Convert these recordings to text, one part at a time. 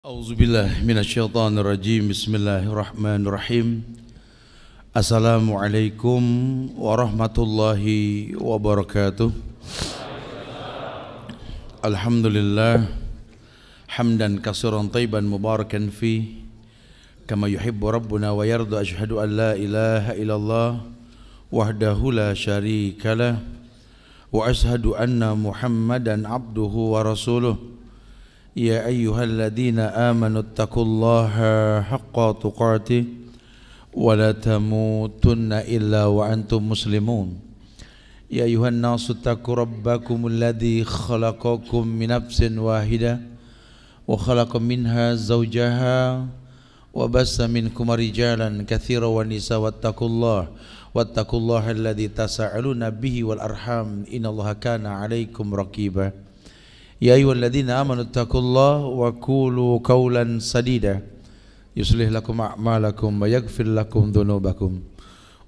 A'udzubillahi minasyaitonirrajim. Bismillahirrahmanirrahim. Assalamualaikum warahmatullahi wabarakatuh. Alhamdulillah hamdan katsiran thayyiban mubarakan fi kama yuhibbu rabbuna wa yarda. Asyhadu an la ilaha illallah wahdahu la syarikalah wa asyhadu anna Muhammadan abduhu wa rasuluh. Ya ayyuhalladzina amanu taqullaha haqqa tuqatih wa la tamutunna illa wa antum muslimun. Ya ayyuhan nasu taqu rabbakumul ladzi khalaqakum min nafsin wahidah wa khalaqa minha zawjaha wa bassa minkum rijalan katsiran wa nisaa wattaqullaha alladzi tasaaluna bihi wal arham innallaha kana 'alaikum raqiba. Ya ayyuhalladzina amanu taqullaha wa qulu qawlan sadida yuslih lakum a'malakum wa yaghfir lakum dhunubakum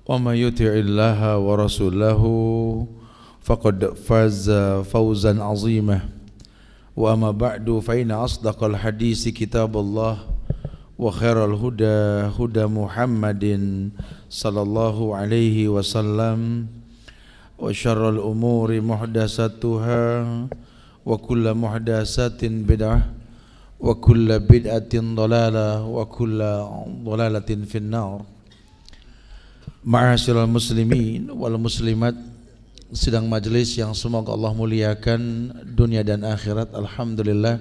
wa may yuti'illaha wa rasulahu faqad faza fawzan 'azima. Wa amma ba'du fa inna asdaqal hadisi kitabullah wa khairal huda huda Muhammadin sallallahu alaihi wasallam wa syarrul umuri muhdatsatuha wa kullu muhdatsatin bid'ah wa kullu bid'atin dhalalah wa kullu dhalalatin finnar. Ma'asyiral muslimin wal muslimat, sidang majelis yang semoga Allah muliakan dunia dan akhirat. Alhamdulillah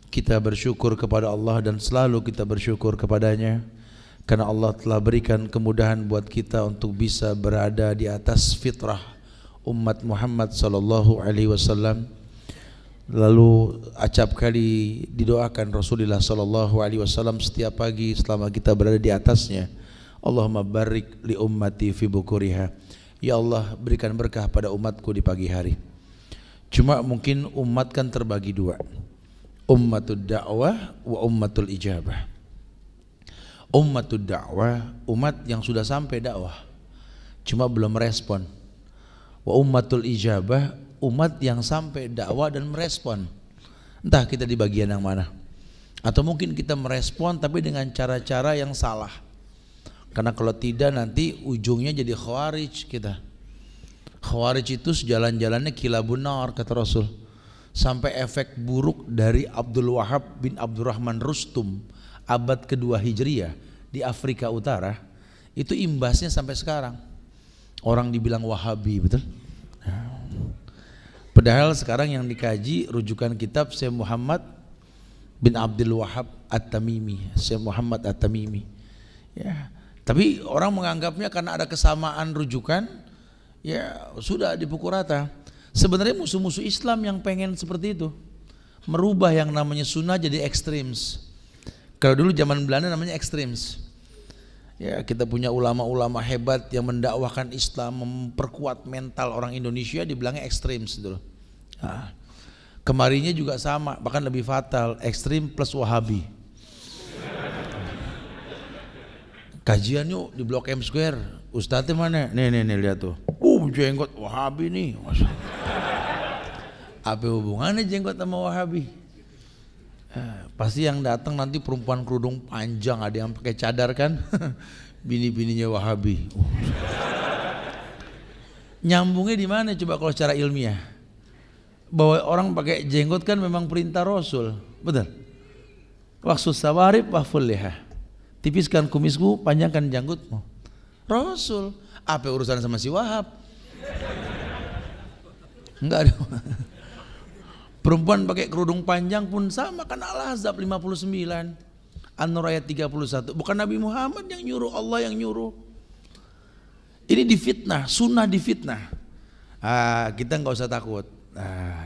kita bersyukur kepada Allah dan selalu kita bersyukur kepadanya karena Allah telah berikan kemudahan buat kita untuk bisa berada di atas fitrah umat Muhammad sallallahu alaihi wasallam. Lalu acap kali didoakan Rasulullah sallallahu alaihi wasallam setiap pagi selama kita berada di atasnya, Allahumma barik li ummati fi bukuriha. Ya Allah, berikan berkah pada umatku di pagi hari. Cuma mungkin umat kan terbagi dua, ummatud da'wah wa ummatul ijabah. Ummatud da'wah, umat yang sudah sampai dakwah cuma belum merespon. Wa ummatul ijabah, umat yang sampai dakwah dan merespon. Entah kita di bagian yang mana, atau mungkin kita merespon tapi dengan cara-cara yang salah. Karena kalau tidak nanti ujungnya jadi khawarij kita. Khawarij itu sejalan-jalannya kilabun nar kata Rasul. Sampai efek buruk dari Abdul Wahab bin Abdurrahman Rustum abad kedua Hijriyah di Afrika Utara, itu imbasnya sampai sekarang. Orang dibilang Wahabi, betul? Padahal sekarang yang dikaji rujukan kitab Syekh Muhammad bin Abdul Wahab At-Tamimi, Syekh Muhammad At-Tamimi. Ya, tapi orang menganggapnya karena ada kesamaan rujukan, ya sudah dipukul rata. Sebenarnya musuh-musuh Islam yang pengen seperti itu, merubah yang namanya sunnah jadi ekstrems. Kalau dulu zaman Belanda namanya ekstrems. Ya, kita punya ulama-ulama hebat yang mendakwahkan Islam, memperkuat mental orang Indonesia, dibilangnya ekstrems dulu. Nah, kemarinya juga sama, bahkan lebih fatal, ekstrim plus Wahabi. Kajian yuk di Blok M Square, Ustadznya mana? Nih lihat tuh, jenggot Wahabi nih. Apa hubungannya jenggot sama Wahabi? Pasti yang datang nanti perempuan kerudung panjang, ada yang pakai cadar kan. Bini-bininya Wahabi. Nyambungnya di mana coba kalau secara ilmiah? Bahwa orang pakai jenggot kan memang perintah Rasul, betul? Waqsus sawarib wahful liha, tipiskan kumisku, panjangkan janggutmu. Rasul. Apa urusan sama si Wahab? Enggak ada. Perempuan pakai kerudung panjang pun sama, kan Al-Ahzab 59, An-Nur ayat 31. Bukan Nabi Muhammad yang nyuruh, Allah yang nyuruh. Ini difitnah, sunnah difitnah. Kita nggak usah takut.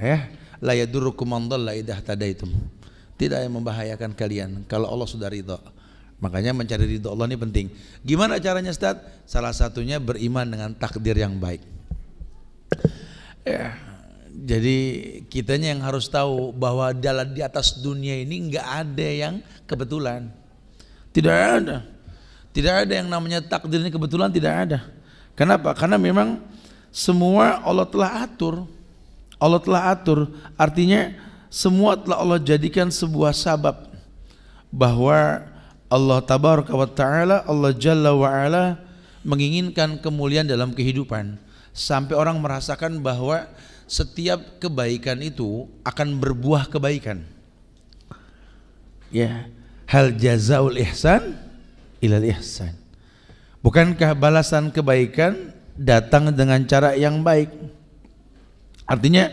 Ya, la yadurrukum man dhalla idza ihtadaitum. Tidak yang membahayakan kalian kalau Allah sudah ridha. Makanya mencari ridha Allah ini penting. Gimana caranya, Ustaz? Salah satunya beriman dengan takdir yang baik. Ya. Jadi kitanya yang harus tahu bahwa di atas dunia ini nggak ada yang kebetulan, tidak ada yang namanya takdir ini kebetulan, tidak ada. Kenapa? Karena memang semua Allah telah atur, artinya semua telah Allah jadikan sebuah sabab. bahwa Allah tabaraka wa ta'ala, Allah jalla wa ala menginginkan kemuliaan dalam kehidupan, sampai orang merasakan bahwa setiap kebaikan itu akan berbuah kebaikan. Ya, hal jazaul ihsan ilal ihsan. Bukankah balasan kebaikan datang dengan cara yang baik? Artinya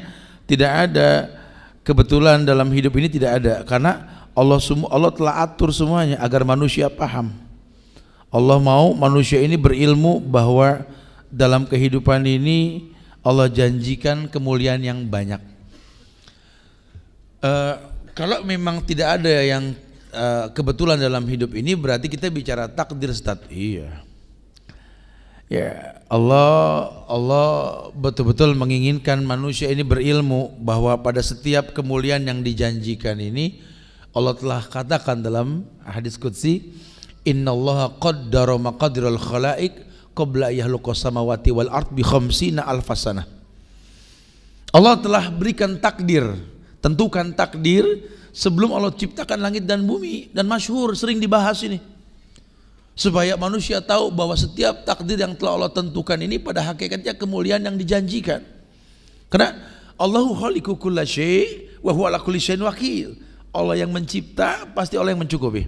tidak ada kebetulan dalam hidup ini, tidak ada, karena Allah telah atur semuanya agar manusia paham. Allah mau manusia ini berilmu bahwa dalam kehidupan ini Allah janjikan kemuliaan yang banyak. Kalau memang tidak ada yang kebetulan dalam hidup ini, berarti kita bicara takdir Ustaz. Iya. Ya, Allah betul-betul menginginkan manusia ini berilmu bahwa pada setiap kemuliaan yang dijanjikan ini, Allah telah katakan dalam hadis qudsi, innallaha qaddara maqadiral khalaiq qabla yakhluqas samawati wal ard bi khamsina alfasana. Allah telah berikan takdir, tentukan takdir sebelum Allah ciptakan langit dan bumi, dan masyhur sering dibahas ini, supaya manusia tahu bahwa setiap takdir yang telah Allah tentukan ini pada hakikatnya kemuliaan yang dijanjikan. Karena Allahu khaliqu kulla syai' wa huwa ala kulli syai'in wakil. Allah yang mencipta, pasti Allah yang mencukupi.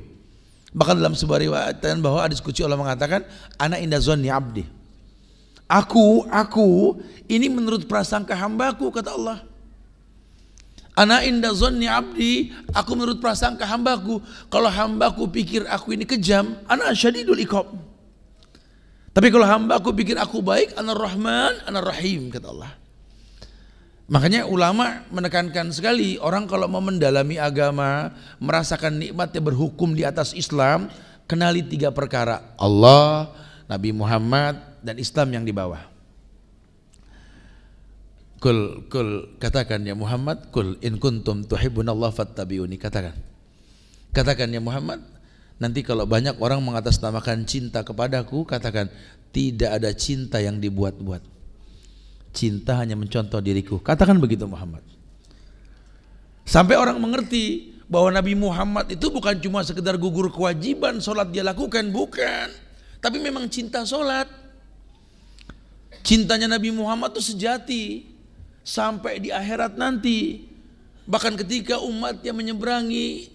Bahkan dalam sebuah riwayat bahwa hadis qudsi Allah mengatakan, ana inda zanni abdi. Aku ini menurut prasangka hambaku, kata Allah. Ana inda zanni abdi, aku menurut prasangka hambaku. Kalau hambaku pikir aku ini kejam, ana syadidul iqab. Tapi kalau hambaku pikir aku baik, ana rahman, ana rahim, kata Allah. Makanya ulama menekankan sekali, orang kalau mau mendalami agama, merasakan nikmatnya berhukum di atas Islam, kenali 3 perkara: Allah, Nabi Muhammad, dan Islam yang di bawah. Kul katakan ya Muhammad, kul in kuntum tuhibbunallah fattabi'uni. Katakan ya Muhammad, nanti kalau banyak orang mengatasnamakan cinta kepadaku, katakan tidak ada cinta yang dibuat-buat. Cinta hanya mencontoh diriku. Katakan begitu Muhammad. Sampai orang mengerti bahwa Nabi Muhammad itu bukan cuma sekedar gugur kewajiban sholat dia lakukan, bukan. Tapi memang cinta sholat. Cintanya Nabi Muhammad itu sejati sampai di akhirat nanti. Bahkan ketika umatnya menyeberangi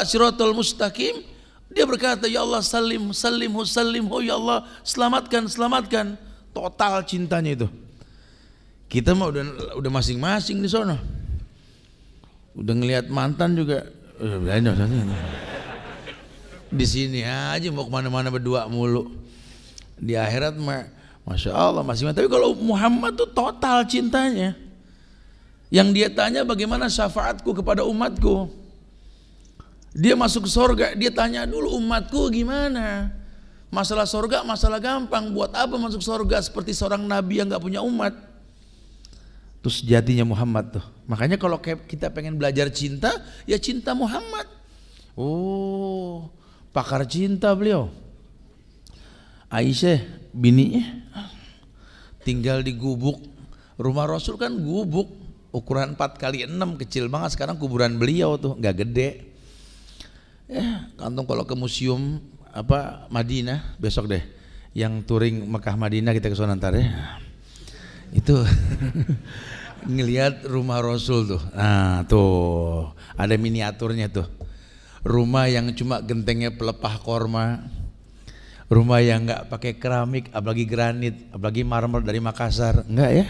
Siratal Mustaqim, dia berkata, ya Allah salimhu, ya Allah selamatkan. Total cintanya itu. Kita mah udah masing-masing di sono. Udah ngelihat mantan juga. Di sini aja mau kemana-mana berdua mulu. Di akhirat mah, masya Allah masing-masing. Tapi kalau Muhammad tuh total cintanya. Yang dia tanya bagaimana syafaatku kepada umatku. Dia masuk surga, dia tanya dulu umatku gimana. Masalah surga, masalah gampang. Buat apa masuk surga seperti seorang nabi yang gak punya umat. Terus jadinya Muhammad tuh. Makanya kalau kita pengen belajar cinta, ya cinta Muhammad. Oh, pakar cinta beliau. Aisyah bininya tinggal di gubuk. Rumah Rasul kan gubuk, ukuran 4x6, kecil banget. Sekarang kuburan beliau tuh, gak gede. Ya, kantong kalau ke museum Madinah besok deh. Yang touring Mekah Madinah kita ke sana ntar ya. Itu ngelihat rumah Rasul tuh. Nah, tuh ada miniaturnya tuh. Rumah yang cuma gentengnya pelepah korma. Rumah yang enggak pakai keramik, apalagi granit, apalagi marmer dari Makassar. Enggak ya.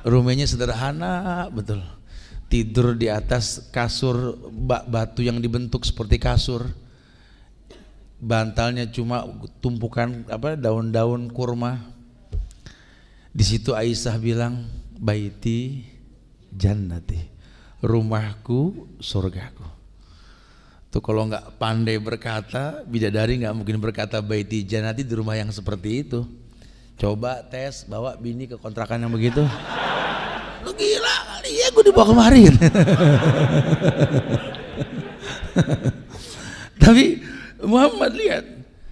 Rumahnya sederhana betul. Tidur di atas kasur batu yang dibentuk seperti kasur. Bantalnya cuma tumpukan daun-daun kurma. Di situ Aisyah bilang, baiti jannati, rumahku surgaku. Tuh kalau nggak pandai berkata, bidadari nggak mungkin berkata baiti jannati di rumah yang seperti itu. Coba tes bawa bini ke kontrakan yang begitu. Lu gila kali ya, gue dibawa kemarin. Tapi Muhammad lihat,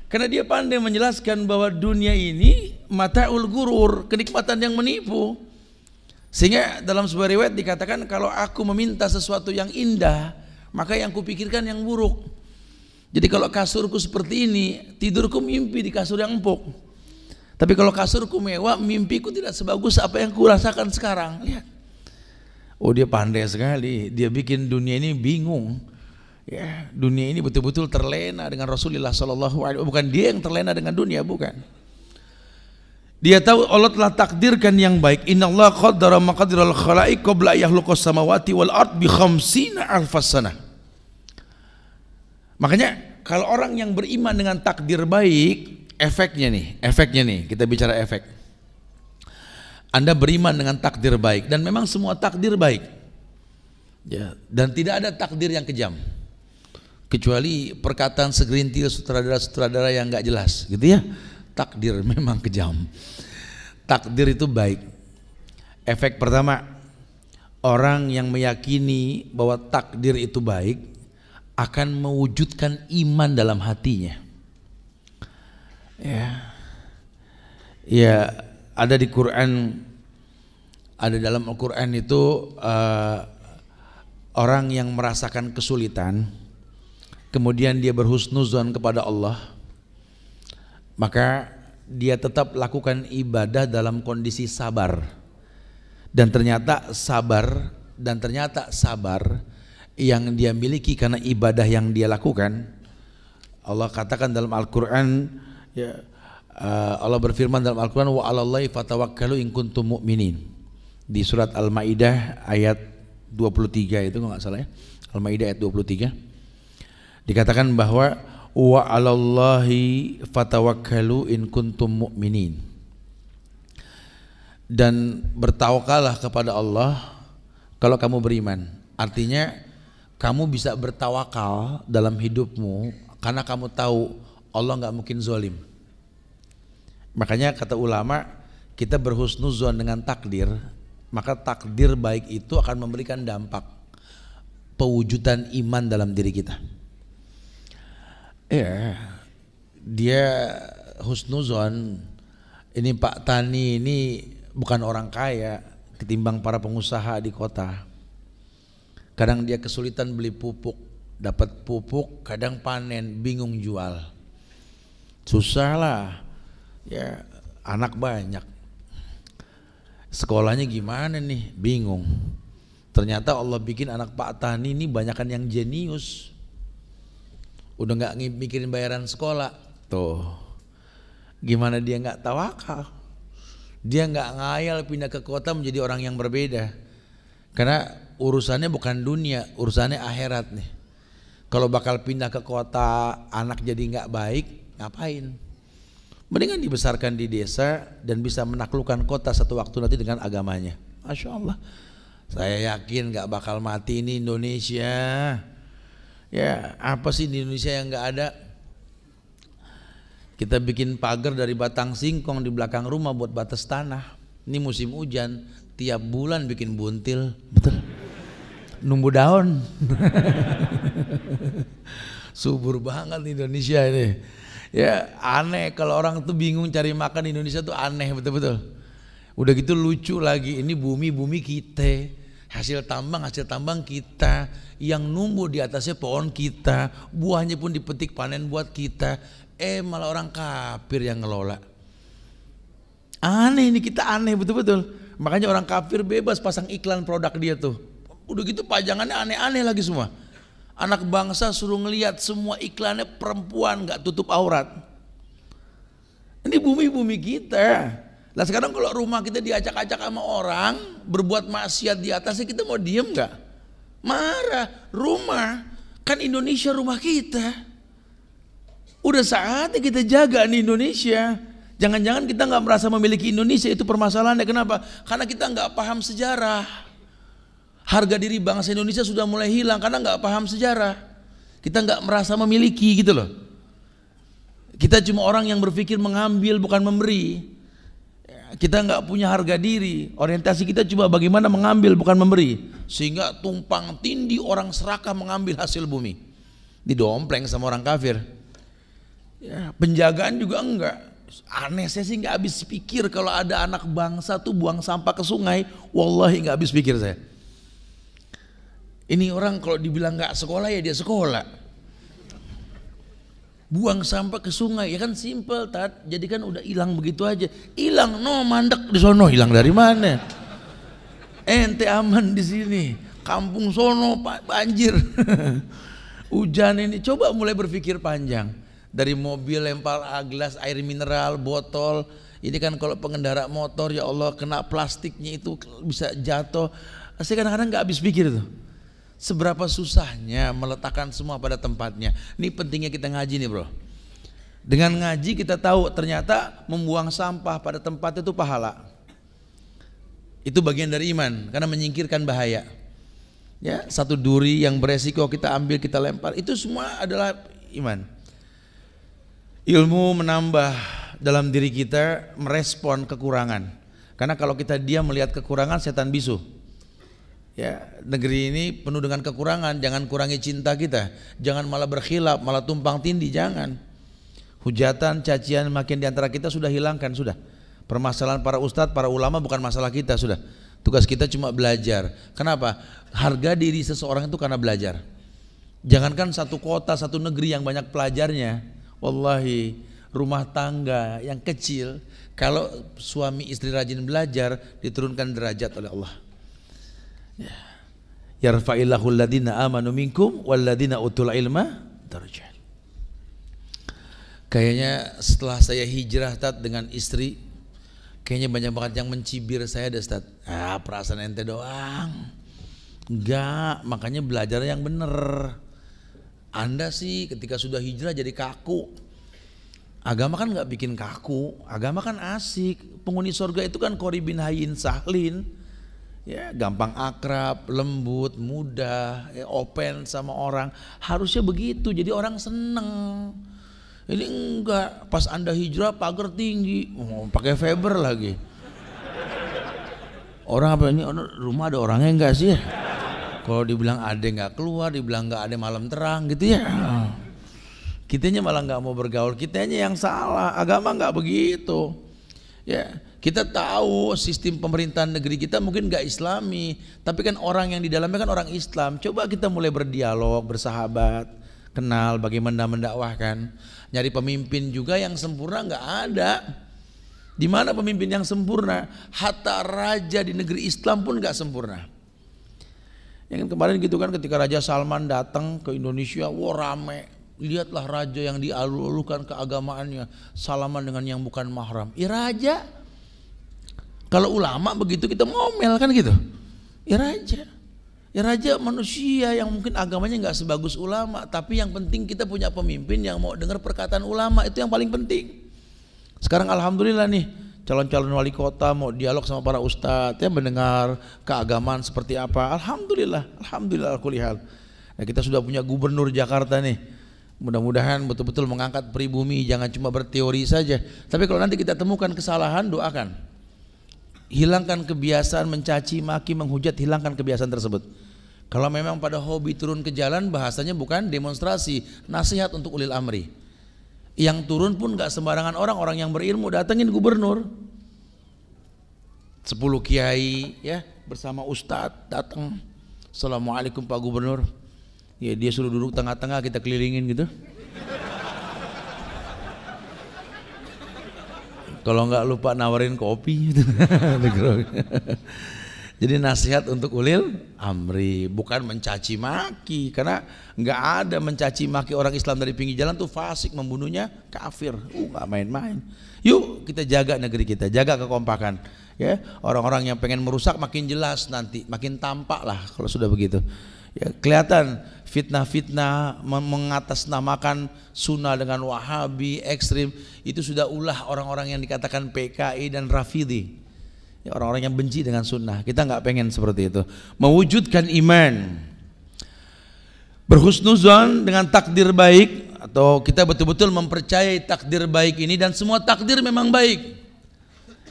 karena dia pandai menjelaskan bahwa dunia ini mata'ul gurur, kenikmatan yang menipu. Sehingga dalam sebuah riwayat dikatakan, kalau aku meminta sesuatu yang indah, maka yang kupikirkan yang buruk. Jadi kalau kasurku seperti ini, tidurku mimpi di kasur yang empuk. Tapi kalau kasurku mewah, mimpiku tidak sebagus apa yang kurasakan sekarang. Lihat. Oh, dia pandai sekali, dia bikin dunia ini bingung. Ya, dunia ini betul-betul terlena dengan Rasulullah Sallallahu Alaihi Wasallam. Bukan dia yang terlena dengan dunia, bukan. Dia tahu Allah telah takdirkan yang baik. Innallaha qaddara maqadiral khalaiq qabla yakhluqas samawati wal ard bi khamsina alfas sanah. Makanya kalau orang yang beriman dengan takdir baik, efeknya nih, kita bicara efek. Anda beriman dengan takdir baik, dan memang semua takdir baik. Ya, dan tidak ada takdir yang kejam. Kecuali perkataan segelintir sutradara-sutradara yang enggak jelas, gitu ya. Takdir memang kejam. Takdir itu baik. Efek pertama, orang yang meyakini bahwa takdir itu baik akan mewujudkan iman dalam hatinya. Ya, ada di Quran, ada dalam Al-Quran itu orang yang merasakan kesulitan, kemudian dia berhusnuzon kepada Allah, maka dia tetap lakukan ibadah dalam kondisi sabar. Dan ternyata sabar yang dia miliki karena ibadah yang dia lakukan. Allah katakan dalam Al-Quran, ya, Allah berfirman dalam Al-Quran, wa 'alallahi fatawakkalu in kuntum mu'minin. Di surat Al-Maidah ayat 23 itu, kalau nggak salah ya, Al-Maidah ayat 23, dikatakan bahwa wa 'alallahi fatawakkalu in kuntum mu'minin. Dan bertawakallah kepada Allah kalau kamu beriman. Artinya kamu bisa bertawakal dalam hidupmu karena kamu tahu Allah nggak mungkin zalim. Makanya kata ulama, kita berhusnuzon dengan takdir, maka takdir baik itu akan memberikan dampak pewujudan iman dalam diri kita. Ya, dia husnuzon, ini Pak Tani ini bukan orang kaya ketimbang para pengusaha di kota. Kadang dia kesulitan beli pupuk, dapat pupuk, kadang panen, bingung jual. Susah lah, ya, anak banyak, sekolahnya gimana nih, bingung. Ternyata Allah bikin anak Pak Tani ini banyakan yang jenius. Udah gak mikirin bayaran sekolah. Tuh, gimana dia gak tawakal? Dia gak ngayal pindah ke kota menjadi orang yang berbeda. Karena urusannya bukan dunia, urusannya akhirat nih. Kalau bakal pindah ke kota, anak jadi gak baik, ngapain? Mendingan dibesarkan di desa dan bisa menaklukkan kota satu waktu nanti dengan agamanya. Masya Allah. Saya yakin gak bakal mati ini Indonesia. Ya, apa sih di Indonesia yang gak ada? Kita bikin pagar dari batang singkong di belakang rumah buat batas tanah. Ini musim hujan, tiap bulan bikin buntil, betul? Numbu daun. Subur banget Indonesia ini. Ya, aneh kalau orang tuh bingung cari makan di Indonesia tuh aneh, betul-betul. Udah gitu lucu lagi, ini bumi kita, hasil tambang kita, yang numbuh di atasnya pohon kita, buahnya pun dipetik panen buat kita. Malah orang kafir yang ngelola. Aneh ini, kita aneh betul-betul. Makanya orang kafir bebas pasang iklan produk dia tuh. Udah gitu pajangannya aneh-aneh lagi semua. Anak bangsa suruh ngelihat semua iklannya perempuan gak tutup aurat. Ini bumi-bumi kita. Lah sekarang kalau rumah kita diacak-acak sama orang berbuat maksiat di atasnya, kita mau diem gak? Marah. Rumah, kan Indonesia rumah kita. Udah saatnya kita jaga nih Indonesia. Jangan-jangan kita gak merasa memiliki Indonesia, itu permasalahannya. Kenapa? Karena kita gak paham sejarah. Harga diri bangsa Indonesia sudah mulai hilang karena gak paham sejarah. Kita gak merasa memiliki gitu loh. Kita cuma orang yang berpikir mengambil bukan memberi. Kita gak punya harga diri. Orientasi kita cuma bagaimana mengambil bukan memberi. Sehingga tumpang tindih orang serakah mengambil hasil bumi. Didompleng sama orang kafir. Ya, penjagaan juga enggak. Aneh, saya sih gak habis pikir kalau ada anak bangsa tuh buang sampah ke sungai. Wallahi gak habis pikir saya. Ini orang kalau dibilang nggak sekolah ya dia sekolah. Buang sampah ke sungai ya kan simple tat. Jadi kan udah hilang begitu aja. Hilang no mandek di sono, hilang dari mana? Ente aman di sini. Kampung sono banjir. Hujan ini, coba mulai berpikir panjang. Dari mobil lempar gelas air mineral, botol. Ini kan kalau pengendara motor ya Allah kena plastiknya itu bisa jatuh. Saya kadang-kadang nggak habis pikir tuh. Seberapa susahnya meletakkan semua pada tempatnya. Ini pentingnya kita ngaji nih bro. Dengan ngaji kita tahu ternyata membuang sampah pada tempat itu pahala. Itu bagian dari iman karena menyingkirkan bahaya. Ya, satu duri yang beresiko kita ambil kita lempar itu semua adalah iman. Ilmu menambah dalam diri kita merespon kekurangan. Karena kalau kita diam melihat kekurangan setan bisu. Ya, negeri ini penuh dengan kekurangan, jangan kurangi cinta kita. Jangan malah berkhilaf, malah tumpang tindih, jangan. Hujatan, cacian makin di antara kita sudah hilangkan, sudah. Permasalahan para ustadz, para ulama bukan masalah kita, sudah. Tugas kita cuma belajar. Kenapa? Harga diri seseorang itu karena belajar. Jangankan satu kota, satu negeri yang banyak pelajarnya. Wallahi, rumah tangga yang kecil, kalau suami istri rajin belajar, diturunkan derajat oleh Allah. Yarfa'illahu alladhina amanu minkum walladhina utul ilma darajat. Kayaknya setelah saya hijrah tat dengan istri, kayaknya banyak banget yang mencibir saya dah Ustaz. Perasaan ente doang. Enggak, makanya belajar yang bener. Anda sih ketika sudah hijrah jadi kaku. Agama kan nggak bikin kaku, agama kan asik. Penghuni surga itu kan qoribin hayyin sahlin. Ya, gampang akrab, lembut, mudah, ya, open sama orang. Harusnya begitu, jadi orang seneng. Ini enggak, pas Anda hijrah pagar tinggi, pakai Faber lagi. Orang apa ini, rumah ada orangnya enggak sih? Kalau dibilang ada nggak keluar, dibilang nggak ada malam terang gitu ya. Kitanya malah nggak mau bergaul, kitanya yang salah. Agama nggak begitu. Ya, kita tahu sistem pemerintahan negeri kita mungkin nggak Islami, tapi kan orang yang di dalamnya kan orang Islam. Coba kita mulai berdialog, bersahabat, kenal bagaimana mendakwahkan. Nyari pemimpin juga yang sempurna nggak ada. Di mana pemimpin yang sempurna? Hatta raja di negeri Islam pun nggak sempurna. Yang kemarin gitu kan ketika Raja Salman datang ke Indonesia, wah rame. Lihatlah raja yang dialu-alukan keagamaannya, salaman dengan yang bukan mahram. Ya raja. Kalau ulama begitu kita ngomel kan gitu. Ya raja. Ya raja manusia yang mungkin agamanya nggak sebagus ulama, tapi yang penting kita punya pemimpin yang mau dengar perkataan ulama, itu yang paling penting. Sekarang alhamdulillah nih, calon-calon wali kota mau dialog sama para ustadz, ya mendengar keagamaan seperti apa. Alhamdulillah, alhamdulillah kulihal. Nah, kita sudah punya gubernur Jakarta nih. Mudah-mudahan betul-betul mengangkat pribumi, jangan cuma berteori saja. Tapi kalau nanti kita temukan kesalahan, doakan. Hilangkan kebiasaan mencaci, maki, menghujat, hilangkan kebiasaan tersebut. Kalau memang pada hobi turun ke jalan, bahasanya bukan demonstrasi, nasihat untuk ulil amri. Yang turun pun gak sembarangan orang yang berilmu, datengin gubernur. 10 kiai ya bersama ustadz datang. Assalamualaikum Pak Gubernur. Ya dia suruh duduk tengah-tengah, kita kelilingin gitu. Kalau nggak lupa nawarin kopi gitu. Jadi nasihat untuk ulil amri, bukan mencaci maki. Karena nggak ada mencaci maki orang Islam dari pinggir jalan tuh fasik, membunuhnya kafir. Nggak main-main. Yuk kita jaga negeri kita, jaga kekompakan. Ya, orang-orang yang pengen merusak makin jelas nanti, makin tampak lah kalau sudah begitu. Ya, kelihatan fitnah-fitnah mengatasnamakan sunnah dengan wahabi ekstrim, itu sudah ulah orang-orang yang dikatakan PKI dan Rafidhi, ya, orang-orang yang benci dengan sunnah. Kita nggak pengen seperti itu. Mewujudkan iman, berhusnuzon dengan takdir baik, atau kita betul-betul mempercayai takdir baik ini, dan semua takdir memang baik.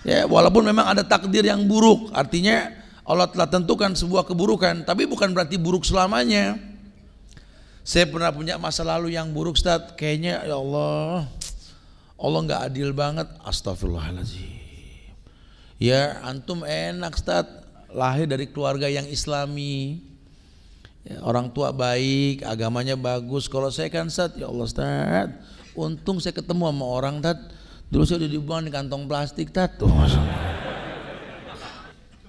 Ya, walaupun memang ada takdir yang buruk, artinya Allah telah tentukan sebuah keburukan, tapi bukan berarti buruk selamanya. Saya pernah punya masa lalu yang buruk, Ustaz. Kayaknya ya Allah nggak adil banget. Astagfirullahaladzim. Ya antum enak, Ustaz, lahir dari keluarga yang Islami. Ya, orang tua baik, agamanya bagus. Kalau saya kan Ustaz, ya Allah Ustaz, untung saya ketemu sama orang Tat. Dulu saya udah dibuang di kantong plastik Tat. Tuh,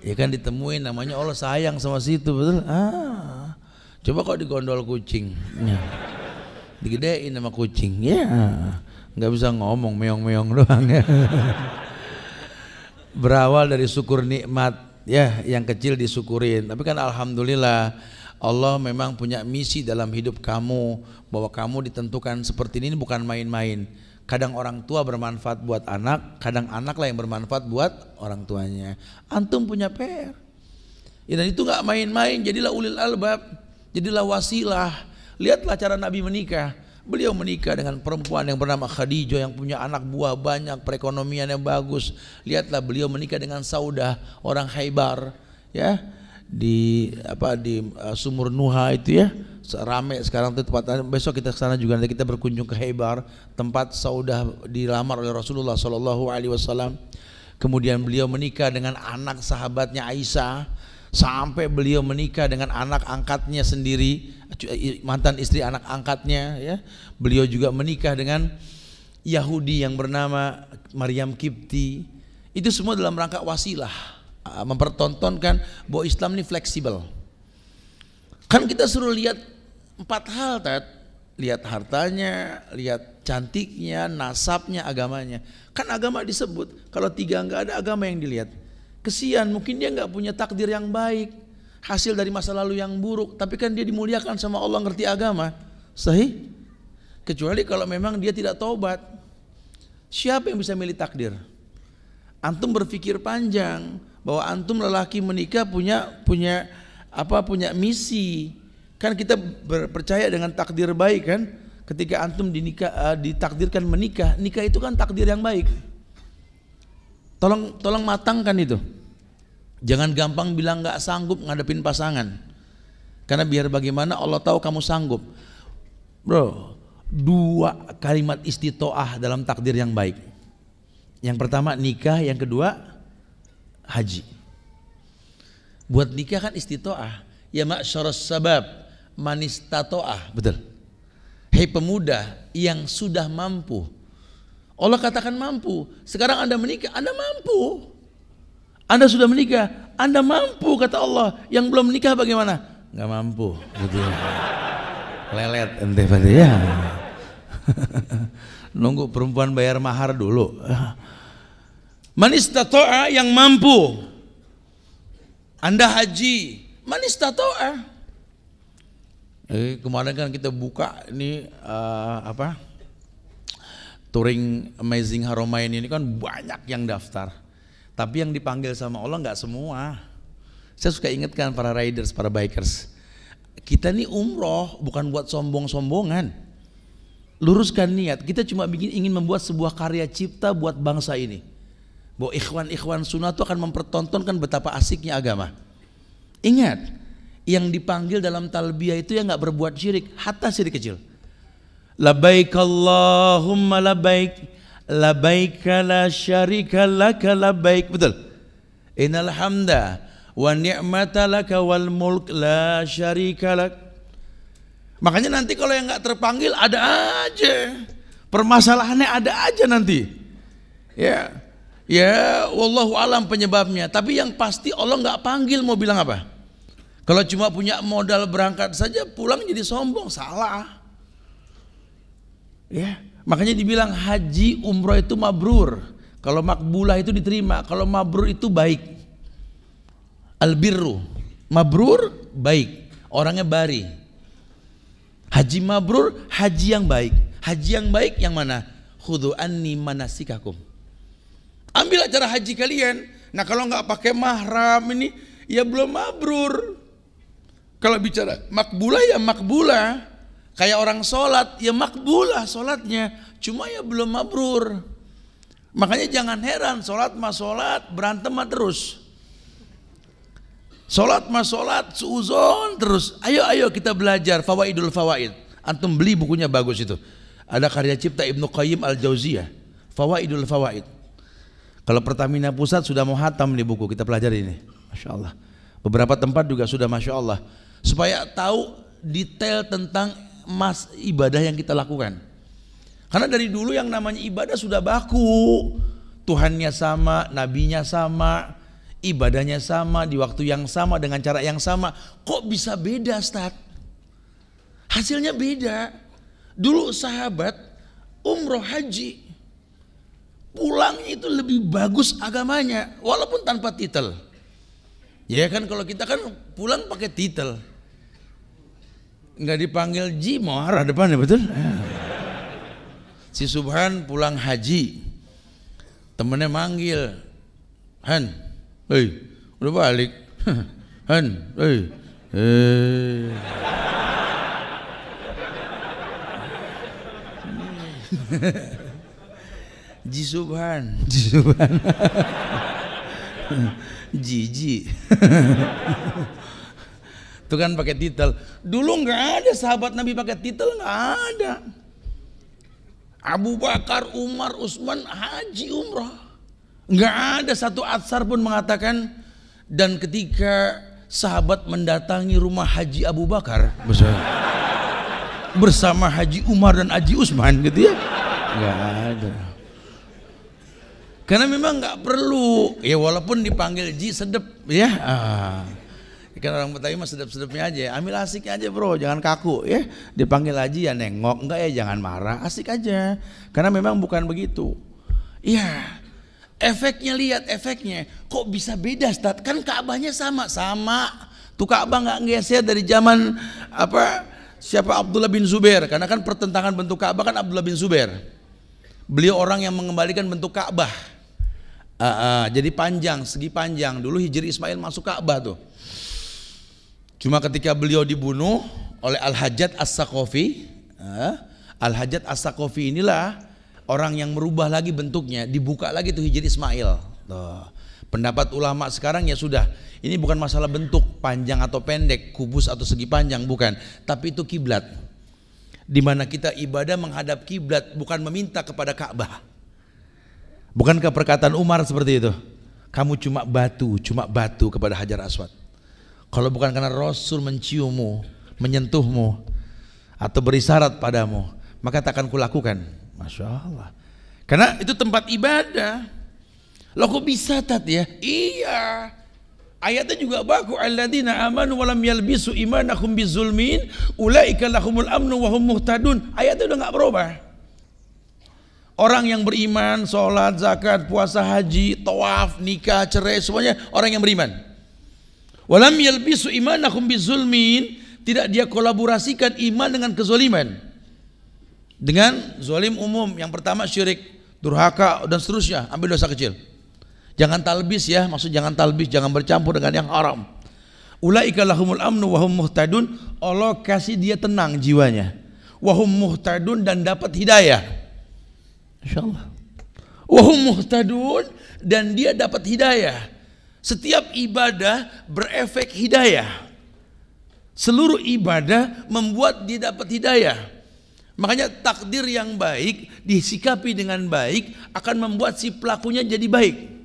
ya kan ditemuin, namanya Allah sayang sama situ, betul? Coba kok digondol kucing, ya. Digedein sama kucing, ya nggak bisa ngomong, meong-meong doang ya. Berawal dari syukur nikmat, ya yang kecil disyukurin. Tapi kan alhamdulillah Allah memang punya misi dalam hidup kamu, bahwa kamu ditentukan seperti ini bukan main-main. Kadang orang tua bermanfaat buat anak, kadang anak lah yang bermanfaat buat orang tuanya. Antum punya PR, ya, dan itu nggak main-main. Jadilah ulil albab, jadilah wasilah. Lihatlah cara Nabi menikah. Beliau menikah dengan perempuan yang bernama Khadijah yang punya anak buah banyak, perekonomian yang bagus. Lihatlah beliau menikah dengan Saudah, orang Khaybar, ya, di Sumur Nuha itu ya, rame sekarang itu tempat. Besok kita ke sana juga, nanti kita berkunjung ke Khaybar, tempat Saudah dilamar oleh Rasulullah SAW. Kemudian beliau menikah dengan anak sahabatnya Aisyah, sampai beliau menikah dengan anak angkatnya sendiri, mantan istri anak angkatnya, ya. Beliau juga menikah dengan Yahudi yang bernama Maryam Kipti. Itu semua dalam rangka wasilah, mempertontonkan bahwa Islam ini fleksibel. Kan kita suruh lihat 4 hal, Tat. Lihat hartanya, lihat cantiknya, nasabnya, agamanya. Kan agama disebut, kalau 3 enggak ada agama yang dilihat. Kesian, mungkin dia nggak punya takdir yang baik, hasil dari masa lalu yang buruk, tapi kan dia dimuliakan sama Allah, ngerti agama, sahih. Kecuali kalau memang dia tidak taubat. Siapa yang bisa milih takdir? Antum berpikir panjang bahwa antum lelaki menikah punya misi. Kan kita percaya dengan takdir baik kan? Ketika antum ditakdirkan menikah, nikah itu kan takdir yang baik. Tolong matangkan itu. Jangan gampang bilang nggak sanggup ngadepin pasangan. Karena biar bagaimana Allah tahu kamu sanggup. Bro, 2 kalimat istitoah dalam takdir yang baik. Yang pertama nikah, yang kedua haji. Buat nikah kan istitoah. Ya ma'syaras sabab manistatoah, betul. Hei pemuda yang sudah mampu. Allah katakan mampu. Sekarang Anda menikah, Anda mampu. Anda sudah menikah, Anda mampu, kata Allah. Yang belum menikah bagaimana? Nggak mampu, gitu. Lelet ente pada ya. Nunggu perempuan bayar mahar dulu. Man istata'a, yang mampu. Anda haji, man istata'a. Kemarin kan kita buka ini touring Amazing Haramain ini kan banyak yang daftar, tapi yang dipanggil sama Allah nggak semua. Saya suka ingatkan para riders, para bikers, kita ini umroh bukan buat sombong-sombongan. Luruskan niat, kita cuma ingin membuat sebuah karya cipta buat bangsa ini. Bahwa ikhwan-ikhwan sunnah itu akan mempertontonkan betapa asiknya agama. Ingat, yang dipanggil dalam talbiyah itu yang nggak berbuat syirik, hatta syirik kecil. Labbaik Allahumma labbaik, labbaik la syarika laka labbaik, betul. Innal hamda wa ni'mata laka wal mulk la syarika lak. Makanya nanti kalau yang nggak terpanggil ada aja permasalahannya, ada aja nanti. Ya, wallahu alam penyebabnya. Tapi yang pasti Allah nggak panggil, mau bilang apa? Kalau cuma punya modal berangkat saja pulang jadi sombong, salah. Ya, makanya dibilang haji umroh itu mabrur. Kalau makbulah itu diterima, kalau mabrur itu baik. Albirru, mabrur baik, orangnya bari. Haji mabrur, haji yang baik. Haji yang baik yang mana? Khudhu anni manasikakum. Ambil acara haji kalian. Nah kalau nggak pakai mahram ini, ya belum mabrur. Kalau bicara makbulah ya makbulah. Kayak orang sholat, ya makbulah sholatnya, cuma ya belum mabrur. Makanya jangan heran, sholat mah sholat, berantem mah terus. Sholat mah sholat, suuzon terus. Ayo kita belajar Fawaidul Fawaid. Antum beli bukunya, bagus itu. Ada karya cipta Ibnu Qayyim Al-Jauziyah, Fawaidul Fawaid. Kalau Pertamina Pusat sudah mau hatam nih buku, kita pelajari ini. Masya Allah. Beberapa tempat juga sudah Masya Allah. supaya tahu detail tentang ibadah yang kita lakukan. Karena dari dulu yang namanya ibadah sudah baku, Tuhannya sama, nabinya sama, ibadahnya sama, di waktu yang sama, dengan cara yang sama. Kok bisa beda, Ustaz? Hasilnya beda. Dulu sahabat umroh haji, pulang itu lebih bagus agamanya, walaupun tanpa titel. Ya kan, kalau kita kan pulang pakai titel, nggak dipanggil Ji, marah depannya, betul? Si Subhan pulang haji, temennya manggil, Han, hei, udah balik, Han, hei, Ji Subhan, Jiji. Itu kan pakai titel. Dulu nggak ada sahabat Nabi pakai titel, nggak ada. Abu Bakar, Umar, Utsman haji umrah, nggak ada satu atsar pun mengatakan. Dan ketika sahabat mendatangi rumah Haji Abu Bakar bersama Haji Umar dan Haji Utsman gitu ya, nggak ada. Karena memang nggak perlu, ya walaupun dipanggil Ji sedep ya. Kan orang Betawi mah sedep-sedepnya aja, ambil asik aja bro, jangan kaku ya. Dipanggil Haji ya nengok, enggak ya jangan marah, asik aja. Karena memang bukan begitu. Iya, efeknya, lihat efeknya, kok bisa beda Ustaz? Kan Ka'bahnya sama. Tuh Ka'bah nggak geser dari zaman siapa, Abdullah bin Zubair. Karena kan pertentangan bentuk Ka'bah kan Abdullah bin Zubair. Beliau orang yang mengembalikan bentuk Ka'bah. Jadi panjang, segi panjang. Dulu Hijri Ismail masuk Ka'bah tuh. Cuma ketika beliau dibunuh oleh Al-Hajjaj As-Saqafi, Al-Hajjaj As-Saqafi inilah orang yang merubah lagi bentuknya, dibuka lagi tuh Hijri Ismail. Tuh. Pendapat ulama sekarang ya sudah, ini bukan masalah bentuk panjang atau pendek, kubus atau segi panjang, bukan, tapi itu kiblat. Di mana kita ibadah menghadap kiblat, bukan meminta kepada Ka'bah. Bukankah perkataan Umar seperti itu? Kamu cuma batu kepada Hajar Aswad. Kalau bukan karena Rasul menciummu, menyentuhmu, atau berisyarat padamu, maka tak akan kulakukan. Masya Allah. Karena itu tempat ibadah. Loh kok bisa Tat ya? Iya. Ayatnya juga baku, alladzina amanu walam yalbisu imanahum bizulmin ulaika lahumul amnu wa hum muhtadun. Ayatnya udah nggak berubah. Orang yang beriman, sholat, zakat, puasa, haji, tawaf, nikah, cerai, semuanya orang yang beriman. Walam yalbisu imanahum bizulmin, tidak dia kolaborasikan iman dengan kezaliman. Dengan zalim umum, yang pertama syirik, durhaka dan seterusnya, ambil dosa kecil. Jangan talbis ya, maksud jangan talbis, jangan bercampur dengan yang haram. Ulaika lahumul amnu wa hum muhtadun, Allah kasih dia tenang jiwanya. Wa hum muhtadun, dan dapat hidayah. Insyaallah. Wa hum muhtadun, dan dia dapat hidayah. Setiap ibadah berefek hidayah. Seluruh ibadah membuat dia dapat hidayah. Makanya takdir yang baik disikapi dengan baik akan membuat si pelakunya jadi baik.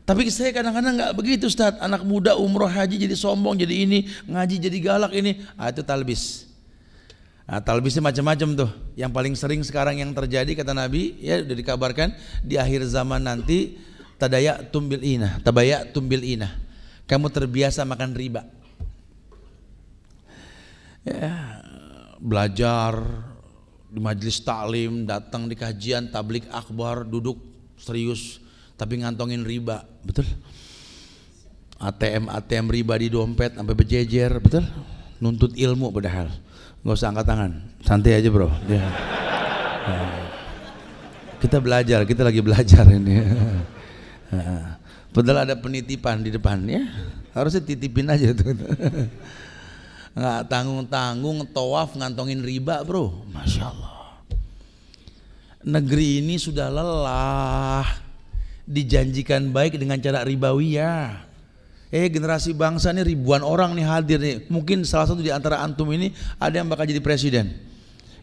Tapi saya kadang-kadang nggak begitu Ustaz. Anak muda umroh haji jadi sombong, jadi ini, ngaji jadi galak ini. Itu talbis. Talbisnya macam-macam tuh. Yang paling sering sekarang yang terjadi kata Nabi, ya udah dikabarkan di akhir zaman nanti, tabayatum bil inah. Kamu terbiasa makan riba. Ya, belajar di majelis taklim, datang di kajian tablik akbar, duduk serius tapi ngantongin riba, betul? ATM riba di dompet sampai berjejer, betul? Nuntut ilmu padahal. Nggak usah angkat tangan, santai aja bro. Ya. Kita belajar, kita lagi belajar ini. Padahal ada penitipan di depan ya, harusnya titipin aja tuh. Nggak tanggung-tanggung tawaf ngantongin riba bro. Masya Allah. Negeri ini sudah lelah dijanjikan baik dengan cara ribawiyah. Generasi bangsa ini ribuan orang nih hadir nih. Mungkin salah satu di antara antum ini ada yang bakal jadi presiden.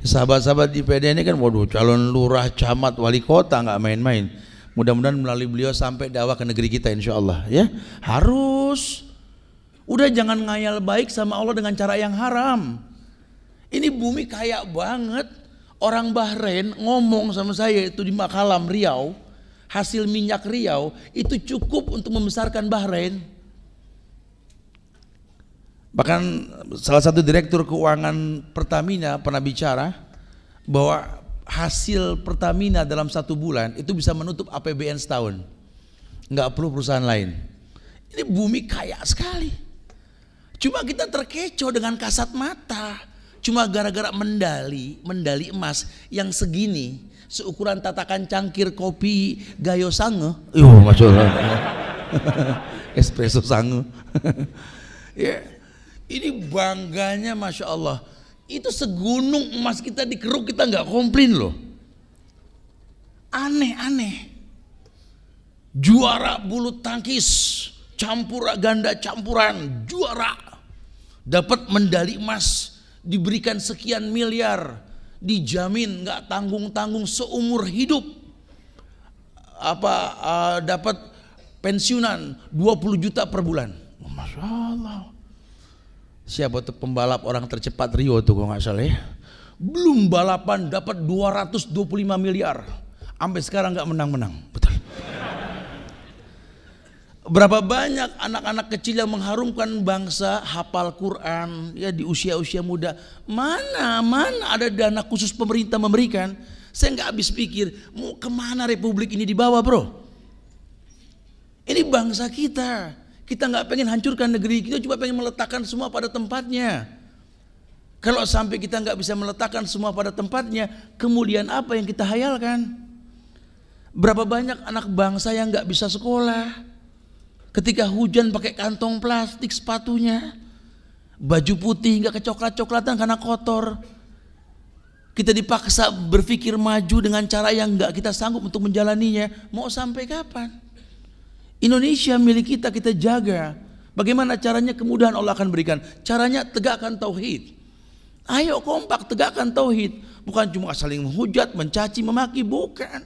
Sahabat-sahabat di PD ini kan, waduh, calon lurah, camat, wali kota, nggak main-main. Mudah-mudahan melalui beliau sampai dakwah ke negeri kita insya Allah ya. Harus Udah jangan ngayal baik sama Allah dengan cara yang haram. Ini bumi kaya banget. Orang Bahrain ngomong sama saya itu di Makalam Riau, hasil minyak Riau itu cukup untuk membesarkan Bahrain. Bahkan salah satu direktur keuangan Pertamina pernah bicara bahwa hasil Pertamina dalam 1 bulan itu bisa menutup APBN setahun. Nggak perlu perusahaan lain. Ini bumi kaya sekali. Cuma kita terkecoh dengan kasat mata. Cuma gara-gara medali emas yang segini, seukuran tatakan cangkir kopi Gayo Sange. Masya Allah. Espresso Sange. Ya, ini bangganya Masya Allah. Itu segunung emas kita dikeruk, kita nggak komplain loh. Aneh-aneh. Juara bulu tangkis ganda campuran, juara, dapat medali emas, diberikan sekian miliar, dijamin nggak tanggung-tanggung seumur hidup. Dapat pensiunan 20 juta per bulan. Masya Allah. Siapa tuh pembalap orang tercepat Rio tuh kalau nggak salah ya. Belum balapan dapat 225 miliar. Sampai sekarang nggak menang-menang. Betul. Berapa banyak anak-anak kecil yang mengharumkan bangsa, hafal Quran ya di usia-usia muda. Mana ada dana khusus pemerintah memberikan. Saya nggak habis pikir mau kemana republik ini dibawa, bro. Ini bangsa kita. Kita nggak pengen hancurkan negeri kita, cuma pengen meletakkan semua pada tempatnya. Kalau sampai kita nggak bisa meletakkan semua pada tempatnya, kemudian apa yang kita hayalkan? Berapa banyak anak bangsa yang nggak bisa sekolah? Ketika hujan pakai kantong plastik sepatunya, baju putih nggak kecoklat-coklatan karena kotor. Kita dipaksa berpikir maju dengan cara yang nggak kita sanggup untuk menjalaninya. Mau sampai kapan? Indonesia milik kita, kita jaga. Bagaimana caranya? Kemudahan Allah akan berikan. Caranya tegakkan tauhid. Ayo kompak tegakkan tauhid. Bukan cuma saling menghujat, mencaci, memaki, bukan.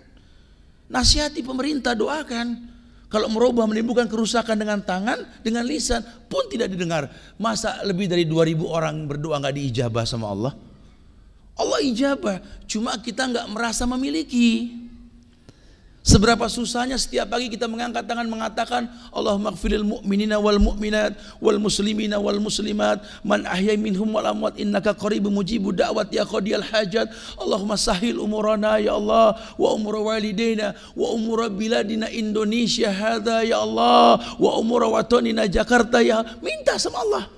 Nasihati pemerintah, doakan. Kalau merubah menimbulkan kerusakan dengan tangan, dengan lisan pun tidak didengar. Masa lebih dari 2000 orang berdoa nggak diijabah sama Allah? Allah ijabah, cuma kita nggak merasa memiliki. Seberapa susahnya setiap pagi kita mengangkat tangan mengatakan Allahumma ighfirlil mu'minina wal mu'minat wal muslimina wal muslimat man ahya minhum wal amwat innaka qaribun mujibud da'wat ya qadiyal hajat. Allahumma sahil umurana ya Allah wa umur walidina wa umur biladina Indonesia hadza ya Allah wa umur watonina Jakarta ya. Minta sama Allah.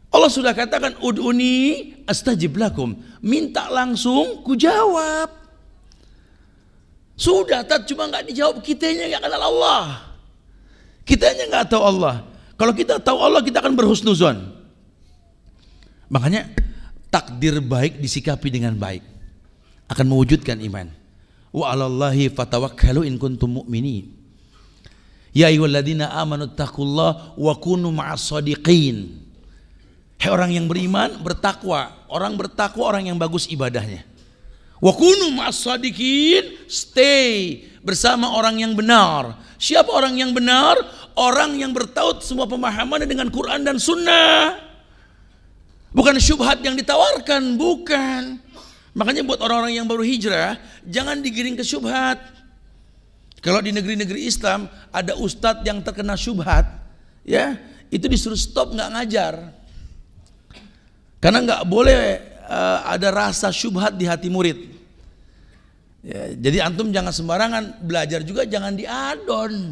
Allah sudah katakan ud'uni astajib lakum. Minta langsung ku jawab. Sudah, cuma nggak dijawab, kitanya nggak kenal Allah, kitanya nggak tahu Allah. Kalau kita tahu Allah, kita akan berhusnuzon. Makanya takdir baik disikapi dengan baik akan mewujudkan iman. Wa 'alallahi fatawakkalu in kuntum mu'minin. Ya ayyuhalladzina amanu taqullaha wa kunu ma'as shadiqin. Hai orang yang beriman, bertakwa. Orang bertakwa orang yang bagus ibadahnya. Wa kunu ma'as shadiqin, stay bersama orang yang benar. Siapa orang yang benar? Orang yang bertaut semua pemahamannya dengan Quran dan Sunnah. Bukan syubhat yang ditawarkan, bukan. Makanya buat orang-orang yang baru hijrah, jangan digiring ke syubhat. Kalau di negeri-negeri Islam ada ustadz yang terkena syubhat, ya itu disuruh stop, nggak ngajar. Karena nggak boleh ada rasa syubhat di hati murid. Ya, jadi antum jangan sembarangan belajar juga, jangan diadon.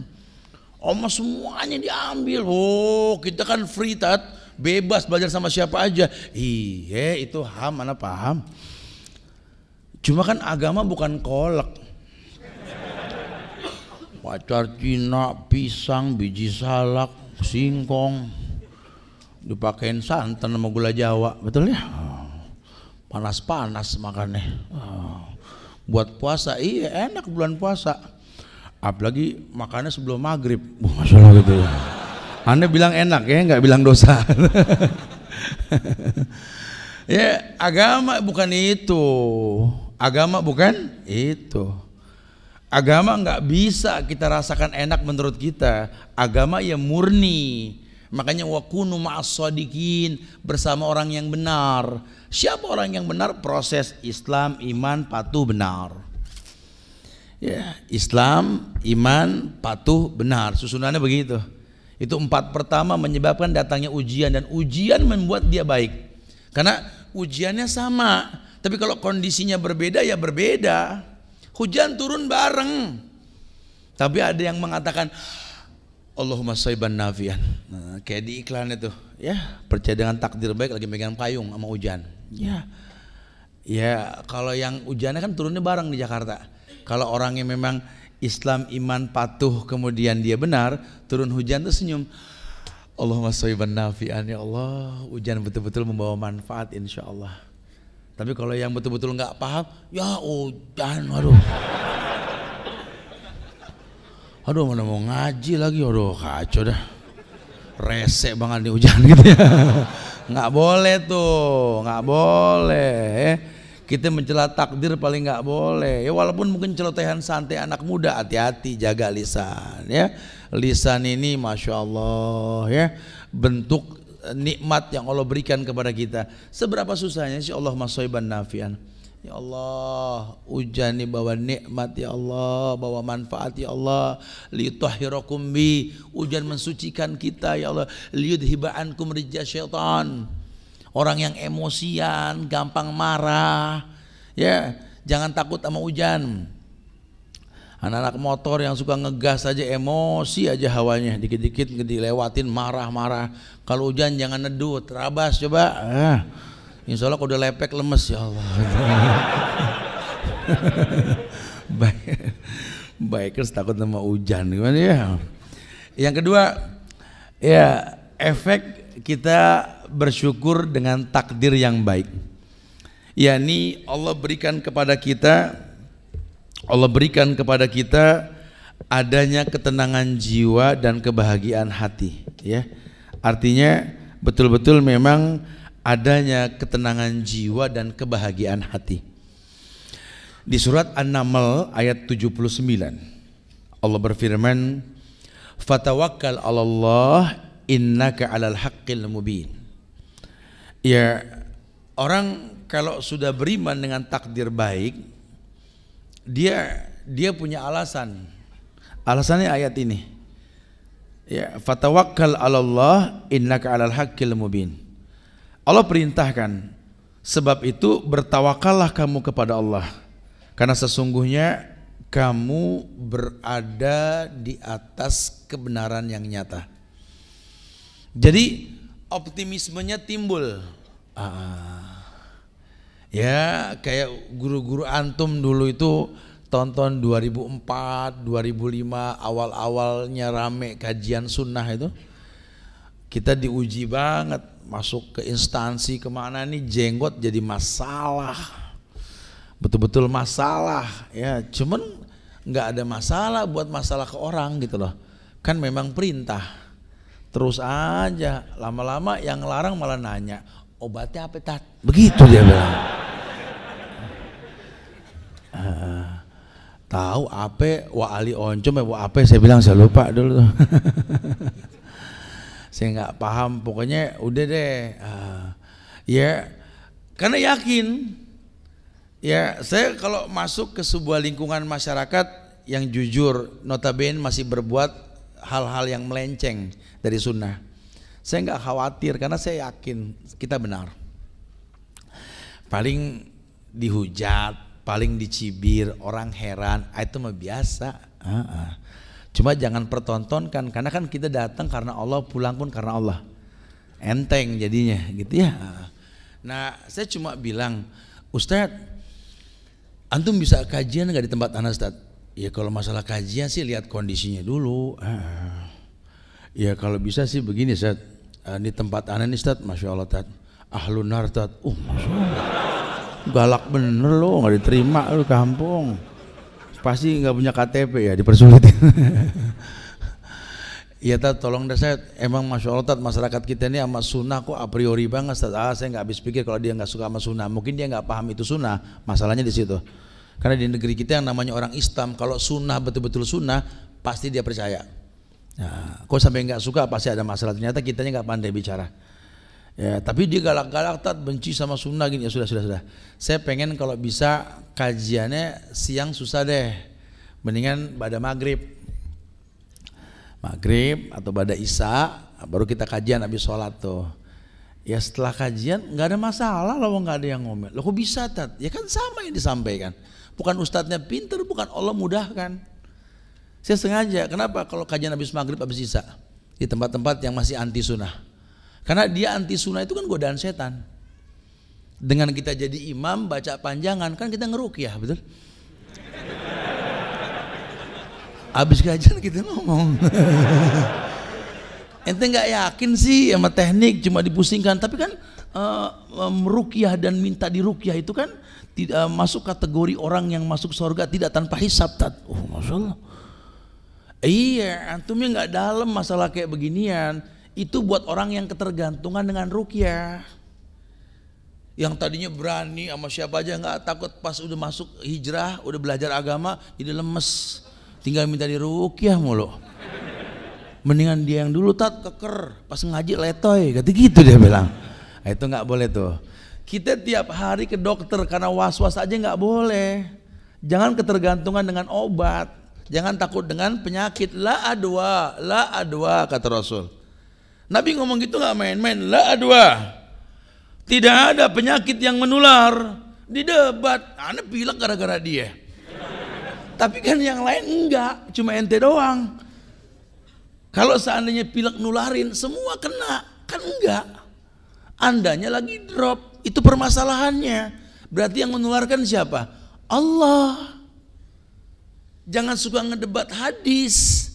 Semuanya diambil. Oh, kita kan free tat, bebas belajar sama siapa aja. Iya, itu mana paham. Cuma kan agama bukan kolak. Pacar Cina, pisang, biji salak, singkong, dipakein santan sama gula Jawa, betul ya? Panas-panas makannya. Buat puasa, iya enak bulan puasa. Apalagi makannya sebelum maghrib. Masya Allah gitu ya. Anda bilang enak ya, nggak bilang dosa. Ya, agama bukan itu. Agama bukan itu. Agama nggak bisa kita rasakan enak menurut kita. Agama ya murni. Makanya wa kunu ma'as shadiqin, bersama orang yang benar. Siapa orang yang benar? Proses Islam, iman, patuh, benar. Ya, Islam, iman, patuh, benar. Susunannya begitu. Itu 4 pertama menyebabkan datangnya ujian, dan ujian membuat dia baik. Karena ujiannya sama, tapi kalau kondisinya berbeda ya berbeda. Hujan turun bareng. Tapi ada yang mengatakan Allahumma shayban nafian. Nah, kayak di iklan itu, ya, percaya dengan takdir baik, lagi megang payung sama hujan. Ya. Ya, kalau yang hujannya kan turunnya bareng di Jakarta. Kalau orang yang memang Islam, iman, patuh, kemudian dia benar, turun hujan tuh senyum. Allahumma shayban nafian, ya Allah, hujan betul-betul membawa manfaat insyaallah. Tapi kalau yang betul-betul nggak paham, ya hujan, waduh. Aduh, mana mau ngaji lagi, aduh kacau dah, resek banget nih hujan gitu ya. Nggak boleh tuh, nggak boleh. Kita mencela takdir paling nggak boleh. Ya walaupun mungkin celotehan santai anak muda, hati-hati, jaga lisan ya. Lisan ini masya Allah ya, bentuk nikmat yang Allah berikan kepada kita. Seberapa susahnya sih Allahumma shayban nafian. Ya Allah, hujan ini bawa nikmat ya Allah, bawa manfaat ya Allah. Liyutahhirakum bi, hujan mensucikan kita ya Allah. Liyudhiba ankum rijza syaitan. Orang yang emosian, gampang marah, ya jangan takut sama hujan. Anak-anak motor yang suka ngegas aja, emosi aja hawanya, dikit-dikit dilewatin marah-marah. Kalau hujan jangan neduh, terabas coba. Insya Allah kalau udah lepek lemes ya Allah. Bikers takut sama hujan, gimana ya? Yang kedua, ya efek kita bersyukur dengan takdir yang baik. yakni Allah berikan kepada kita adanya ketenangan jiwa dan kebahagiaan hati, ya. Artinya betul-betul memang adanya ketenangan jiwa dan kebahagiaan hati. Di surat An-Naml ayat 79 Allah berfirman, "Fatawakkal 'alallah innaka 'alal haqqil mubin." Ya, orang kalau sudah beriman dengan takdir baik, dia punya alasan. Alasannya ayat ini. Ya, fatawakkal 'alallah innaka 'alal haqqil mubin. Allah perintahkan, sebab itu bertawakallah kamu kepada Allah, karena sesungguhnya kamu berada di atas kebenaran yang nyata. Jadi optimismenya timbul. Ya kayak guru-guru antum dulu itu tonton 2004, 2005 awal-awalnya rame kajian sunnah itu. Kita diuji banget, masuk ke instansi kemana nih jenggot jadi masalah, betul-betul masalah ya. Cuman nggak ada masalah buat masalah ke orang gitu loh, kan memang perintah. Terus aja lama-lama yang larang malah nanya, obatnya apa tat? Begitu dia bilang. Tahu apa wa ali oncom ya wa apa, saya bilang saya lupa dulu tuh. Saya nggak paham, pokoknya udah deh. Ya karena yakin. Ya saya kalau masuk ke sebuah lingkungan masyarakat yang jujur, notabene masih berbuat hal-hal yang melenceng dari sunnah, saya nggak khawatir karena saya yakin kita benar. Paling dihujat, paling dicibir, orang heran, itu mah biasa. Cuma jangan pertontonkan, karena kan kita datang karena Allah, pulang pun karena Allah. Enteng jadinya gitu ya. Nah saya cuma bilang, Ustadz, antum bisa kajian nggak di tempat anak Ustadz? Ya kalau masalah kajian sih lihat kondisinya dulu. Ya kalau bisa sih begini Ustadz, di tempat anak nih Ustadz, Masya Allah Ustadz, ahlun nar Ustadz. Masya Allah, galak bener lo, nggak diterima lo kampung. Pasti nggak punya KTP ya, dipersulitin. Iya Tat, tolong dah saya, emang Masya Allah Tat, masyarakat kita ini sama sunnah kok a priori banget Tat. Saya nggak habis pikir kalau dia nggak suka sama sunnah, mungkin dia nggak paham itu sunnah, masalahnya di situ. Karena di negeri kita yang namanya orang Islam, kalau sunnah betul-betul sunnah, pasti dia percaya. Nah, kok sampai nggak suka pasti ada masalah. Ternyata kitanya nggak pandai bicara. Ya, tapi dia galak-galak, benci sama sunnah gini. Ya sudah. Saya pengen kalau bisa kajiannya siang susah deh. Mendingan pada maghrib atau pada isya baru kita kajian habis sholat tuh. Ya setelah kajian nggak ada masalah loh, nggak ada yang ngomel. Loh kok bisa Tat? Ya kan sama yang disampaikan. Bukan ustadznya pinter, bukan Allah mudahkan. Saya sengaja, kenapa kalau kajian habis maghrib habis isya di tempat-tempat yang masih anti sunnah? Karena dia anti sunnah itu kan godaan setan. Dengan kita jadi imam baca panjangan kan kita ngeruqyah, betul? Habis kajian kita ngomong. Ente nggak yakin sih sama teknik, cuma dipusingkan. Tapi kan meruqyah dan minta diruqyah itu kan tidak masuk kategori orang yang masuk surga tidak tanpa hisab. Oh masya Allah. Iya, antumnya nggak dalam masalah kayak beginian. Itu buat orang yang ketergantungan dengan ruqyah. Yang tadinya berani sama siapa aja nggak takut, pas udah masuk hijrah, udah belajar agama, jadi lemes. Tinggal minta diruqyah mulu. Mendingan dia yang dulu Tat keker, pas ngaji letoy, kata gitu dia bilang. Nah, itu nggak boleh tuh. Kita tiap hari ke dokter karena was-was aja nggak boleh. Jangan ketergantungan dengan obat. Jangan takut dengan penyakit. La adwa kata Rasul. Nabi ngomong gitu nggak main-main. La adwa. Tidak ada penyakit yang menular. Di debat, aneh pilek gara-gara dia. Tapi kan yang lain enggak, cuma ente doang. Kalau seandainya pilek nularin, semua kena, kan enggak. Andanya lagi drop, itu permasalahannya. Berarti yang menularkan siapa? Allah. Jangan suka ngedebat hadis.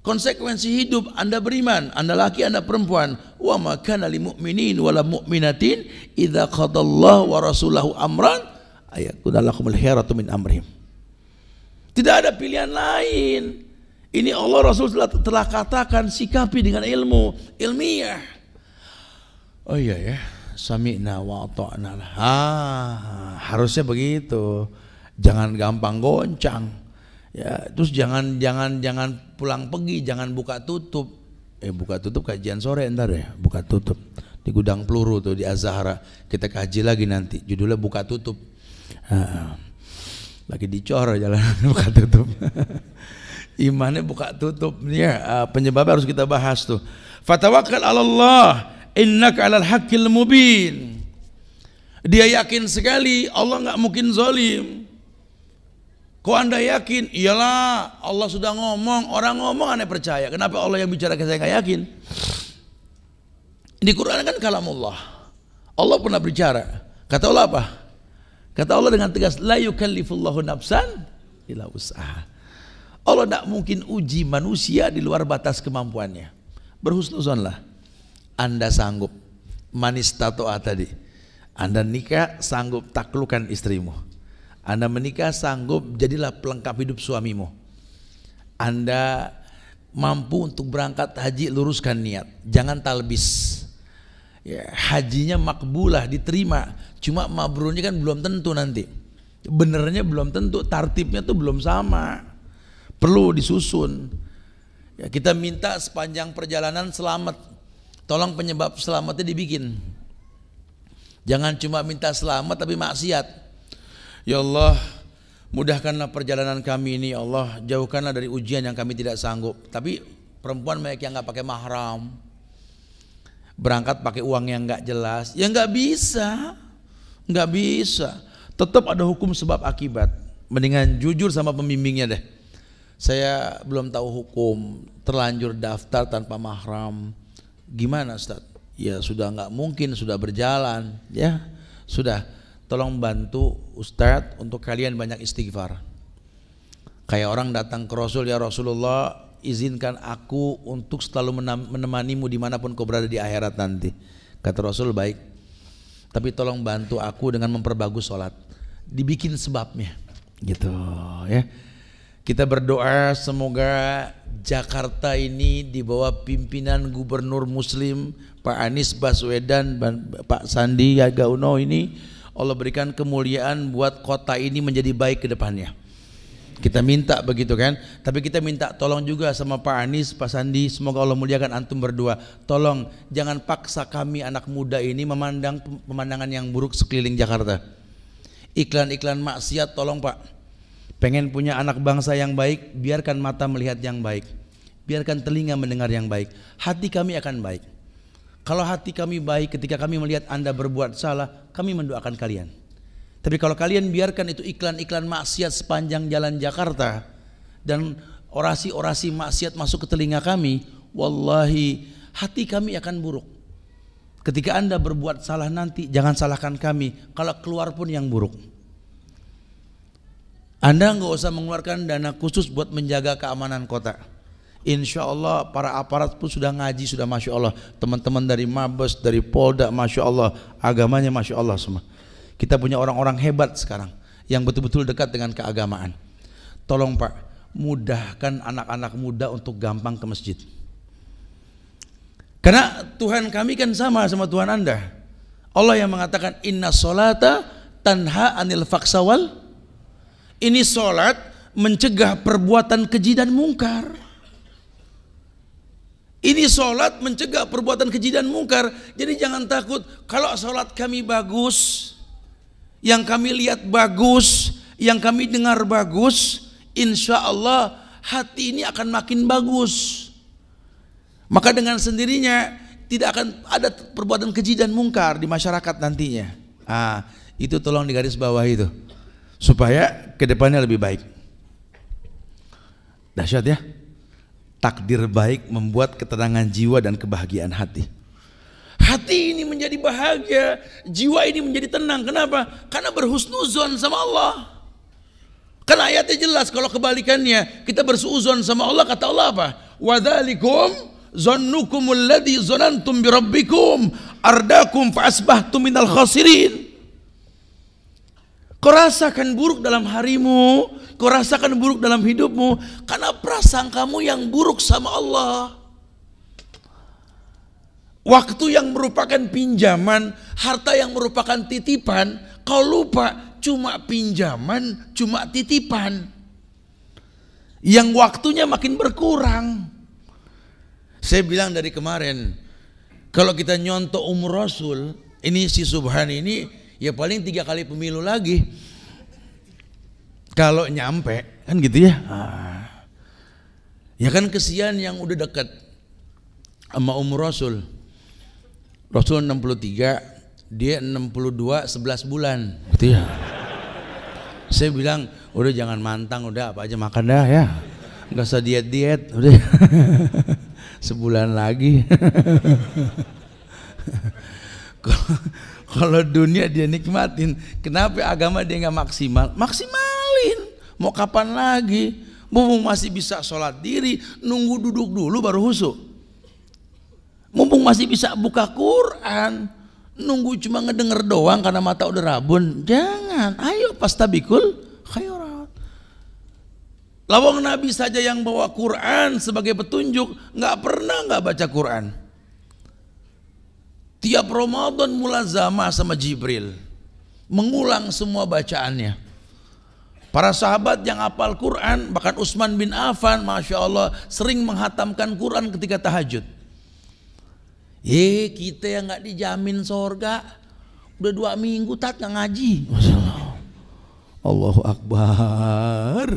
Konsekuensi hidup, Anda beriman, Anda laki, Anda perempuan. Wa ma kana lil mu'minin wala mu'minatin idza qadallahu wa rasulahu amran ayakuna lahumul khiyaratu min amrihim. Tidak ada pilihan lain. Ini Allah Rasul telah katakan, sikapi dengan ilmu, ilmiah. Oh iya ya, sami'na wa ata'na. Harusnya begitu. Jangan gampang goncang. Ya, terus jangan pulang pergi, jangan buka tutup. Buka tutup kajian sore ntar ya, buka tutup. Di gudang peluru tuh di Az-Zahra. Kita kaji lagi nanti, judulnya buka tutup. Lagi dicor jalan buka tutup. Imannya buka tutup ya, penyebabnya harus kita bahas tuh. Fatawakkal 'ala Allah innaka 'alal haqqil mubin. Dia yakin sekali Allah nggak mungkin zalim. Kok Anda yakin? Iyalah, Allah sudah ngomong, orang ngomong aneh percaya. Kenapa Allah yang bicara saya nggak yakin? Di Quran kan kalamullah. Allah pernah bicara. Kata Allah apa? Kata Allah dengan tegas, la yukallifullahu nafsan illa wus'aha. Allah tidak mungkin uji manusia di luar batas kemampuannya. Berhusnuzonlah. Anda sanggup, manistato'a tadi. Anda nikah sanggup taklukkan istrimu. Anda menikah sanggup jadilah pelengkap hidup suamimu. Anda mampu untuk berangkat haji, luruskan niat. Jangan talbis. Ya, hajinya makbulah, diterima. Cuma mabrurnya kan belum tentu nanti. Benernya belum tentu, tartibnya tuh belum sama. Perlu disusun. Ya, kita minta sepanjang perjalanan selamat. Tolong penyebab selamatnya dibikin. Jangan cuma minta selamat tapi maksiat. Ya Allah, mudahkanlah perjalanan kami ini, ya Allah, jauhkanlah dari ujian yang kami tidak sanggup. Tapi perempuan banyak yang nggak pakai mahram, berangkat pakai uang yang nggak jelas, ya nggak bisa. Tetap ada hukum sebab akibat. Mendingan jujur sama pembimbingnya deh. Saya belum tahu hukum, terlanjur daftar tanpa mahram. Gimana Ustaz? Ya sudah nggak mungkin, sudah berjalan, ya sudah. Tolong bantu Ustadz untuk kalian banyak istighfar. Kayak orang datang ke Rasul, ya Rasulullah, izinkan aku untuk selalu menemanimu dimanapun kau berada di akhirat nanti. Kata Rasul, baik, tapi tolong bantu aku dengan memperbagus sholat. Dibikin sebabnya, gitu ya. Kita berdoa semoga Jakarta ini di bawah pimpinan Gubernur Muslim Pak Anies Baswedan dan Pak Sandiaga Uno ini, Allah berikan kemuliaan buat kota ini menjadi baik ke depannya. Kita minta begitu kan. Tapi kita minta tolong juga sama Pak Anies, Pak Sandi, semoga Allah muliakan antum berdua. Tolong jangan paksa kami anak muda ini memandang pemandangan yang buruk sekeliling Jakarta. Iklan-iklan maksiat tolong Pak. Pengen punya anak bangsa yang baik, biarkan mata melihat yang baik. Biarkan telinga mendengar yang baik. Hati kami akan baik. Kalau hati kami baik ketika kami melihat Anda berbuat salah, kami mendoakan kalian. Tapi kalau kalian biarkan itu iklan-iklan maksiat sepanjang jalan Jakarta dan orasi-orasi maksiat masuk ke telinga kami, wallahi hati kami akan buruk. Ketika Anda berbuat salah nanti, jangan salahkan kami, kalau keluar pun yang buruk. Anda nggak usah mengeluarkan dana khusus buat menjaga keamanan kota. Insya Allah para aparat pun sudah ngaji, sudah Masya Allah. Teman-teman dari Mabes, dari Polda, Masya Allah, agamanya Masya Allah semua. Kita punya orang-orang hebat sekarang yang betul-betul dekat dengan keagamaan. Tolong Pak, mudahkan anak-anak muda untuk gampang ke masjid. Karena Tuhan kami kan sama Tuhan Anda. Allah yang mengatakan inna sholata tanha anil faksawal. Ini sholat mencegah perbuatan keji dan mungkar. Ini sholat mencegah perbuatan keji dan mungkar. Jadi jangan takut kalau sholat kami bagus, yang kami lihat bagus, yang kami dengar bagus, insya Allah hati ini akan makin bagus. Maka dengan sendirinya tidak akan ada perbuatan keji dan mungkar di masyarakat nantinya. Itu tolong digaris bawah itu, supaya kedepannya lebih baik. Dahsyat ya, takdir baik membuat ketenangan jiwa dan kebahagiaan hati. Hati ini menjadi bahagia, jiwa ini menjadi tenang. Kenapa? Karena berhusnuzon sama Allah. Kan ayatnya jelas. Kalau kebalikannya, kita bersuuzon sama Allah, kata Allah apa? Wadzalikum zannukumul ladzi zanantum bi rabbikum ardakum fa asbahtum minal khasirin. Kau rasakan buruk dalam harimu, kau rasakan buruk dalam hidupmu karena prasangkamu yang buruk sama Allah. Waktu yang merupakan pinjaman, harta yang merupakan titipan, kau lupa cuma pinjaman, cuma titipan. Yang waktunya makin berkurang. Saya bilang dari kemarin, kalau kita nyontok umur Rasul, ini si Subhan ini ya paling 3 kali pemilu lagi. Kalau nyampe, kan gitu ya. Ya kan kesian yang udah dekat sama umur Rasul. Rasul 63, dia 62 11 bulan gitu ya. Saya bilang udah jangan mantang, udah apa aja makan dah ya, nggak usah diet udah. Sebulan lagi. Kalau dunia dia nikmatin, kenapa agama dia nggak maksimal? Maksimalin, mau kapan lagi? Mumpung masih bisa sholat diri, nunggu duduk dulu baru husu. Mumpung masih bisa buka Quran, nunggu cuma ngedenger doang karena mata udah rabun. Jangan, ayo pastabikul khairat. Lawang Nabi saja yang bawa Quran sebagai petunjuk, nggak pernah nggak baca Quran. Tiap Ramadan mulazamah sama Jibril, mengulang semua bacaannya. Para sahabat yang hafal Quran, bahkan Utsman bin Affan, Masya Allah, sering menghatamkan Quran ketika tahajud. Kita yang nggak dijamin sorga, udah 2 minggu nggak ngaji. Masya Allah. Allahu Akbar.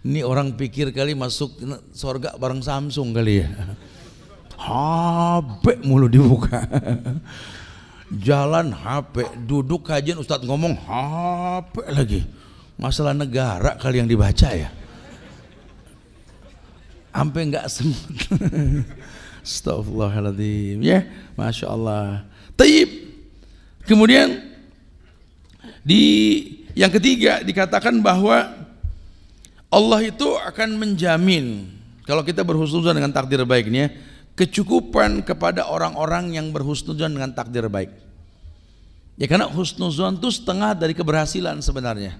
Ini orang pikir kali masuk sorga bareng Samsung kali ya. HP mulu dibuka. Jalan HP, duduk kajian Ustadz ngomong HP lagi. Masalah negara kali yang dibaca ya. Sampai nggak semut. Astagfirullahaladzim ya, Masya Allah. Taib. Kemudian di yang ketiga dikatakan bahwa Allah itu akan menjamin kalau kita berhusnuzon dengan takdir baiknya, kecukupan kepada orang-orang yang berhusnuzon dengan takdir baik. Ya karena husnuzon itu setengah dari keberhasilan sebenarnya.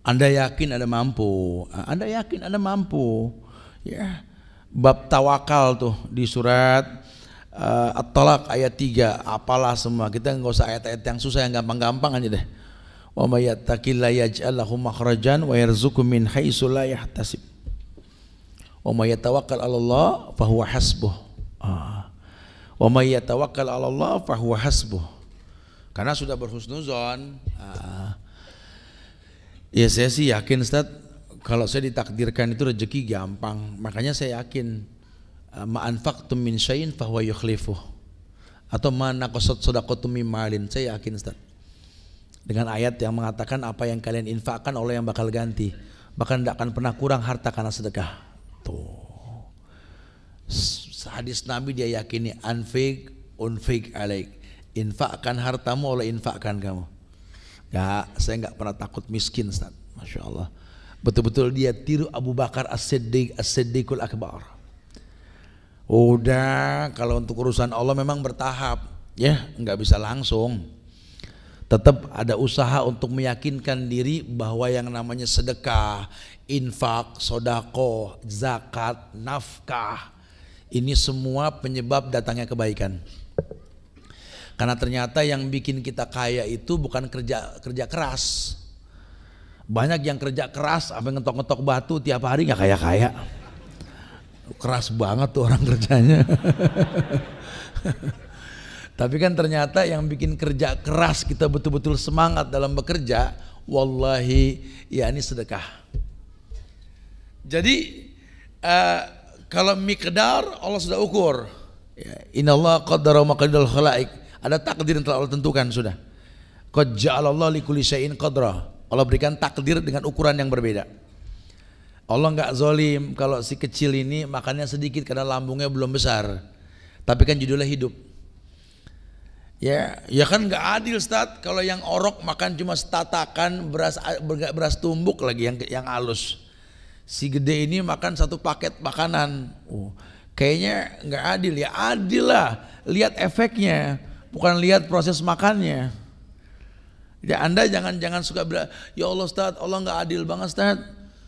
Anda yakin Anda mampu, Anda yakin Anda mampu. Ya. Bab tawakal tuh di surat At-Talaq ayat 3, apalah semua. Kita nggak usah ayat-ayat yang susah, yang gampang-gampang aja deh. Wa may yattaqillaha yaj'al lahu makhrajan wa yarzuqhu min haitsu la yahtasib. Wa may yatawakkal 'ala Allah fa huwa hasbuh. Wa may yatawakkal 'ala Allah fa huwa hasbuh. Karena sudah berhusnuzon. Ya saya sih yakin Ustaz, kalau saya ditakdirkan itu rezeki gampang. Makanya saya yakin ma anfaqtum min syai'in fa huwa yukhlifuh. Atau ma naqasat shadaqatum min malin. Saya yakin Ustaz. Dengan ayat yang mengatakan apa yang kalian infakkan Allah yang bakal ganti. Bahkan tidak akan pernah kurang harta karena sedekah. Tuh. Hadis Nabi dia yakini anfik unfik alaik. Infakkan hartamu Allah infakkan kamu. Saya enggak pernah takut miskin Ustaz. Masya Allah. Betul-betul dia tiru Abu Bakar As-Siddiq, As-Siddiqul Akbar. Udah, kalau untuk urusan Allah memang bertahap, ya, enggak bisa langsung. Tetap ada usaha untuk meyakinkan diri bahwa yang namanya sedekah, infak, sodako, zakat, nafkah, ini semua penyebab datangnya kebaikan. Karena ternyata yang bikin kita kaya itu bukan kerja keras. Banyak yang kerja keras sampai ngetok-ngetok batu tiap hari nggak kaya-kaya. Keras banget tuh orang kerjanya. Tapi kan ternyata yang bikin kerja keras kita betul-betul semangat dalam bekerja, wallahi ya ini sedekah. Jadi kalau miqdar Allah sudah ukur. Ya, innallaha qaddara maqadirul khalaiq. Ada takdir yang telah Allah tentukan sudah. Qad ja'alallahu likulli syai'in qadra. Allah berikan takdir dengan ukuran yang berbeda. Allah enggak zalim kalau si kecil ini makannya sedikit karena lambungnya belum besar. Tapi kan judulnya hidup. Ya kan enggak adil Ustaz kalau yang orok makan cuma setatakan beras tumbuk lagi yang halus. Si gede ini makan satu paket makanan. Kayaknya enggak adil ya. Adil lah. Lihat efeknya. Bukan lihat proses makannya. Ya Anda jangan suka bilang, ya Allah Ustaz, Allah nggak adil banget Ustaz.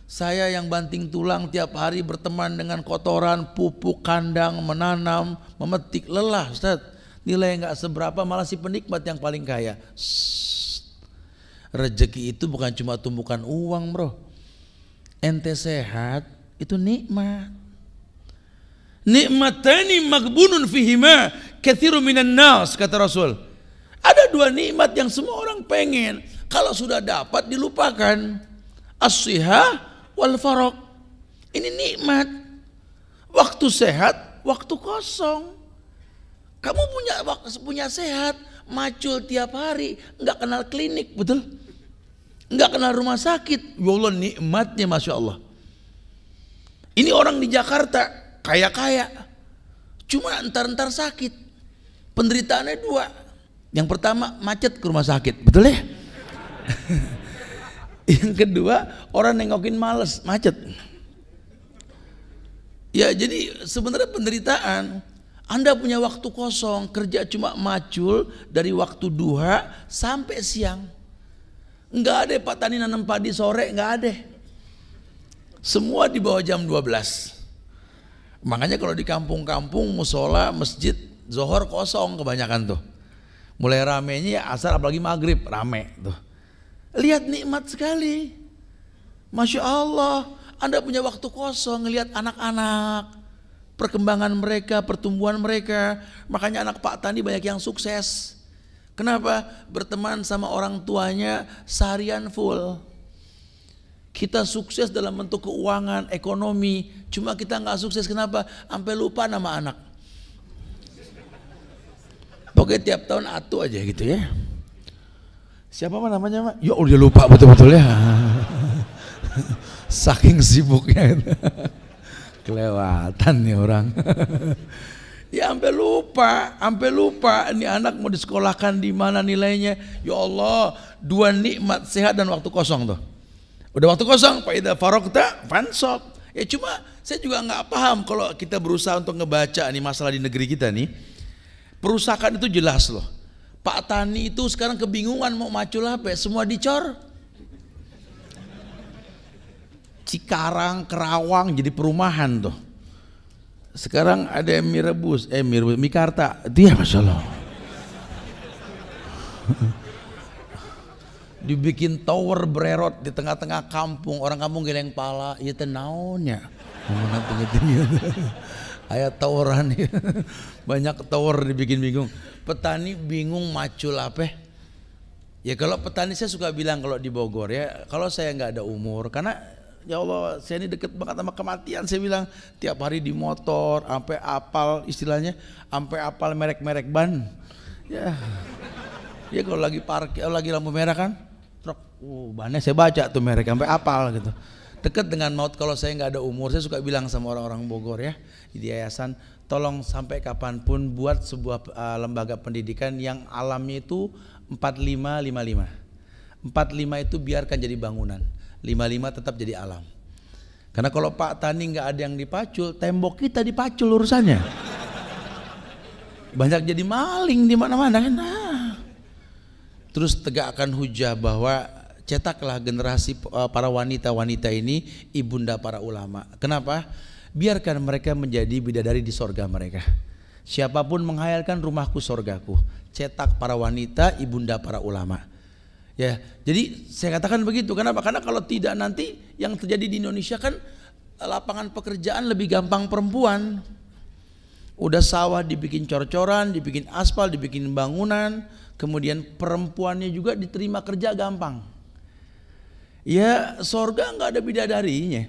Saya yang banting tulang tiap hari berteman dengan kotoran, pupuk kandang, menanam, memetik, lelah Ustaz. Nilai nggak seberapa, malah si penikmat yang paling kaya. Rezeki itu bukan cuma tumbukan uang bro. Ente sehat itu nikmat. Nikmatani maghbunun fihima katsirun minan nas, kata Rasul. Ada dua nikmat yang semua orang pengen. Kalau sudah dapat dilupakan. As-sihah wal faraq. Ini nikmat. Waktu sehat, waktu kosong. Kamu punya sehat, macul tiap hari, enggak kenal klinik, betul? Enggak kenal rumah sakit. Ya Allah nikmatnya Masya Allah. Ini orang di Jakarta kaya-kaya, cuma entar-entar sakit. Penderitaannya dua. Yang pertama macet ke rumah sakit, betul ya? Yang kedua orang nengokin males, macet. Ya jadi sebenarnya penderitaan. Anda punya waktu kosong, kerja cuma macul dari waktu duha sampai siang. Enggak ada Pak Tani nanam padi sore, enggak ada. Semua di bawah jam 12. Makanya kalau di kampung-kampung musola, masjid, zohor kosong kebanyakan tuh. Mulai ramenya ya asar apalagi maghrib rame tuh. Lihat nikmat sekali. Masya Allah. Anda punya waktu kosong ngelihat anak-anak, perkembangan mereka, pertumbuhan mereka. Makanya anak Pak Tani banyak yang sukses. Kenapa? Berteman sama orang tuanya seharian full. Kita sukses dalam bentuk keuangan, ekonomi. Cuma kita nggak sukses kenapa? Sampai lupa nama anak. Pokoknya tiap tahun atu aja gitu ya. Siapa namanya Mak? Ya udah lupa betul-betul ya. Saking sibuknya. Kelewatan nih orang. Ya sampai lupa. Ini anak mau disekolahkan di mana nilainya? Ya Allah, dua nikmat sehat dan waktu kosong tuh. Udah waktu kosong, fa idza faragta fansab. Ya cuma saya juga nggak paham kalau kita berusaha untuk ngebaca nih masalah di negeri kita nih. Perusahaan itu jelas loh. Pak Tani itu sekarang kebingungan mau macul apa? Semua dicor. Cikarang, Kerawang jadi perumahan tuh. Sekarang ada mie rebus, mie karta. Dia Masya Allah. Dibikin tower bererot di tengah-tengah kampung, orang kampung geleng pala, ya tenaonnya. Ayat toweran ya. Banyak tower dibikin bingung. Petani bingung macul apa? Ya kalau petani saya suka bilang kalau di Bogor ya, kalau saya nggak ada umur, karena ya Allah saya ini deket banget sama kematian, saya bilang tiap hari di motor, sampai apal istilahnya, sampai apal merek-merek ban. Ya kalau lagi parkir, lagi lampu merah kan, truk, bannya saya baca tuh merek sampai apal gitu. Dekat dengan maut kalau saya nggak ada umur, saya suka bilang sama orang-orang Bogor ya di yayasan, tolong sampai kapanpun buat sebuah lembaga pendidikan yang alamnya itu 45-55. 45 itu biarkan jadi bangunan, 55 tetap jadi alam. Karena kalau Pak Tani nggak ada yang dipacul, tembok kita dipacul urusannya. Banyak jadi maling di mana-mana kan. Terus tegakkan hujah bahwa cetaklah generasi para wanita-wanita ini ibunda para ulama. Kenapa? Biarkan mereka menjadi bidadari di sorga mereka. Siapapun menghayalkan rumahku sorgaku, cetak para wanita ibunda para ulama. Ya, jadi saya katakan begitu. Kenapa? Karena kalau tidak nanti yang terjadi di Indonesia kan lapangan pekerjaan lebih gampang perempuan. Udah sawah dibikin cor-coran, dibikin aspal, dibikin bangunan, kemudian perempuannya juga diterima kerja gampang. Ya sorga nggak ada bidadarinya.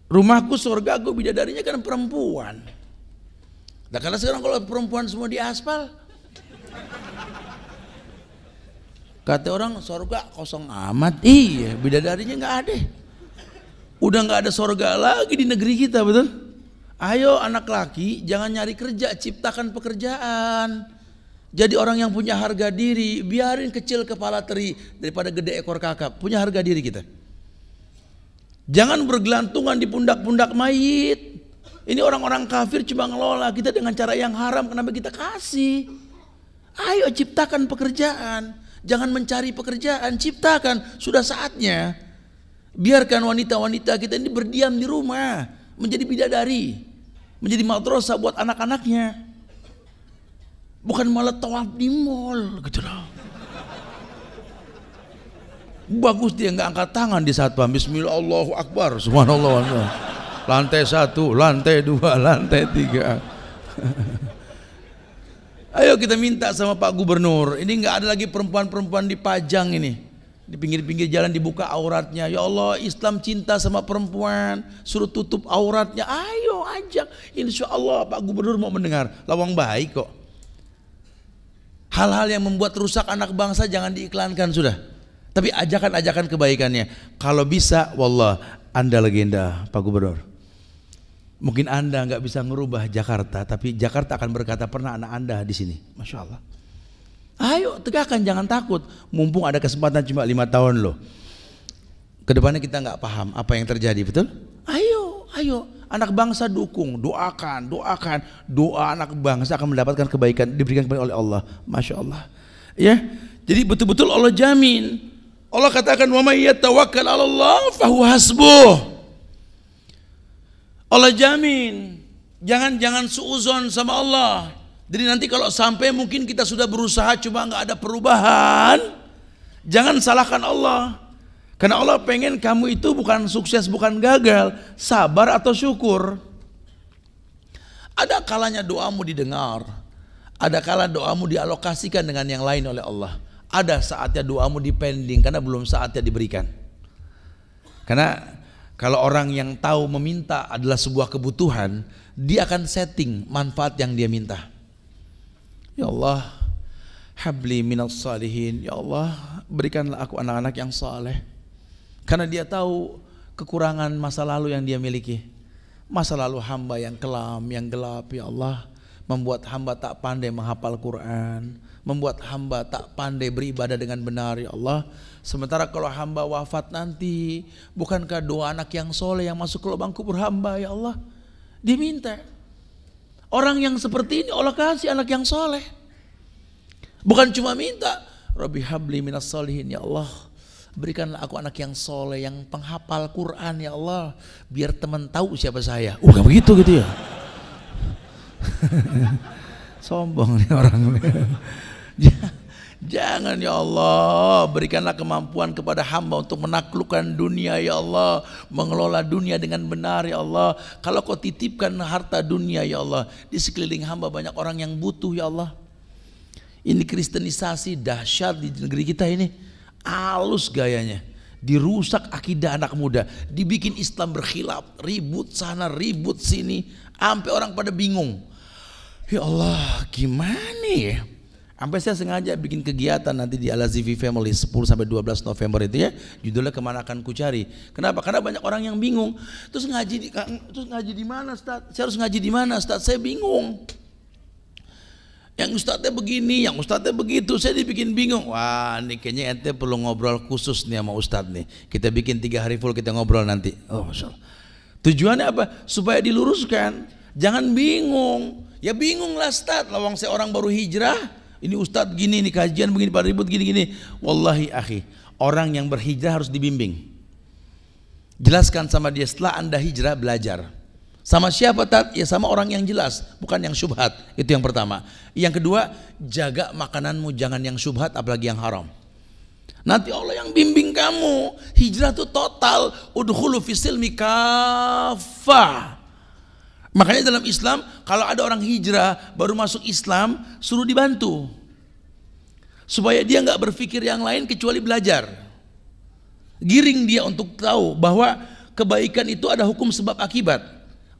Rumahku sorgaku bidadarinya kan perempuan. Nah karena sekarang kalau perempuan semua di aspal, kata orang sorga kosong amat. Iya bidadarinya nggak ada. Udah nggak ada sorga lagi di negeri kita, betul? Ayo anak laki jangan nyari kerja, ciptakan pekerjaan. Jadi orang yang punya harga diri, biarin kecil kepala teri daripada gede ekor kakap. Punya harga diri kita. Jangan bergelantungan di pundak-pundak mayit. Ini orang-orang kafir cuma ngelola kita dengan cara yang haram, kenapa kita kasih? Ayo ciptakan pekerjaan. Jangan mencari pekerjaan, ciptakan, sudah saatnya. Biarkan wanita-wanita kita ini berdiam di rumah, menjadi bidadari, menjadi madrasah buat anak-anaknya. Bukan malah tawaf di mall gitu loh. Bagus dia nggak angkat tangan di satpam, bismillah Allahu Akbar, subhanallah. Lantai 1, lantai 2, lantai 3. Ayo kita minta sama Pak Gubernur, ini nggak ada lagi perempuan-perempuan dipajang ini. Di pinggir-pinggir jalan dibuka auratnya. Ya Allah, Islam cinta sama perempuan, suruh tutup auratnya. Ayo ajak, insya Allah Pak Gubernur mau mendengar. Lawang baik kok. Hal-hal yang membuat rusak anak bangsa jangan diiklankan sudah. Tapi ajakan-ajakan kebaikannya. Kalau bisa, wallah, Anda legenda Pak Gubernur. Mungkin Anda nggak bisa ngerubah Jakarta, tapi Jakarta akan berkata pernah anak Anda di sini. Masya Allah. Ayo tegakkan, jangan takut. Mumpung ada kesempatan cuma 5 tahun loh. Kedepannya kita nggak paham apa yang terjadi, betul? Ayo, anak bangsa dukung, doakan. Doa anak bangsa akan mendapatkan kebaikan diberikan oleh Allah. Masya Allah. Ya, jadi betul-betul Allah jamin. Allah katakan wa may yatawakkal 'ala Allah fahuwa hasbuh. Allah jamin. Jangan suuzon sama Allah. Jadi nanti kalau sampai mungkin kita sudah berusaha cuma nggak ada perubahan, jangan salahkan Allah. Karena Allah pengen kamu itu bukan sukses, bukan gagal, sabar atau syukur. Ada kalanya doamu didengar, ada kala doamu dialokasikan dengan yang lain oleh Allah. Ada saatnya doamu dipending karena belum saatnya diberikan. Karena kalau orang yang tahu meminta adalah sebuah kebutuhan, dia akan setting manfaat yang dia minta. Ya Allah, habli minas salihin. Ya Allah, berikanlah aku anak-anak yang saleh. Karena dia tahu kekurangan masa lalu yang dia miliki. Masa lalu hamba yang kelam, yang gelap, ya Allah, membuat hamba tak pandai menghafal Quran, membuat hamba tak pandai beribadah dengan benar, ya Allah. Sementara kalau hamba wafat nanti, bukankah doa anak yang soleh yang masuk ke lubang kubur hamba, ya Allah, diminta. Orang yang seperti ini Allah kasih anak yang soleh. Bukan cuma minta, Rabbi habli minas solihin, ya Allah, berikanlah aku anak yang soleh, yang penghafal Quran, ya Allah, biar teman tahu siapa saya. Gak begitu gitu ya. Jangan ya Allah, berikanlah kemampuan kepada hamba untuk menaklukkan dunia ya Allah, mengelola dunia dengan benar ya Allah. Kalau kau titipkan harta dunia ya Allah, di sekeliling hamba banyak orang yang butuh ya Allah. Ini kristenisasi dahsyat di negeri kita ini, halus gayanya, dirusak akidah anak muda, dibikin Islam berkhilaf, ribut sana ribut sini, sampai orang pada bingung. Ya Allah, gimana ya? Sampai saya sengaja bikin kegiatan nanti di Al-Azifi Family 10 sampai 12 November itu ya. Judulnya Kemana Akan Ku Cari. Kenapa? Karena banyak orang yang bingung. Terus ngaji di mana, Ustaz? Saya harus ngaji di mana, Ustaz? Saya bingung. Yang ustadznya begini, yang ustadznya begitu, saya dibikin bingung. Wah, ini kayaknya ente perlu ngobrol khusus nih sama ustadz nih. Kita bikin 3 hari full kita ngobrol nanti. Oh, Masya Allah. Tujuannya apa? Supaya diluruskan. Jangan bingung. Ya bingung lah Ustadz, lawang saya orang baru hijrah, ini Ustadz gini, ini kajian begini, pada ribut gini-gini. Wallahi akhi, orang yang berhijrah harus dibimbing. Jelaskan sama dia, setelah anda hijrah belajar. Sama siapa Tat? Ya sama orang yang jelas, bukan yang syubhat. Itu yang pertama. Yang kedua, jaga makananmu, jangan yang syubhat apalagi yang haram. Nanti Allah yang bimbing kamu. Hijrah itu total. Udkhulu fisilmi kafah. Makanya dalam Islam, kalau ada orang hijrah baru masuk Islam, suruh dibantu supaya dia nggak berpikir yang lain kecuali belajar. Giring dia untuk tahu bahwa kebaikan itu ada hukum sebab akibat.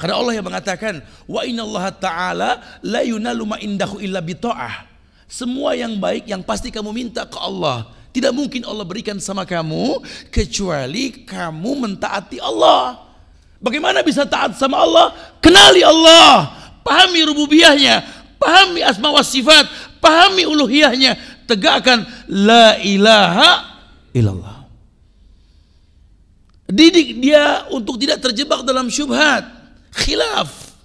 Karena Allah yang mengatakan, wa innallaha ta'ala la yunalu ma indahu illa bita'ah. Semua yang baik yang pasti kamu minta ke Allah, tidak mungkin Allah berikan sama kamu kecuali kamu mentaati Allah. Bagaimana bisa taat sama Allah? Kenali Allah, pahami rububiyahnya, pahami asma wa sifat, pahami uluhiyahnya, tegakkan la ilaha illallah. Didik dia untuk tidak terjebak dalam syubhat, khilaf.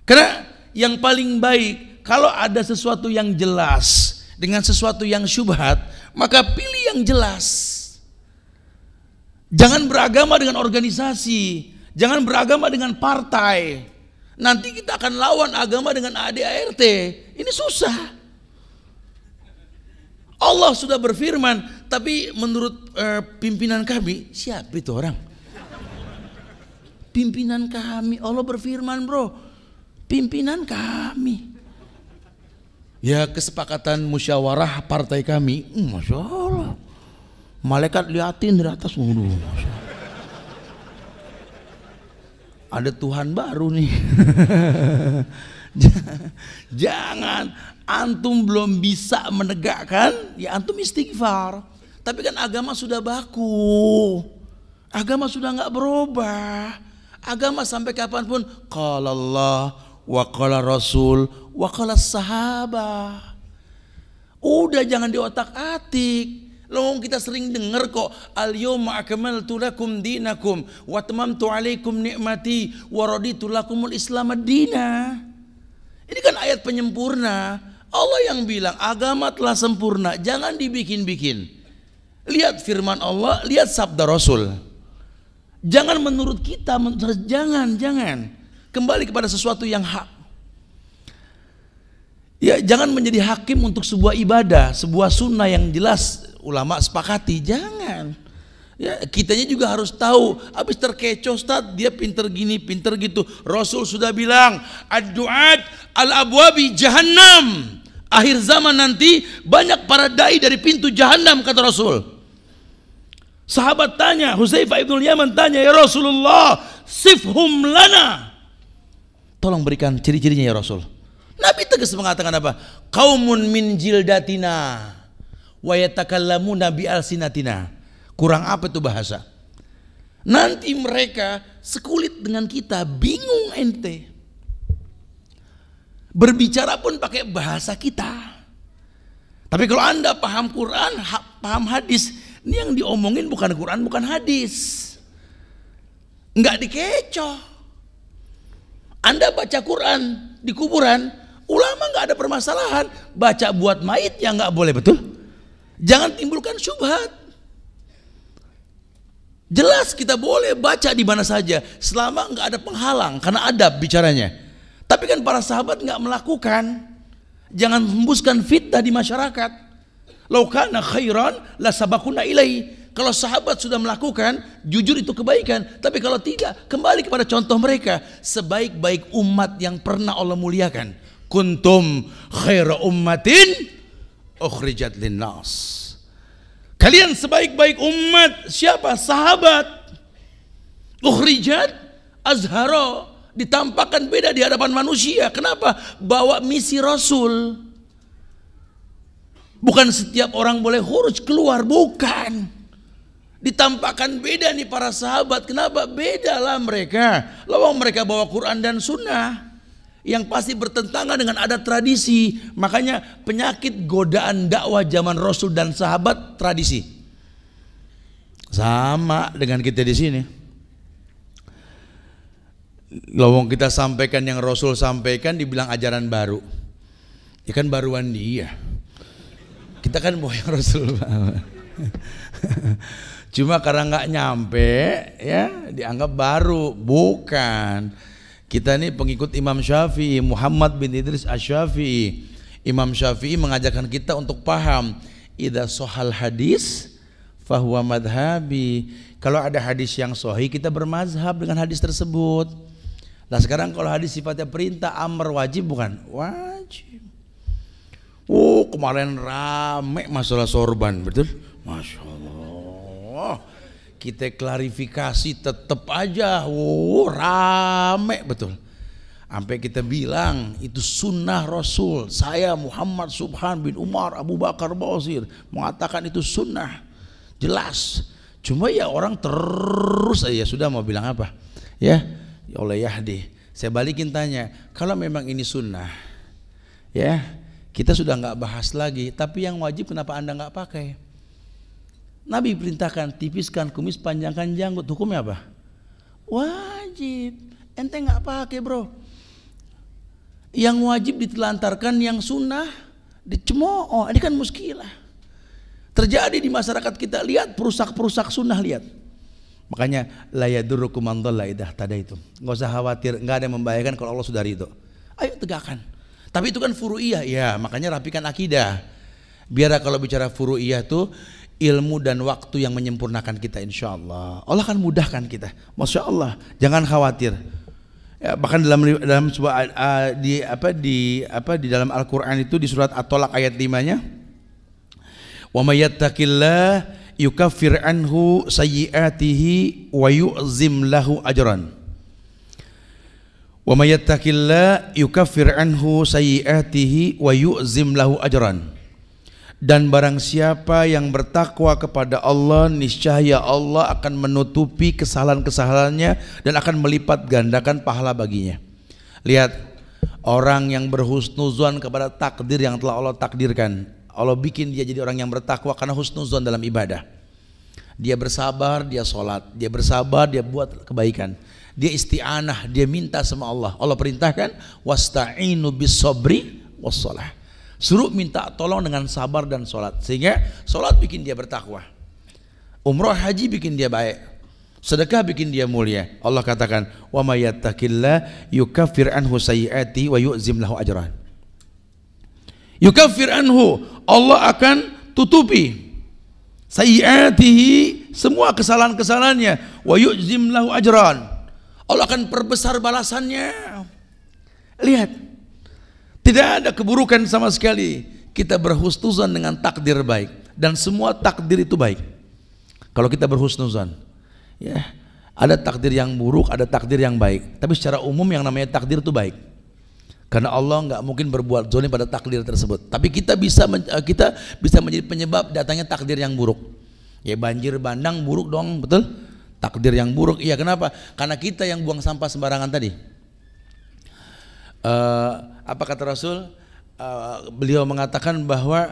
Karena yang paling baik, kalau ada sesuatu yang jelas dengan sesuatu yang syubhat, maka pilih yang jelas. Jangan beragama dengan organisasi, jangan beragama dengan partai. Nanti kita akan lawan agama dengan ADART. Ini susah. Allah sudah berfirman, tapi menurut pimpinan kami, siapa itu orang? Pimpinan kami, Allah berfirman bro, pimpinan kami. Ya kesepakatan musyawarah partai kami, Masya Allah. Malaikat liatin dari atas, Masya Allah. Ada Tuhan baru nih. Jangan, antum belum bisa menegakkan, ya antum istighfar. Tapi kan agama sudah baku, agama sudah nggak berubah. Agama sampai kapanpun qala Allah wa qala Rasul wa qala sahabah. Udah jangan diotak-atik. Loh, kita sering dengar kok, al-yawma akmaltu lakum dinakum wa tamamtu alaikum ni'mati wa raditu lakumul islam ad-dina. Ini kan ayat penyempurna. Allah yang bilang agama telah sempurna, jangan dibikin-bikin. Lihat firman Allah, lihat sabda Rasul. Jangan menurut kita, jangan. Kembali kepada sesuatu yang hak. Ya, jangan menjadi hakim untuk sebuah ibadah, sebuah sunnah yang jelas ulama sepakati, jangan. Ya, kitanya juga harus tahu. Habis terkecoh Ustaz, dia pinter gini, pinter gitu. Rasul sudah bilang, ad-du'at al-abwabi jahannam. Akhir zaman nanti banyak para dai dari pintu jahannam, kata Rasul. Sahabat tanya, Hudzaifah ibn Yaman tanya, ya Rasulullah, sifhum lana. Tolong berikan ciri-cirinya ya Rasul. Nabi tegas mengatakan apa? Qaumun min jildatina wa yatakallamuna bi alsinatina. Kurang apa itu bahasa? Nanti mereka sekulit dengan kita, bingung ente. Berbicara pun pakai bahasa kita. Tapi kalau anda paham Quran, paham hadis, ini yang diomongin bukan Quran, bukan hadis. Enggak dikecoh. Anda baca Quran di kuburan, ulama enggak ada permasalahan. Baca buat mayit yang enggak boleh, betul? Jangan timbulkan syubhat. Jelas kita boleh baca di mana saja selama enggak ada penghalang, karena adab bicaranya. Tapi kan para sahabat enggak melakukan. Jangan hembuskan fitnah di masyarakat. Lau kana khairan la sabaquna ilaihi. Kalau sahabat sudah melakukan, jujur itu kebaikan. Tapi kalau tidak, kembali kepada contoh mereka. Sebaik-baik umat yang pernah Allah muliakan. Kuntum khaira ummatin ukhrijat linnas. Kalian sebaik-baik umat. Siapa? Sahabat. Ukhrijat azharo. Ditampakkan beda di hadapan manusia. Kenapa? Bawa misi Rasul. Bukan setiap orang boleh khuruj keluar. Bukan. Ditampakkan beda nih para sahabat. Kenapa? Bedalah mereka. Lawang mereka bawa Quran dan Sunnah yang pasti bertentangan dengan adat tradisi. Makanya penyakit godaan dakwah zaman Rasul dan sahabat tradisi. Sama dengan kita di sini. Lawang kita sampaikan yang Rasul sampaikan dibilang ajaran baru. Ya kan baruan dia. Kita kan mau yang Rasul. Cuma karena nggak nyampe, ya dianggap baru. Bukan. Kita ini pengikut Imam Syafi'i, Muhammad bin Idris Asy-Syafi'i. Imam Syafi'i mengajarkan kita untuk paham. Idza shahal hadis, fahuwa madhabi. Kalau ada hadis yang sahih, kita bermazhab dengan hadis tersebut. Nah sekarang kalau hadis sifatnya perintah, amr, wajib bukan? Wajib. Oh kemarin rame masalah sorban, betul? Masya Allah. Kita klarifikasi tetap aja, rame betul. Sampai kita bilang itu sunnah Rasul. Saya Muhammad Subhan bin Umar Abu Bakar Basir mengatakan itu sunnah, jelas. Cuma ya orang terus aja sudah mau bilang apa? Ya Allah yahdi. Saya balikin tanya, kalau memang ini sunnah, ya kita sudah nggak bahas lagi. Tapi yang wajib kenapa Anda nggak pakai? Nabi perintahkan tipiskan kumis, panjangkan janggut. Hukumnya apa? Wajib. Ente nggak pakai bro. Yang wajib ditelantarkan, yang sunnah dicemooh. Ini kan muskilah. Terjadi di masyarakat kita. Lihat perusak-perusak sunnah, lihat. Makanya la yadurrukum man dhalla idza tadaitum. Enggak usah khawatir, enggak ada yang membahayakan kalau Allah sudah ridho. Ayo tegakkan. Tapi itu kan furu'iyah. Ya, makanya rapikan akidah. Biar kalau bicara furu'iyah tuh ilmu dan waktu yang menyempurnakan kita, insya Allah. Allah akan mudahkan kita, masya Allah. Jangan khawatir. Ya, bahkan dalam sebuah di dalam Al-Quran itu di surat At-Tolak ayat 5-nya, wa may yattaqillah yukaffir anhu sayyi'atihi wa yu'zim lahu ajran. Wa may yattaqillah yukaffir anhu sayyi'atihi wa yu'zim lahu ajran. Dan barang siapa yang bertakwa kepada Allah, niscaya Allah akan menutupi kesalahan-kesalahannya dan akan melipat gandakan pahala baginya. Lihat, orang yang berhusnuzon kepada takdir yang telah Allah takdirkan, Allah bikin dia jadi orang yang bertakwa karena husnuzon dalam ibadah. Dia bersabar, dia sholat, dia bersabar, dia buat kebaikan, dia isti'anah, dia minta sama Allah. Allah perintahkan wasta'inu bis sabri was shalah. Suruh minta tolong dengan sabar dan sholat. Sehingga sholat bikin dia bertakwa, umroh haji bikin dia baik, sedekah bikin dia mulia. Allah katakan wa may yattaqillah yukaffir anhu sayyi'ati wa yu'zim lahu ajran. Yukaffir anhu, Allah akan tutupi sayyi'atihi, semua kesalahan-kesalahannya, wa yu'zim lahu ajran, Allah akan perbesar balasannya. Lihat, tidak ada keburukan sama sekali. Kita berhusnuzan dengan takdir baik, dan semua takdir itu baik. Kalau kita berhusnuzan, ya, ada takdir yang buruk, ada takdir yang baik. Tapi secara umum yang namanya takdir itu baik. Karena Allah nggak mungkin berbuat zalim pada takdir tersebut. Tapi kita bisa menjadi penyebab datangnya takdir yang buruk. Ya banjir bandang buruk dong, betul? Takdir yang buruk. Iya, kenapa? Karena kita yang buang sampah sembarangan tadi. Apa kata Rasul? Beliau mengatakan bahwa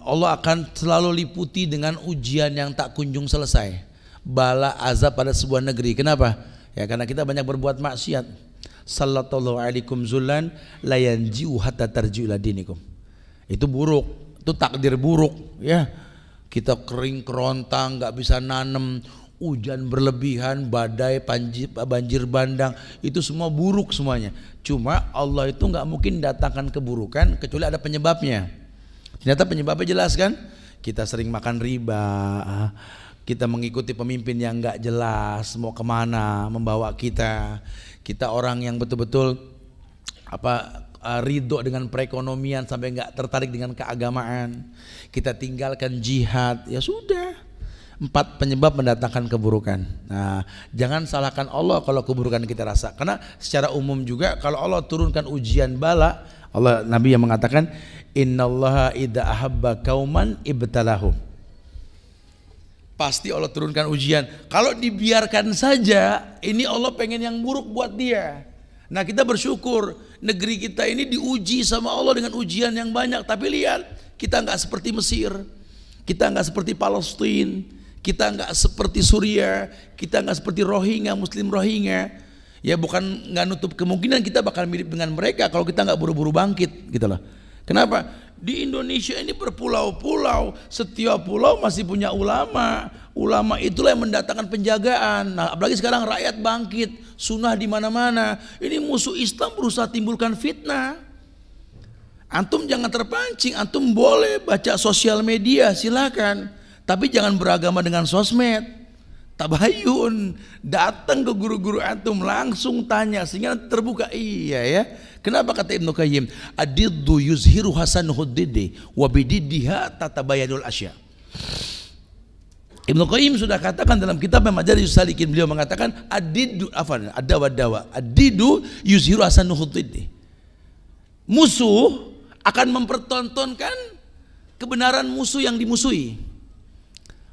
Allah akan selalu liputi dengan ujian yang tak kunjung selesai, bala azab pada sebuah negeri. Kenapa? Ya karena kita banyak berbuat maksiat. Sallallahu alaikum zullan la yanji'u hatta tarji'u ila dinikum. Itu buruk, itu takdir buruk. Ya kita kering kerontang, nggak bisa nanem, hujan berlebihan, badai, banjir bandang, itu semua buruk semuanya. Cuma Allah itu nggak mungkin datangkan keburukan kecuali ada penyebabnya. Ternyata penyebabnya jelas kan? Kita sering makan riba, kita mengikuti pemimpin yang nggak jelas mau kemana membawa kita. Kita orang yang betul-betul ridho dengan perekonomian sampai nggak tertarik dengan keagamaan. Kita tinggalkan jihad, ya sudah. 4 penyebab mendatangkan keburukan. Nah, jangan salahkan Allah kalau keburukan kita rasa. Karena secara umum juga kalau Allah turunkan ujian bala, Allah, Nabi yang mengatakan, innallaha idza ahabba qauman ibtalahum. Pasti Allah turunkan ujian. Kalau dibiarkan saja, ini Allah pengen yang buruk buat dia. Nah, kita bersyukur negeri kita ini diuji sama Allah dengan ujian yang banyak. Tapi lihat, kita nggak seperti Mesir, kita nggak seperti Palestina, kita nggak seperti Suriah, kita nggak seperti Rohingya, Muslim Rohingya. Ya bukan nggak nutup kemungkinan kita bakal mirip dengan mereka kalau kita nggak buru-buru bangkit, gitu loh. Kenapa? Di Indonesia ini berpulau-pulau, setiap pulau masih punya ulama. Ulama itulah yang mendatangkan penjagaan. Nah, apalagi sekarang rakyat bangkit, sunnah di mana-mana. Ini musuh Islam berusaha timbulkan fitnah. Antum jangan terpancing, antum boleh baca sosial media, silakan. Tapi jangan beragama dengan sosmed. Tabayun, datang ke guru-guru antum langsung tanya sehingga terbuka. Iya ya. Kenapa kata Ibnu Qayyim? Adiddu yuzhiru hasanuhu diddi wa bididdiha tatabayanul asya. Ibnu Qayyim sudah katakan dalam kitab Majalis Salikin, beliau mengatakan adiddu dawa. Adiddu yuzhiru hasanuhu diddi. Musuh akan mempertontonkan kebenaran musuh yang dimusuhi.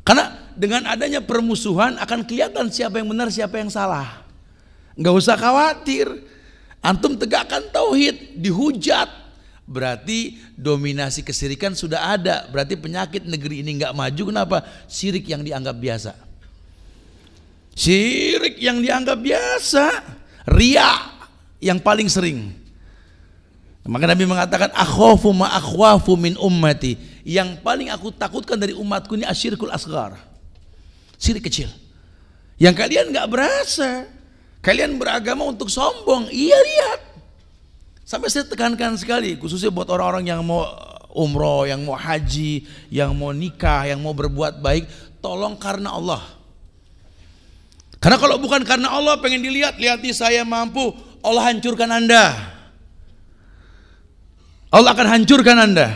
Karena dengan adanya permusuhan akan kelihatan siapa yang benar, siapa yang salah. Nggak usah khawatir. Antum tegakkan tauhid, dihujat, berarti dominasi kesirikan sudah ada. Berarti penyakit negeri ini nggak maju. Kenapa? Syirik yang dianggap biasa. Syirik yang dianggap biasa, riya yang paling sering. Maka Nabi mengatakan akhafu ma akhwafu min ummati. Yang paling aku takutkan dari umatku ini asyirkul asghar. Syirik kecil. Yang kalian nggak berasa. Kalian beragama untuk sombong. Iya, lihat. Sampai saya tekankan sekali, khususnya buat orang-orang yang mau umroh, yang mau haji, yang mau nikah, yang mau berbuat baik, tolong karena Allah. Karena kalau bukan karena Allah, pengen dilihat, lihat saya mampu, Allah hancurkan Anda. Allah akan hancurkan Anda.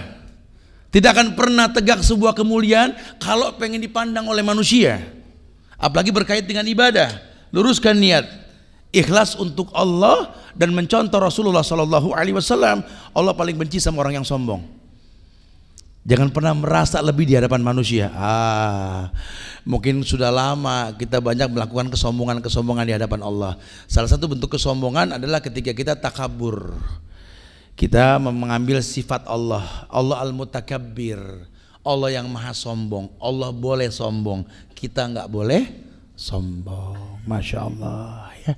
Tidak akan pernah tegak sebuah kemuliaan kalau pengen dipandang oleh manusia. Apalagi berkait dengan ibadah. Luruskan niat, ikhlas untuk Allah dan mencontoh Rasulullah SAW. Allah paling benci sama orang yang sombong. Jangan pernah merasa lebih di hadapan manusia. Mungkin sudah lama kita banyak melakukan kesombongan di hadapan Allah. Salah satu bentuk kesombongan adalah ketika kita takabur. Kita mengambil sifat Allah. Allah al-mutakabbir, Allah yang maha sombong. Allah boleh sombong, kita nggak boleh sombong. Masya Allah ya.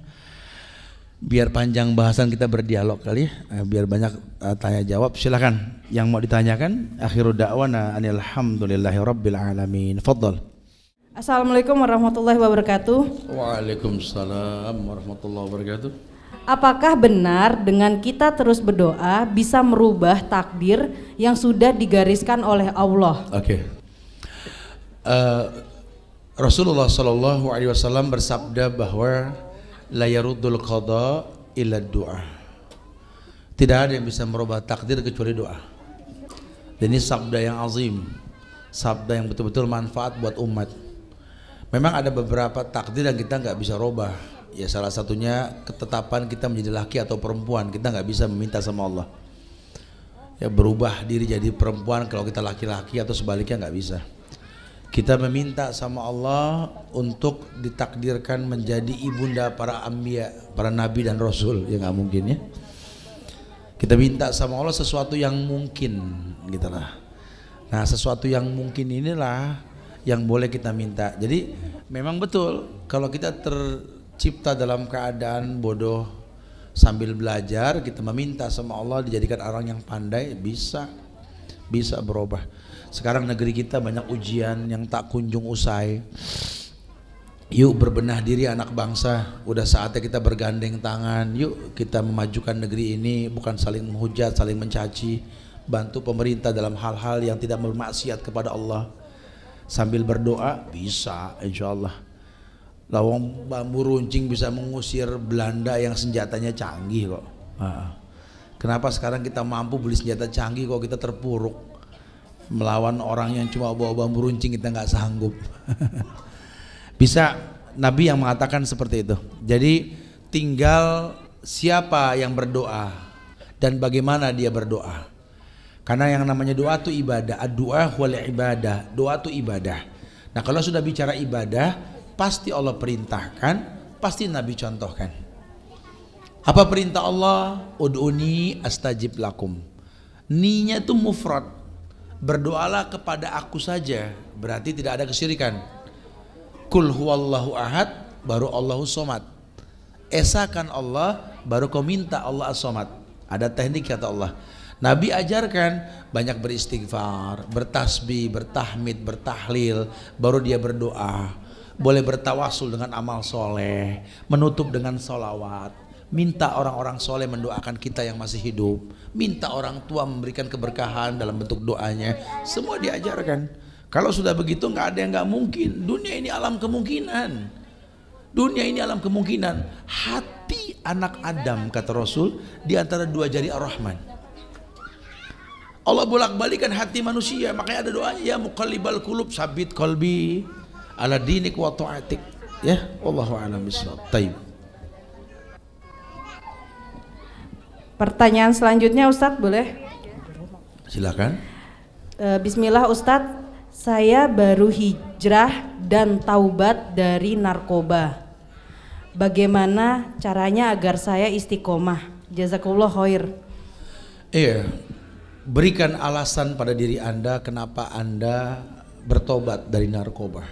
Biar panjang bahasan kita berdialog kali ya. Biar banyak tanya jawab. Silakan yang mau ditanyakan. Akhiru da'wana alhamdulillahi rabbil alamin. Fadhal. Assalamualaikum warahmatullahi wabarakatuh. Waalaikumsalam warahmatullahi wabarakatuh. Apakah benar dengan kita terus berdoa bisa merubah takdir yang sudah digariskan oleh Allah? Oke. Rasulullah SAW bersabda bahwa la yaruddul qada illa du'a. Tidak ada yang bisa merubah takdir kecuali doa. Dan ini sabda yang azim, sabda yang betul-betul manfaat buat umat. Memang ada beberapa takdir yang kita nggak bisa rubah. Ya salah satunya ketetapan kita menjadi laki atau perempuan. Kita nggak bisa meminta sama Allah ya berubah diri jadi perempuan kalau kita laki-laki, atau sebaliknya nggak bisa. Kita meminta sama Allah untuk ditakdirkan menjadi ibunda para anbiya, para nabi dan rasul. Ya nggak mungkin ya. Kita minta sama Allah sesuatu yang mungkin gitu lah. Nah sesuatu yang mungkin inilah yang boleh kita minta. Jadi memang betul kalau kita tercipta dalam keadaan bodoh sambil belajar, kita meminta sama Allah dijadikan orang yang pandai, bisa berubah. Sekarang negeri kita banyak ujian yang tak kunjung usai. Yuk berbenah diri anak bangsa, udah saatnya kita bergandeng tangan. Yuk kita memajukan negeri ini, bukan saling menghujat, saling mencaci. bantu pemerintah dalam hal-hal yang tidak bermaksiat kepada Allah sambil berdoa bisa, insya Allah. Lawang bambu runcing bisa mengusir Belanda yang senjatanya canggih kok. Kenapa sekarang kita mampu beli senjata canggih kok kita terpuruk melawan orang yang cuma bawa bambu runcing, kita nggak sanggup. Bisa, Nabi yang mengatakan seperti itu. Jadi tinggal siapa yang berdoa dan bagaimana dia berdoa. Karena yang namanya doa itu ibadah. Ad-du'a wal ibadah. Doa itu ibadah. Nah, kalau sudah bicara ibadah, pasti Allah perintahkan, pasti Nabi contohkan. Apa perintah Allah? Ud'uni astajib lakum. Ni-nya itu mufrad. Berdoalah kepada aku saja, berarti tidak ada kesyirikan. Kul huwallahu ahad, baru Allahu somad. Esakan Allah, baru kau minta Allah as-somad. Ada teknik kata Allah. Nabi ajarkan banyak beristighfar, bertasbih, bertahmid, bertahlil, baru dia berdoa. Boleh bertawasul dengan amal soleh, menutup dengan solawat, minta orang-orang soleh mendoakan kita yang masih hidup, minta orang tua memberikan keberkahan dalam bentuk doanya. Semua diajarkan. Kalau sudah begitu nggak ada yang nggak mungkin. Dunia ini alam kemungkinan. Dunia ini alam kemungkinan. Hati anak Adam, kata Rasul, di antara dua jari Ar-Rahman. Allah bolak-balikan hati manusia, makanya ada doanya, ya muqallibal qulub sabit qalbi ala dinik wa ta'atik. Ya, wallahu a'lam bishawab. Taib. Pertanyaan selanjutnya Ustadz, boleh? Silakan. Bismillah Ustadz, saya baru hijrah dan taubat dari narkoba. Bagaimana caranya agar saya istiqomah? Jazakallah khair. Iya. Berikan alasan pada diri Anda kenapa Anda bertobat dari narkoba.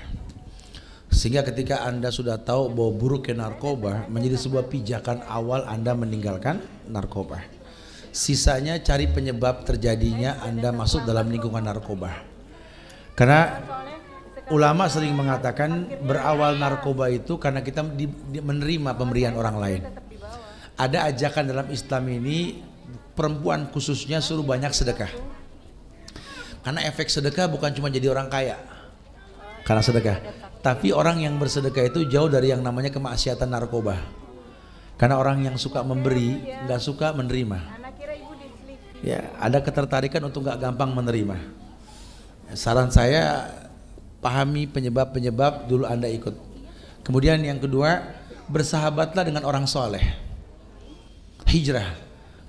Sehingga ketika Anda sudah tahu bahwa buruknya narkoba menjadi sebuah pijakan awal Anda meninggalkan narkoba. Sisanya cari penyebab terjadinya Anda masuk dalam lingkungan narkoba. Karena ulama sering mengatakan berawal narkoba itu karena kita menerima pemberian orang lain. Ada ajakan dalam Islam ini, perempuan khususnya suruh banyak sedekah. Karena efek sedekah bukan cuma jadi orang kaya karena sedekah, tapi orang yang bersedekah itu jauh dari yang namanya kemaksiatan narkoba. Karena orang yang suka memberi nggak suka menerima. Ya, ada ketertarikan untuk nggak gampang menerima. Saran saya, pahami penyebab-penyebab dulu Anda ikut. Kemudian yang kedua, bersahabatlah dengan orang soleh. Hijrah.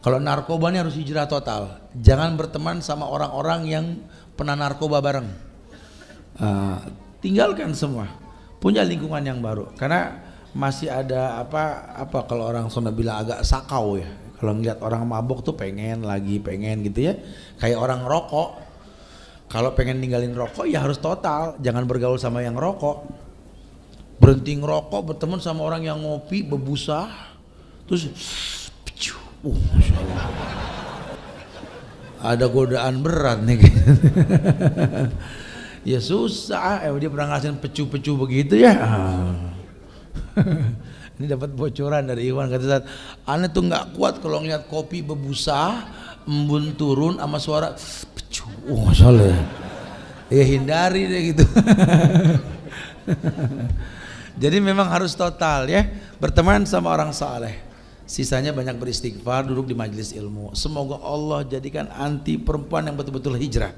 Kalau narkoba ini harus hijrah total. Jangan berteman sama orang-orang yang pernah narkoba bareng. Tinggalkan semua. Punya lingkungan yang baru. Karena masih ada apa kalau orang Sunda bilang agak sakau ya. Kalau ngeliat orang mabuk tuh pengen gitu ya. Kayak orang rokok. Kalau pengen ninggalin rokok ya harus total. Jangan bergaul sama yang rokok. Berhenti ngerokok, berteman sama orang yang ngopi, bebusa. Terus Masya Allah. Ada godaan berat nih. Ya susah. Dia pernah ngasihin pecu-pecu begitu ya. Ini dapat bocoran dari Iwan, kata Ustaz, aneh tuh nggak kuat kalau ngeliat kopi bebusa, embun turun sama suara pecu. Masya Allah. Ya hindari deh gitu. Jadi memang harus total ya, berteman sama orang saleh. Sisanya banyak beristighfar, duduk di majelis ilmu. Semoga Allah jadikan anti perempuan yang betul-betul hijrah,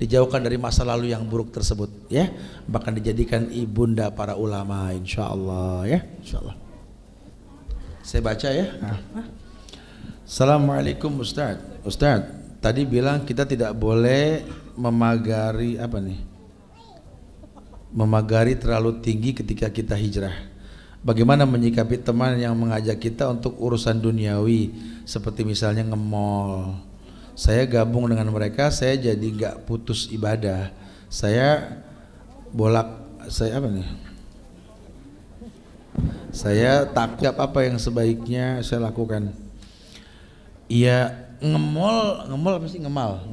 dijauhkan dari masa lalu yang buruk tersebut ya. Bahkan dijadikan ibunda para ulama insyaallah ya, insyaallah. Saya baca ya. Assalamualaikum Ustaz. Ustaz, tadi bilang kita tidak boleh memagari memagari terlalu tinggi ketika kita hijrah. Bagaimana menyikapi teman yang mengajak kita untuk urusan duniawi seperti misalnya nge-mall? Saya gabung dengan mereka, saya jadi gak putus ibadah. Saya takjub apa yang sebaiknya saya lakukan? Iya, nge-mall apa sih? Nge-mall.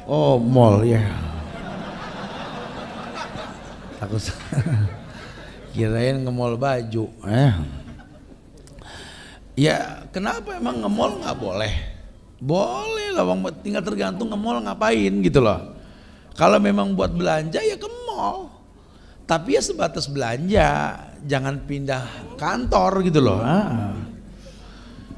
Oh, mall ya. Aku kirain nge-mall baju. Ya kenapa emang nge-mall nggak boleh? Boleh lah, tinggal tergantung ke mall ngapain gitu loh. Kalau memang buat belanja ya ke mall, tapi ya sebatas belanja, jangan pindah kantor gitu loh.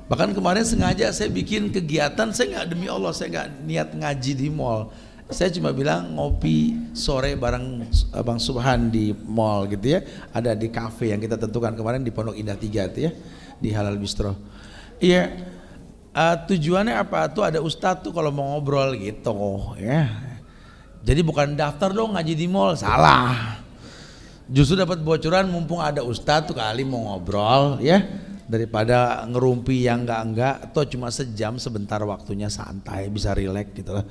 Bahkan kemarin sengaja saya bikin kegiatan, saya nggak, demi Allah saya nggak niat ngaji di mall. Saya cuma bilang ngopi sore bareng Bang Subhan di mall gitu ya. Ada di kafe yang kita tentukan kemarin di Pondok Indah 3 itu ya, di Halal Bistro. Iya, tujuannya apa? Tuh ada ustadz tuh kalau mau ngobrol gitu ya. Jadi bukan daftar dong ngaji di mall, salah. Justru dapat bocoran mumpung ada ustadz tuh kali mau ngobrol ya. Daripada ngerumpi yang enggak, atau cuma sejam sebentar waktunya santai, bisa rileks gitu lah.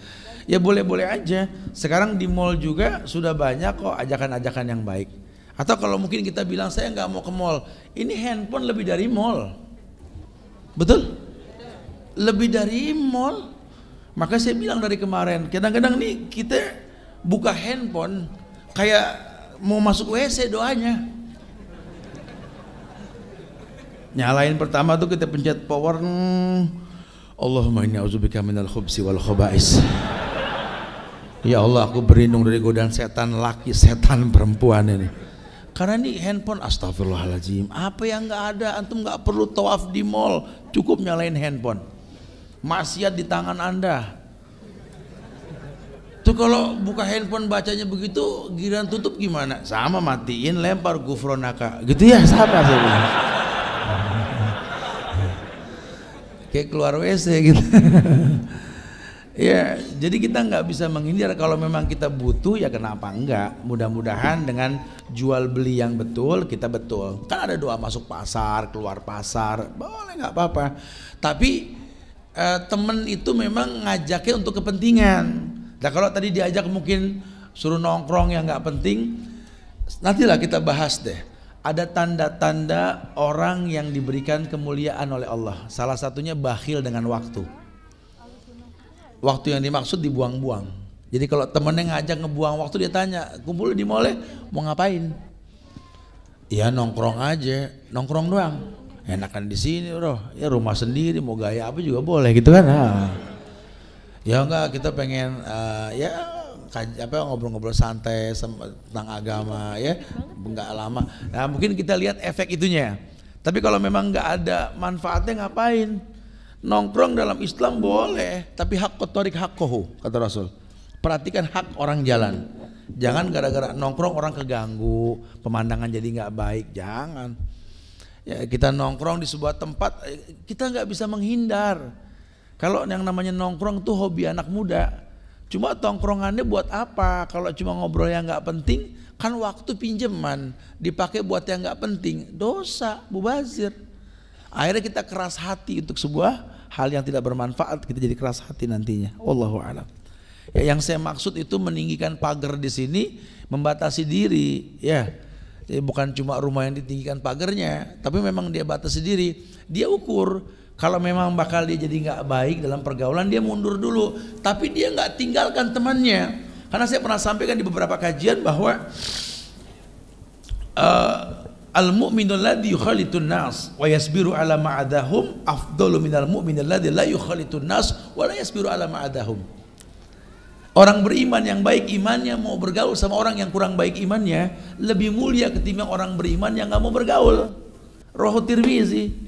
Ya boleh-boleh aja. Sekarang di mall juga sudah banyak kok ajakan-ajakan yang baik. Atau kalau mungkin kita bilang saya nggak mau ke mall, ini handphone lebih dari mall. Betul? Lebih dari mall. Maka saya bilang dari kemarin, kadang-kadang nih kita buka handphone kayak mau masuk WC doanya. Nyalain pertama tuh kita pencet power, Allahumma inni a'udzubika minal khubsi wal khaba'is. Ya Allah, aku berlindung dari godaan setan laki, setan perempuan ini. Karena ini handphone, astagfirullahaladzim, apa yang nggak ada, antum nggak perlu tawaf di mall, cukup nyalain handphone. Maksiat di tangan anda. Tuh kalau buka handphone bacanya begitu, giliran tutup gimana? Sama, matiin, lempar gufronaka, gitu ya, sama saya bilang. Kayak keluar WC gitu. Ya, jadi kita nggak bisa menghindar. Kalau memang kita butuh ya kenapa enggak. Mudah-mudahan dengan jual beli yang betul, kita betul. Kan ada doa masuk pasar, keluar pasar, boleh nggak apa-apa. Tapi temen itu memang ngajaknya untuk kepentingan. Nah kalau tadi diajak mungkin suruh nongkrong yang nggak penting, nantilah kita bahas deh. Ada tanda-tanda orang yang diberikan kemuliaan oleh Allah. Salah satunya bakhil dengan waktu. Waktu yang dimaksud dibuang-buang. Jadi kalau temennya ngajak ngebuang waktu, dia tanya, kumpul di mall mau ngapain? Ya nongkrong aja, nongkrong doang. Enakan di sini bro, ya rumah sendiri mau gaya apa juga boleh gitu kan? Ya enggak, kita pengen ya ngobrol-ngobrol santai tentang agama ya, enggak lama. Nah mungkin kita lihat efek itunya. Tapi kalau memang enggak ada manfaatnya ngapain? Nongkrong dalam Islam boleh, tapi hak kotorik hak kohu kata Rasul. Perhatikan hak orang jalan. Jangan gara-gara nongkrong orang keganggu, pemandangan jadi nggak baik. Jangan. Ya kita nongkrong di sebuah tempat, kita nggak bisa menghindar. Kalau yang namanya nongkrong tuh hobi anak muda. Cuma tongkrongannya buat apa? Kalau cuma ngobrol yang nggak penting, kan waktu pinjaman dipakai buat yang nggak penting, dosa, mubazir. Akhirnya kita keras hati untuk sebuah hal yang tidak bermanfaat, kita jadi keras hati nantinya. Wallahu a'lam. Ya, yang saya maksud itu meninggikan pagar di sini, membatasi diri, ya. Jadi bukan cuma rumah yang ditinggikan pagarnya, tapi memang dia batasi diri. Dia ukur. Kalau memang bakal dia jadi nggak baik dalam pergaulan, dia mundur dulu. Tapi dia nggak tinggalkan temannya. Karena saya pernah sampaikan di beberapa kajian bahwa al-mu'minul ladzi yukhalitun nas wa yasbiru ala ma'adahum afdalu minal mu'minil ladzi la yukhalitun nas wa la yasbiru ala ma'adahum. Orang beriman yang baik imannya mau bergaul sama orang yang kurang baik imannya lebih mulia ketimbang orang beriman yang nggak mau bergaul. Rawahu Tirmizi.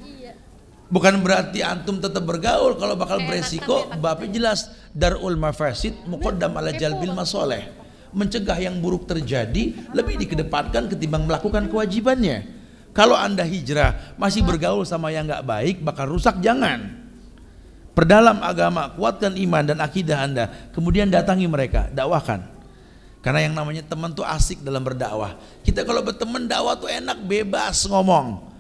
Bukan berarti antum tetap bergaul, kalau bakal beresiko, babnya jelas darul mafasid muqaddam ala jalbil masoleh. Mencegah yang buruk terjadi lebih dikedepankan ketimbang melakukan kewajibannya. Kalau anda hijrah masih bergaul sama yang nggak baik, bakal rusak, jangan. Perdalam agama, kuatkan iman dan akidah anda, kemudian datangi mereka, dakwahkan. Karena yang namanya teman tuh asik dalam berdakwah. Kita kalau berteman dakwah tuh enak, bebas ngomong.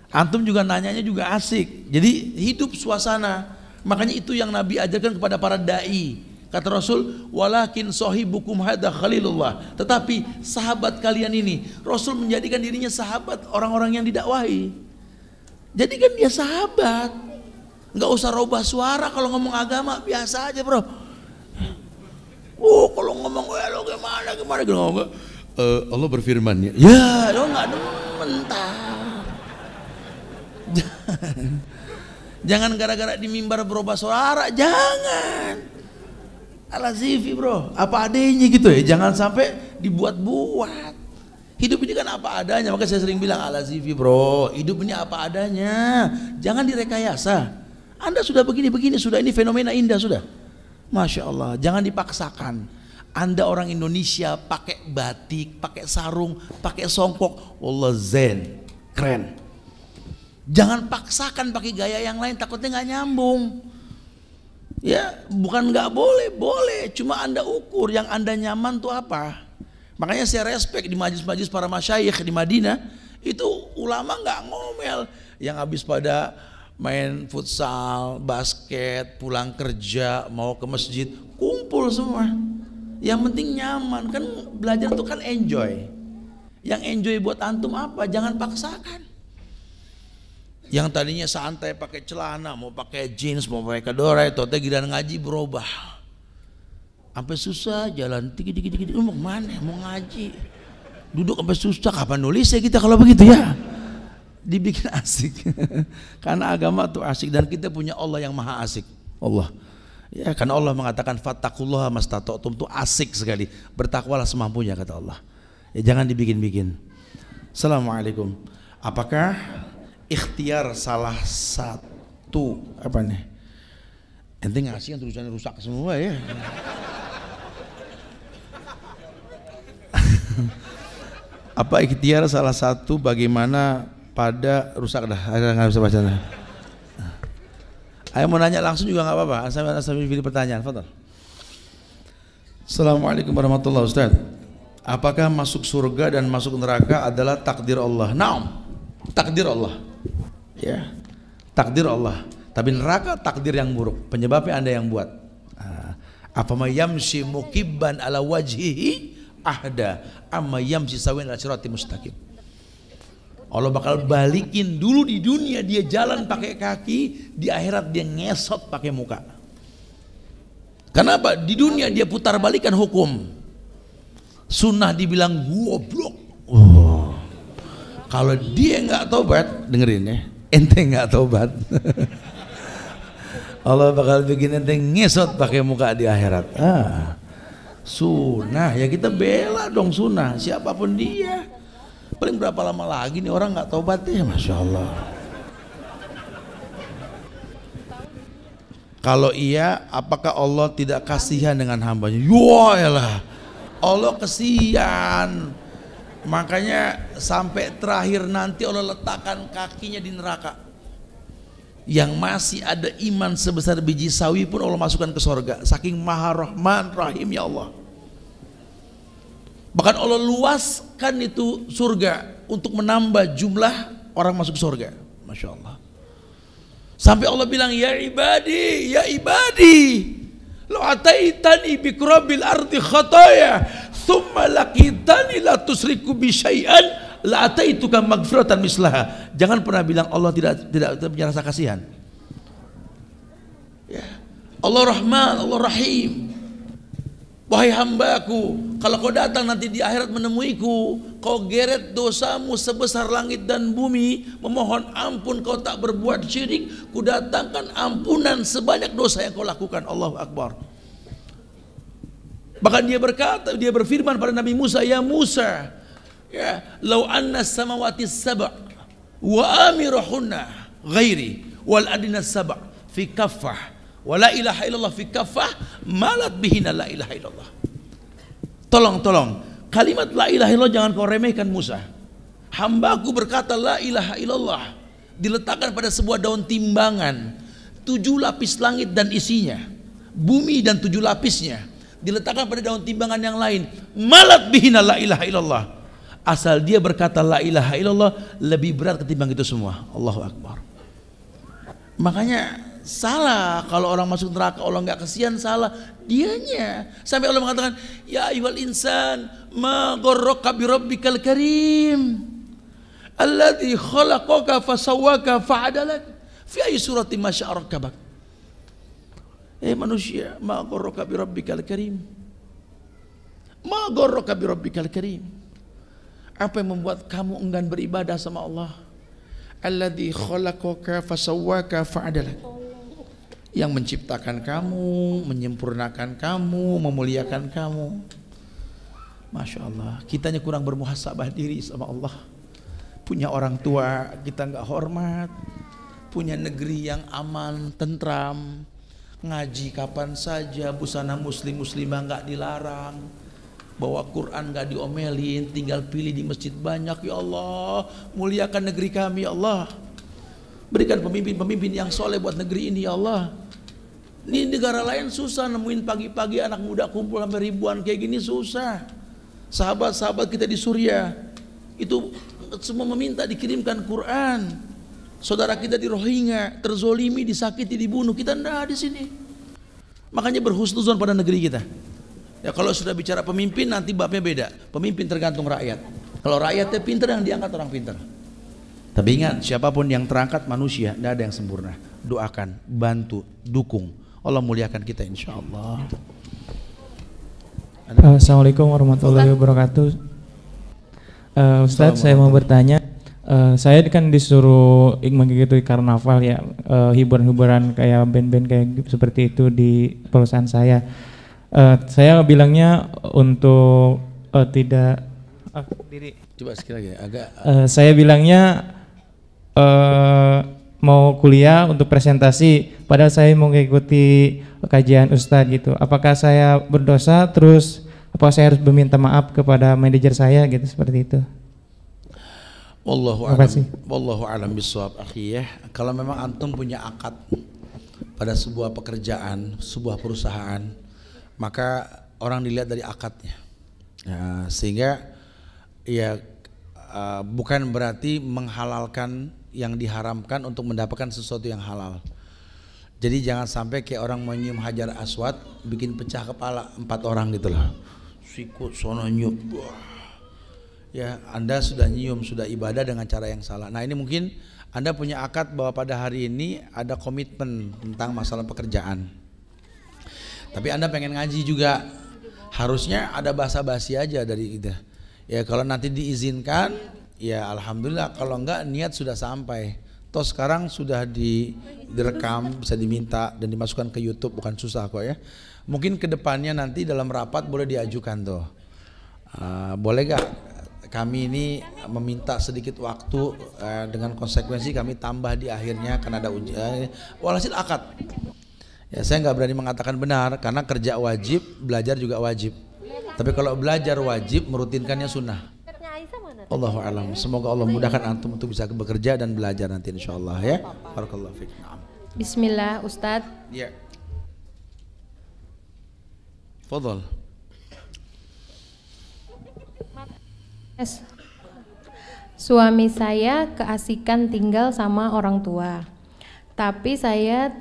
Antum juga nanyanya juga asik. Jadi hidup suasana. Makanya itu yang Nabi ajarkan kepada para dai. Kata Rasul, walakin sahibukum hadza khalilullah. Tetapi sahabat kalian ini, Rasul menjadikan dirinya sahabat orang-orang yang didakwahi. Jadikan dia sahabat. Enggak usah robah suara kalau ngomong agama, biasa aja, bro. Kalau ngomong lo gimana ngomong. Allah berfirman ya lo enggak demen. Jangan gara-gara di mimbar berubah suara, jangan. Al-Azifi bro, apa adanya gitu ya, jangan sampai dibuat-buat. Hidup ini kan apa adanya, maka saya sering bilang Al-Azifi bro, hidup ini apa adanya, jangan direkayasa. Anda sudah begini-begini, sudah ini fenomena indah sudah. Masya Allah, jangan dipaksakan. Anda orang Indonesia pakai batik, pakai sarung, pakai songkok, wallah zen, keren. Jangan paksakan pakai gaya yang lain, takutnya nggak nyambung. Ya, bukan nggak boleh, boleh. Cuma Anda ukur yang Anda nyaman tuh apa. Makanya saya respect di majlis-majlis para masyayikh di Madinah, itu ulama nggak ngomel. Yang habis pada main futsal, basket, pulang kerja, mau ke masjid, kumpul semua. Yang penting nyaman, kan belajar tuh kan enjoy. Yang enjoy buat antum apa? Jangan paksakan. Yang tadinya santai pakai celana, mau pakai jeans, mau pakai kedora, itu giliran ngaji berubah. Sampai susah jalan, dikit-dikit, mau kemana? Mau ngaji. Duduk sampai susah, kapan nulisnya kita kalau begitu ya? Dibikin asik. Karena agama tuh asik dan kita punya Allah yang maha asik. Allah. Ya, karena Allah mengatakan fattaqullaha mastata'tum, tuh asik sekali. Bertakwalah semampunya kata Allah. Ya, jangan dibikin-bikin. Assalamualaikum. Apakah ikhtiar salah satu apa nih? Ente ngasih yang tulisannya rusak semua ya. Apa ikhtiar salah satu bagaimana pada rusak dah? Nggak bisa baca dah. Ayo mau nanya langsung juga nggak apa-apa. Sambil pilih pertanyaan. Fadal. Assalamualaikum warahmatullahi wabarakatuh. Ustaz. Apakah masuk surga dan masuk neraka adalah takdir Allah? Naam, takdir Allah. Ya, takdir Allah. Tapi neraka takdir yang buruk, penyebabnya Anda yang buat. Apa yamshi mukibban ala wajhihi ahda amma yamshi sawin ala sirati mustaqim. Allah bakal balikin dulu di dunia dia jalan pakai kaki, di akhirat dia ngesot pakai muka. Kenapa? Di dunia dia putar balikan hukum. Sunnah dibilang goblok. Oh. Kalau dia nggak tobat, dengerin ya. Ente nggak tobat, Allah bakal bikin ente ngesot pakai muka di akhirat. Sunnah ya kita bela dong sunnah, siapapun dia. Paling berapa lama lagi nih orang nggak tobat ya, masya Allah. Kalau iya, apakah Allah tidak kasihan dengan hambanya? Yalah, Allah kasihan. Makanya sampai terakhir nanti Allah letakkan kakinya di neraka. Yang masih ada iman sebesar biji sawi pun Allah masukkan ke sorga. Saking maha rahman rahim ya Allah. Bahkan Allah luaskan itu surga untuk menambah jumlah orang masuk surga. Masya Allah. Sampai Allah bilang ya ibadi, ya ibadi, lo ataitani bikrobil ardi khataya thumma laqitani la tusriku bi syai'an la ataituka magfiratan mislaha. Jangan pernah bilang Allah tidak punya rasa kasihan. Ya. Allah Rahman, Allah Rahim. Wahai hambaku, kalau kau datang nanti di akhirat menemuiku, kau geret dosamu sebesar langit dan bumi, memohon ampun kau tak berbuat syirik, ku datangkan ampunan sebanyak dosa yang kau lakukan. Allahu Akbar. Bahkan dia berkata, dia berfirman pada Nabi Musa, ya Musa, ya, lau anna samawati sab' wa amiruhunna ghairi wal adina sab' fi kaffah wa la ilaha illallah fi kaffah malat bihina la ilaha illallah. Tolong kalimat la ilaha illallah jangan kau remehkan Musa. Hambaku berkata la ilaha illallah, diletakkan pada sebuah daun timbangan, 7 lapis langit dan isinya, bumi dan 7 lapisnya diletakkan pada daun timbangan yang lain, malat bihina la ilaha illallah. Asal dia berkata la ilaha illallah lebih berat ketimbang itu semua. Allahu Akbar. Makanya salah kalau orang masuk neraka Allah nggak kesian, salah dianya. Sampai Allah mengatakan ya ayyuhal insan ma gharraka bi rabbikal karim alladzi khalaqaka fasawwaka fa'adalak fi ayyi suratin ma syaa rakkabak. Manusia, ma gharraka bi rabbikal karim, ma gharraka bi rabbikal karim. Apa yang membuat kamu enggan beribadah sama Allah? Alladzi khalaqaka fasawwaka fa'adalak. Yang menciptakan kamu, menyempurnakan kamu, memuliakan kamu. Masya Allah, kitanya kurang bermuhasabah diri sama Allah. Punya orang tua kita nggak hormat, punya negeri yang aman, tentram, ngaji kapan saja, busana muslim muslimah nggak dilarang, bawa Quran nggak diomelin, tinggal pilih di masjid banyak. Ya Allah, muliakan negeri kami ya Allah, berikan pemimpin-pemimpin yang soleh buat negeri ini ya Allah. Ini negara lain susah nemuin pagi-pagi anak muda kumpul sampai ribuan kayak gini, susah. Sahabat-sahabat kita di Suriah itu semua meminta dikirimkan Quran. Saudara kita di Rohingya terzolimi, disakiti, dibunuh, kita enggak di sini. Makanya berhusnuzon pada negeri kita. Ya kalau sudah bicara pemimpin nanti babnya beda. Pemimpin tergantung rakyat. Kalau rakyatnya pintar yang diangkat orang pintar. Tapi ingat, siapapun yang terangkat manusia, tidak ada yang sempurna. Doakan, bantu, dukung. Allah muliakan kita insya Allah. Assalamualaikum warahmatullahi wabarakatuh. Ustadz, saya mau bertanya. Saya kan disuruh mengikuti karnaval ya, hiburan-hiburan kayak band-band kayak seperti itu di perusahaan saya. Saya bilangnya untuk tidak diri. Coba sekali lagi agak. Saya bilangnya mau kuliah untuk presentasi, padahal saya mau mengikuti kajian Ustadz gitu. Apakah saya berdosa? Terus apakah saya harus meminta maaf kepada manajer saya gitu, seperti itu? Wallahu a'lam bishawab, akhi ya. Kalau memang antum punya akad pada sebuah pekerjaan, sebuah perusahaan, maka orang dilihat dari akadnya. Ya, sehingga ya bukan berarti menghalalkan yang diharamkan untuk mendapatkan sesuatu yang halal. Jadi jangan sampai kayak orang mau nyium hajar aswad bikin pecah kepala 4 orang gitu loh. Sikut sono nyium. Ya, Anda sudah nyium, sudah ibadah dengan cara yang salah. Nah, ini mungkin Anda punya akad bahwa pada hari ini ada komitmen tentang masalah pekerjaan. Tapi Anda pengen ngaji juga. Harusnya ada basa-basi aja dari itu. Ya, kalau nanti diizinkan, ya alhamdulillah. Kalau enggak, niat sudah sampai. Toh sekarang sudah direkam, bisa diminta dan dimasukkan ke YouTube, bukan susah kok ya. Mungkin kedepannya nanti dalam rapat boleh diajukan tuh. Boleh gak kami ini meminta sedikit waktu, dengan konsekuensi kami tambah di akhirnya karena ada ujian. Walhasil akad. Ya, saya nggak berani mengatakan benar karena kerja wajib, belajar juga wajib. Tapi kalau belajar wajib, merutinkannya sunnah. Allahu a'lam. Semoga Allah mudahkan antum untuk bisa bekerja dan belajar nanti insyaallah ya. Barakallahu fiik. Bismillah, Ustadz. Ya. Fadhal. Suami saya keasikan tinggal sama orang tua. Tapi saya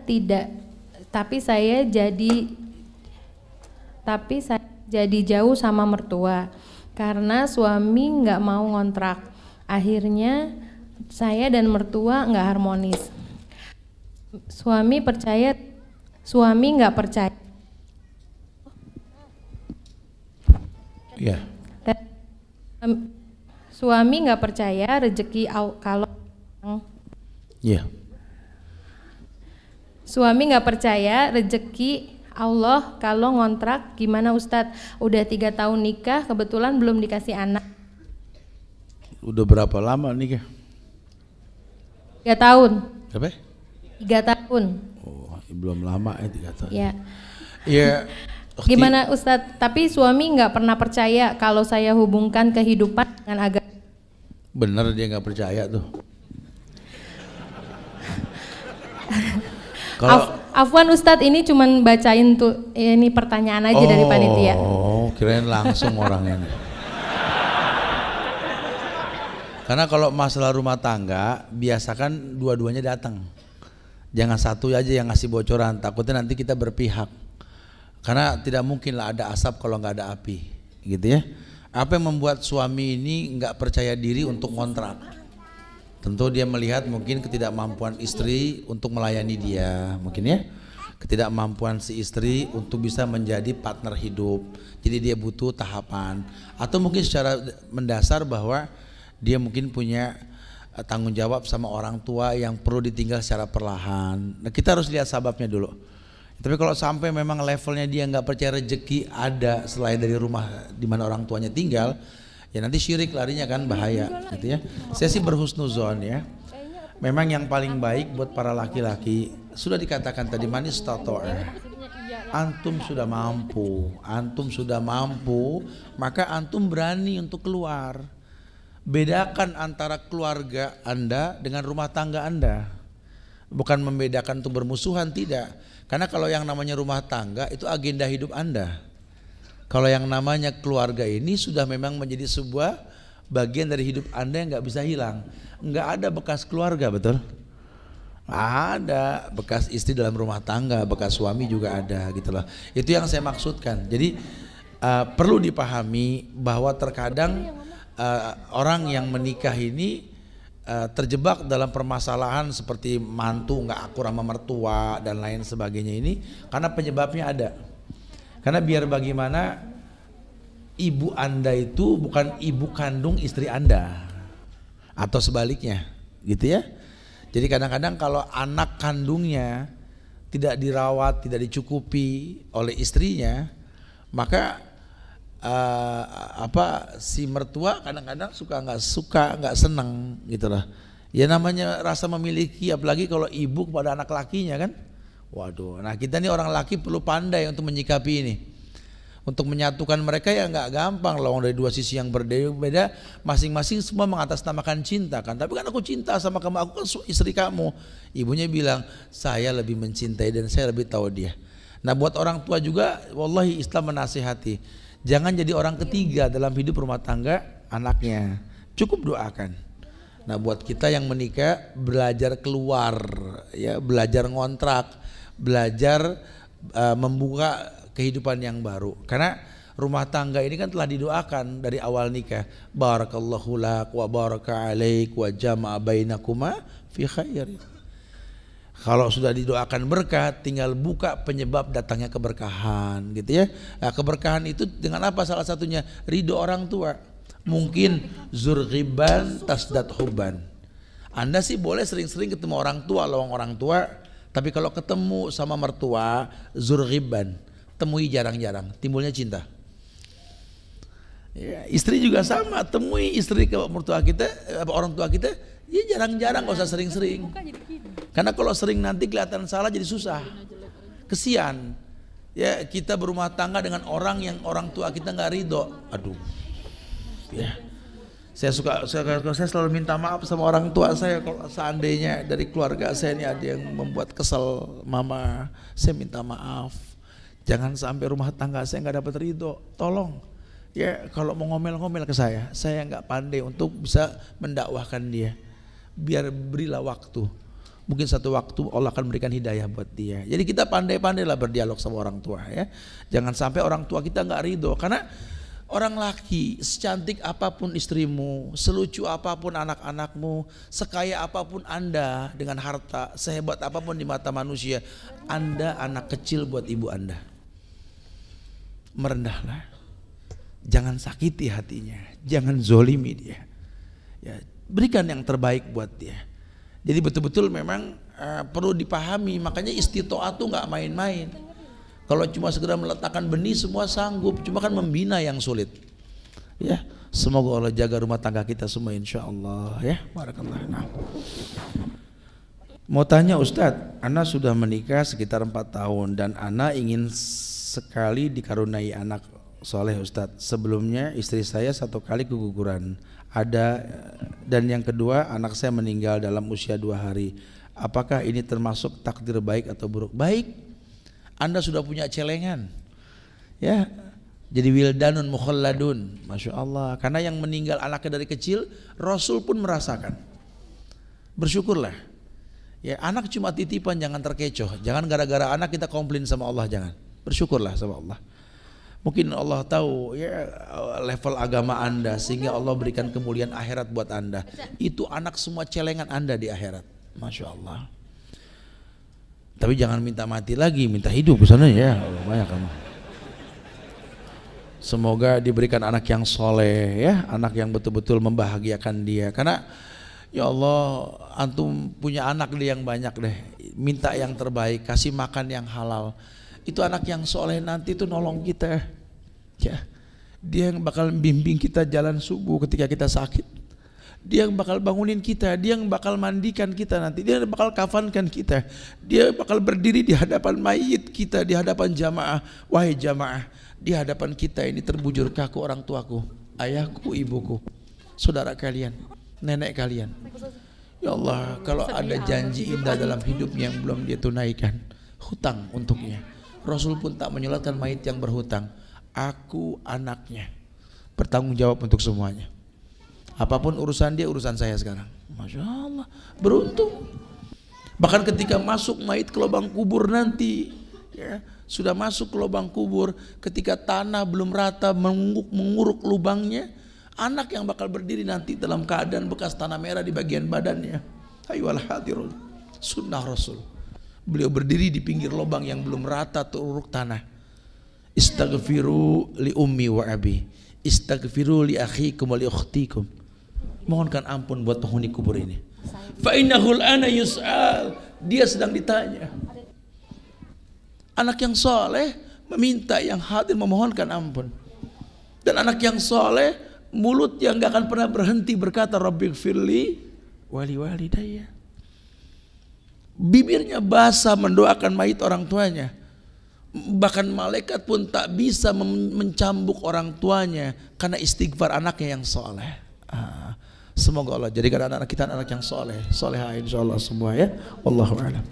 jadi jauh sama mertua karena suami nggak mau ngontrak. Akhirnya saya dan mertua nggak harmonis. Suami nggak percaya. Ya. Suami nggak percaya rezeki kalau. Ya. Suami nggak percaya rezeki Allah kalau ngontrak. Gimana Ustadz? Udah 3 tahun nikah, kebetulan belum dikasih anak. Udah berapa lama nikah? 3 tahun. Berapa? 3 tahun. Oh, belum lama ya 3 tahun. Ya. Ya. Gimana Ustadz? Tapi suami nggak pernah percaya kalau saya hubungkan kehidupan dengan agama. Bener dia nggak percaya tuh. Afwan Ustadz, ini cuman bacain tuh ini pertanyaan aja dari panitia. Oh, kirain langsung orangnya. Karena kalau masalah rumah tangga biasakan dua-duanya datang. Jangan satu aja yang ngasih bocoran, takutnya nanti kita berpihak. Karena tidak mungkin lah ada asap kalau nggak ada api, gitu ya. Apa yang membuat suami ini nggak percaya diri untuk ngontrak? Tentu dia melihat mungkin ketidakmampuan istri untuk melayani dia, mungkin ya. Ketidakmampuan si istri untuk bisa menjadi partner hidup. Jadi dia butuh tahapan. Atau mungkin secara mendasar bahwa dia mungkin punya tanggung jawab sama orang tua yang perlu ditinggal secara perlahan. Nah, kita harus lihat sababnya dulu. Tapi kalau sampai memang levelnya dia nggak percaya rezeki ada selain dari rumah di mana orang tuanya tinggal, ya nanti syirik larinya kan, bahaya gitu ya. Saya sih berhusnuzon ya. Memang yang paling baik buat para laki-laki sudah dikatakan tadi, manis tato'ah. Antum sudah mampu, maka antum berani untuk keluar. Bedakan antara keluarga Anda dengan rumah tangga Anda. Bukan membedakan untuk bermusuhan, tidak. Karena kalau yang namanya rumah tangga itu agenda hidup Anda. Kalau yang namanya keluarga ini sudah memang menjadi sebuah bagian dari hidup Anda yang gak bisa hilang. Nggak ada bekas keluarga, betul? Ada bekas istri dalam rumah tangga, bekas suami juga ada gitu loh. Itu yang saya maksudkan. Jadi perlu dipahami bahwa terkadang orang yang menikah ini terjebak dalam permasalahan seperti mantu nggak akur sama mertua dan lain sebagainya ini karena penyebabnya ada. Karena biar bagaimana ibu Anda itu bukan ibu kandung istri Anda atau sebaliknya, gitu ya. Jadi kadang-kadang kalau anak kandungnya tidak dirawat, tidak dicukupi oleh istrinya, maka si mertua kadang-kadang nggak senang gitu lah. Ya namanya rasa memiliki, apalagi kalau ibu kepada anak lakinya kan. Waduh, nah kita nih orang laki perlu pandai untuk menyikapi ini. Untuk menyatukan mereka ya nggak gampang loh, dari dua sisi yang berbeda, masing-masing semua mengatasnamakan cinta kan. Tapi kan aku cinta sama kamu, aku kan istri kamu. Ibunya bilang saya lebih mencintai dan saya lebih tahu dia. Nah buat orang tua juga, wallahi Islam menasihati, jangan jadi orang ketiga dalam hidup rumah tangga anaknya. Cukup doakan. Nah buat kita yang menikah, belajar keluar, ya belajar ngontrak, belajar membuka kehidupan yang baru. Karena rumah tangga ini kan telah didoakan dari awal nikah. Barakallahu lak wa baraka alaik wa jama'a bainakuma fi khair. Kalau sudah didoakan berkah, tinggal buka penyebab datangnya keberkahan, gitu ya. Nah, keberkahan itu dengan apa? Salah satunya ridho orang tua. Mungkin zurghiban tasdad hubban. Anda sih boleh sering-sering ketemu orang tua, lawang orang tua, tapi kalau ketemu sama mertua zurghiban, temui jarang-jarang, timbulnya cinta. Ya, istri juga sama, temui istri ke mertua kita, orang tua kita, ya jarang-jarang, gak usah sering-sering. Karena kalau sering nanti kelihatan salah jadi susah. Kesian. Ya kita berumah tangga dengan orang yang orang tua kita nggak ridho. Aduh. Ya. Saya selalu minta maaf sama orang tua saya kalau seandainya dari keluarga saya ini ada yang membuat kesal mama, saya minta maaf. Jangan sampai rumah tangga saya nggak dapat ridho. Tolong, ya kalau mau ngomel-ngomel ke saya nggak pandai untuk bisa mendakwahkan dia. Biar berilah waktu. Mungkin satu waktu Allah akan berikan hidayah buat dia. Jadi kita pandai-pandailah berdialog sama orang tua ya. Jangan sampai orang tua kita nggak ridho. Karena orang laki, secantik apapun istrimu, selucu apapun anak-anakmu, sekaya apapun Anda dengan harta, sehebat apapun di mata manusia, Anda anak kecil buat ibu Anda. Merendahlah, jangan sakiti hatinya, jangan zolimi dia, ya, berikan yang terbaik buat dia. Jadi betul-betul memang perlu dipahami, makanya istitoah tuh nggak main-main. Kalau cuma segera meletakkan benih semua sanggup, cuma kan membina yang sulit. Ya, semoga Allah jaga rumah tangga kita semua insya Allah ya. Barakallah. Nah. Mau tanya Ustadz, Ana sudah menikah sekitar 4 tahun dan Ana ingin sekali dikaruniai anak soleh Ustadz. Sebelumnya istri saya 1 kali keguguran. Dan yang kedua anak saya meninggal dalam usia 2 hari. Apakah ini termasuk takdir baik atau buruk? Baik. Anda sudah punya celengan, ya. Jadi wildanun mukhalladun, masya Allah. Karena yang meninggal anaknya dari kecil, Rasul pun merasakan. Bersyukurlah. Ya, anak cuma titipan, jangan terkecoh. Jangan gara-gara anak kita komplain sama Allah, jangan. Bersyukurlah sama Allah. Mungkin Allah tahu ya level agama Anda sehingga Allah berikan kemuliaan akhirat buat Anda. Itu anak semua celengan Anda di akhirat, masya Allah. Tapi jangan minta mati lagi, minta hidup ke sana ya. Banyak kamu. Semoga diberikan anak yang soleh ya, anak yang betul-betul membahagiakan dia. Karena Ya Allah, antum punya anak deh yang banyak deh, minta yang terbaik, kasih makan yang halal. Itu anak yang soleh nanti itu nolong kita, ya. Dia yang bakal bimbing kita jalan subuh ketika kita sakit. Dia yang bakal bangunin kita, dia yang bakal mandikan kita nanti, dia yang bakal kafankan kita, dia bakal berdiri di hadapan mayit kita, di hadapan jamaah. Wahai jamaah, di hadapan kita ini terbujur kaku orang tuaku, ayahku, ibuku, saudara kalian, nenek kalian. Ya Allah, kalau ada janji indah dalam hidupnya yang belum dia tunaikan, hutang untuknya. Rasul pun tak menyolatkan mayit yang berhutang. Aku anaknya, bertanggung jawab untuk semuanya. Apapun urusan dia, urusan saya sekarang. Masya Allah, beruntung. Bahkan ketika masuk mayit ke lubang kubur nanti, ya, sudah masuk ke lubang kubur, ketika tanah belum rata menguruk lubangnya, anak yang bakal berdiri nanti dalam keadaan bekas tanah merah di bagian badannya. Ayyuhal hadirun, sunnah Rasul. Beliau berdiri di pinggir lubang yang belum rata teruruk tanah. Istaghfiru li ummi wa abi, istaghfiru li akhikum wa li ukhtikum. Mohonkan ampun buat penghuni kubur ini. Fa innahul ana yus'al, dia sedang ditanya. Anak yang soleh meminta yang hadir memohonkan ampun. Dan anak yang soleh mulut yang gak akan pernah berhenti berkata Rabbighfirli wali walidayya. Bibirnya basah mendoakan mayit orang tuanya. Bahkan malaikat pun tak bisa mencambuk orang tuanya karena istighfar anaknya yang soleh. Semoga Allah jadikan anak-anak kita anak yang soleh, soleha insyaallah semua ya. Wallahu a'lam.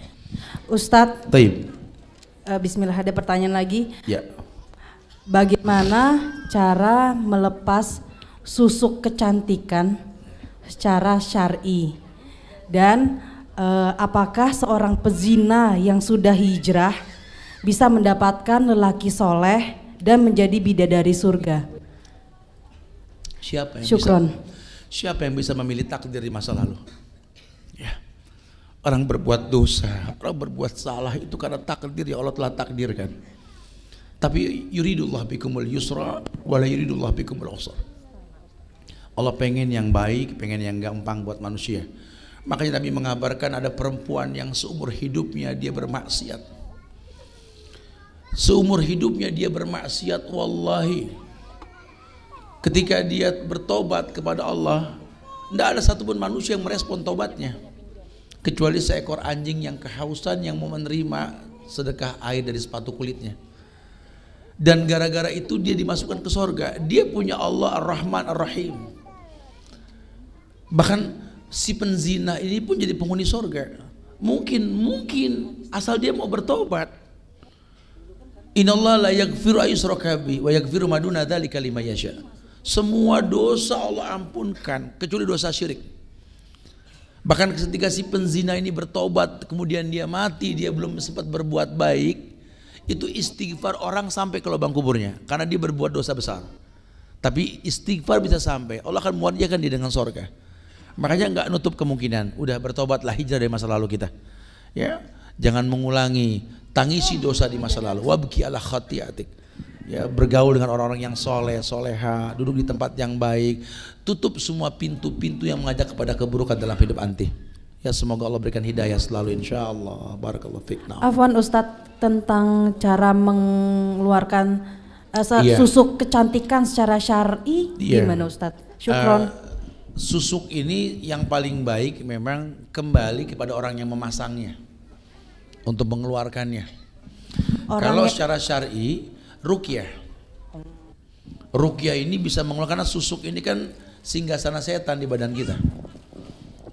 Ustadz. Taib. Bismillah, ada pertanyaan lagi. Ya. Bagaimana cara melepas susuk kecantikan secara syar'i? Dan apakah seorang pezina yang sudah hijrah bisa mendapatkan lelaki soleh dan menjadi bidadari surga? Siapa yang Syukron. Siapa yang bisa memilih takdir di masa lalu? Ya. Orang berbuat dosa, orang berbuat salah itu karena takdir yang Allah telah takdirkan. Tapi yuridullah bikumul yusra wa la yuridullah bikumul usra. Allah pengen yang baik, pengen yang gampang buat manusia. Makanya Nabi mengabarkan ada perempuan yang seumur hidupnya dia bermaksiat. Seumur hidupnya dia bermaksiat, wallahi. Ketika dia bertobat kepada Allah, tidak ada satupun manusia yang merespon tobatnya, kecuali seekor anjing yang kehausan yang mau menerima sedekah air dari sepatu kulitnya. Dan gara-gara itu dia dimasukkan ke sorga. Dia punya Allah Ar-Rahman Ar-Rahim. Bahkan si penzina ini pun jadi penghuni sorga. Mungkin asal dia mau bertobat. Innallaha la yaghfiru ayyushraka bihi wa yaghfiru ma duna dzalika liman yasha. Semua dosa Allah ampunkan kecuali dosa syirik. Bahkan ketika si penzina ini bertobat kemudian dia mati, dia belum sempat berbuat baik, itu istighfar orang sampai ke lubang kuburnya karena dia berbuat dosa besar. Tapi istighfar bisa sampai, Allah akan muliakan dia dengan surga. Makanya nggak nutup kemungkinan, udah bertobatlah, hijrah dari masa lalu kita. Ya, jangan mengulangi, tangisi dosa di masa lalu. Wabki ala khati'atik. Ya, bergaul dengan orang-orang yang soleh, soleha, duduk di tempat yang baik, tutup semua pintu-pintu yang mengajak kepada keburukan dalam hidup anti. Ya, semoga Allah berikan hidayah selalu insyaallah. Barakallahu fiik. Afwan Ustadz, tentang cara mengeluarkan susuk kecantikan secara syar'i gimana Ustadz? Syukron. Susuk ini yang paling baik memang kembali kepada orang yang memasangnya untuk mengeluarkannya. Kalau secara syar'i ruqyah. Ruqyah ini bisa mengeluarkan, karena susuk ini kan singgasana setan di badan kita.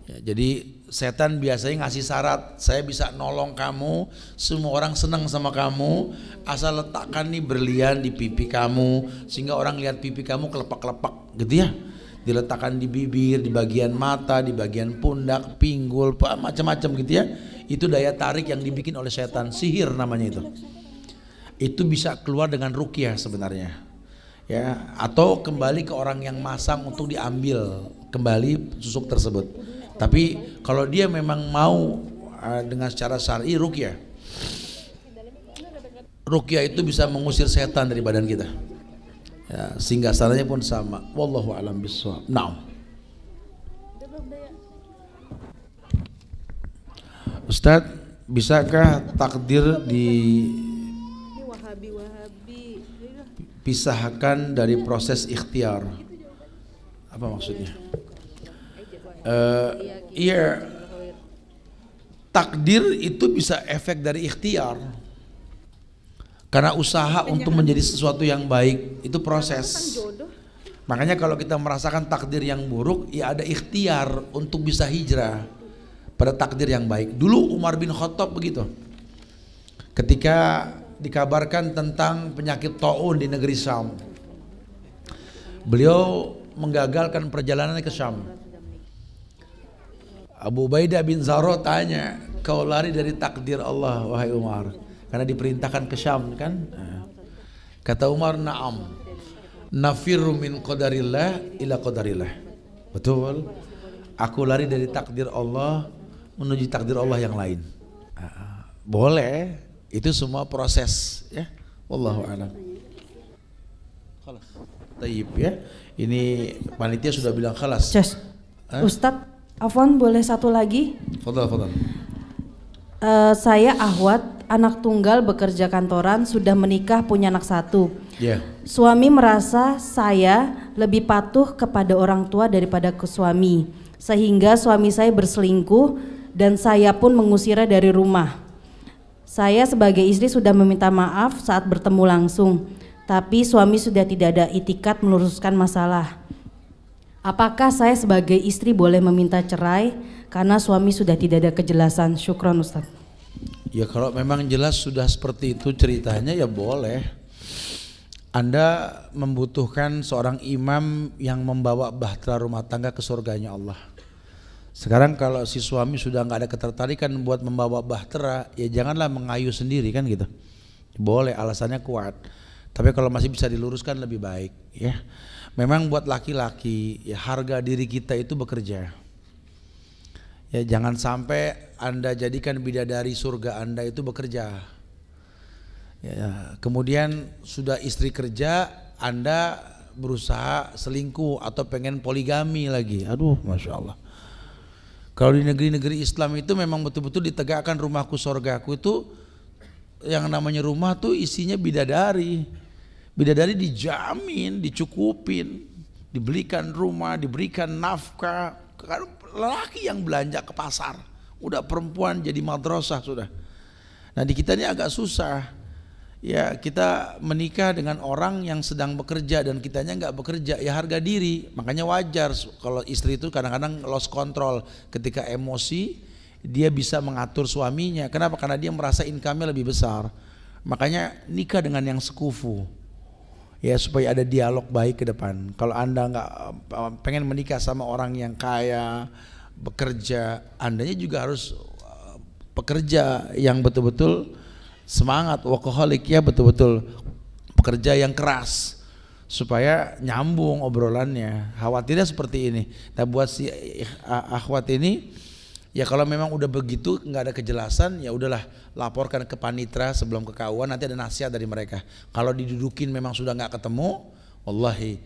Ya, jadi setan biasanya ngasih syarat, saya bisa nolong kamu, semua orang senang sama kamu, asal letakkan nih berlian di pipi kamu, sehingga orang lihat pipi kamu kelepak-kelepak gitu ya. Diletakkan di bibir, di bagian mata, di bagian pundak, pinggul, macam-macam gitu ya. Itu daya tarik yang dibikin oleh setan, sihir namanya itu. Itu bisa keluar dengan ruqyah sebenarnya, ya, atau kembali ke orang yang masang untuk diambil kembali susuk tersebut. Tapi kalau dia memang mau dengan secara syar'i ruqyah, ruqyah itu bisa mengusir setan dari badan kita. Ya, sehingga salahnya pun sama. Wallahu a'lam bishawab. Naam. Ustadz, bisakah takdir dipisahkan dari proses ikhtiar? Apa maksudnya? Iya, takdir itu bisa efek dari ikhtiar. Karena usaha untuk menjadi sesuatu yang baik itu proses. Makanya kalau kita merasakan takdir yang buruk, ya ada ikhtiar untuk bisa hijrah pada takdir yang baik. Dulu Umar bin Khattab begitu. Ketika dikabarkan tentang penyakit taun di negeri Syam, beliau menggagalkan perjalanan ke Syam. Abu Ubaidah bin Zarrah tanya, kau lari dari takdir Allah wahai Umar, karena diperintahkan ke Syam kan? Kata Umar, na'am, nafirru min qadarillah ila qadarillah. Betul, aku lari dari takdir Allah menuju takdir Allah yang lain. Boleh, itu semua proses ya. Wallahu a'lam. Khalas. Tayyib ya. Ini panitia sudah bilang khalas. Ustadz, afwan boleh satu lagi? Fadal. Saya Ahwat, anak tunggal bekerja kantoran, sudah menikah punya anak satu. Suami merasa saya lebih patuh kepada orang tua daripada ke suami, sehingga suami saya berselingkuh dan saya pun mengusirnya dari rumah. Saya sebagai istri sudah meminta maaf saat bertemu langsung, tapi suami sudah tidak ada itikat meluruskan masalah. Apakah saya sebagai istri boleh meminta cerai karena suami sudah tidak ada kejelasan? Syukron Ustaz. Ya kalau memang jelas sudah seperti itu ceritanya ya boleh. Anda membutuhkan seorang imam yang membawa bahtera rumah tangga ke surganya Allah. Sekarang kalau si suami sudah nggak ada ketertarikan buat membawa bahtera, ya janganlah mengayu sendiri kan gitu. Boleh, alasannya kuat. Tapi kalau masih bisa diluruskan lebih baik ya. Memang buat laki-laki ya harga diri kita itu bekerja. Ya jangan sampai Anda jadikan bidadari surga Anda itu bekerja. Ya, kemudian sudah istri kerja, Anda berusaha selingkuh atau pengen poligami lagi. Aduh, masya Allah. Kalau di negeri-negeri Islam itu memang betul-betul ditegakkan rumahku surgaku itu, yang namanya rumah tuh isinya bidadari. Bidadari dijamin, dicukupin, dibelikan rumah, diberikan nafkah. Lelaki yang belanja ke pasar, udah perempuan jadi madrasah sudah. Nah di kita ini agak susah. Ya kita menikah dengan orang yang sedang bekerja dan kitanya nggak bekerja, ya harga diri. Makanya wajar kalau istri itu kadang-kadang lost control ketika emosi, dia bisa mengatur suaminya. Kenapa? Karena dia merasa income-nya lebih besar. Makanya nikah dengan yang sekufu. Ya supaya ada dialog baik ke depan. Kalau Anda nggak pengen menikah sama orang yang kaya, bekerja, Andanya juga harus pekerja yang betul-betul semangat, workaholic ya, betul-betul pekerja yang keras supaya nyambung obrolannya. Khawatirnya seperti ini. Nah buat si akhwat ini, ya kalau memang udah begitu nggak ada kejelasan, ya udahlah laporkan ke panitra sebelum ke KUA, nanti ada nasihat dari mereka. Kalau didudukin memang sudah nggak ketemu, wallahi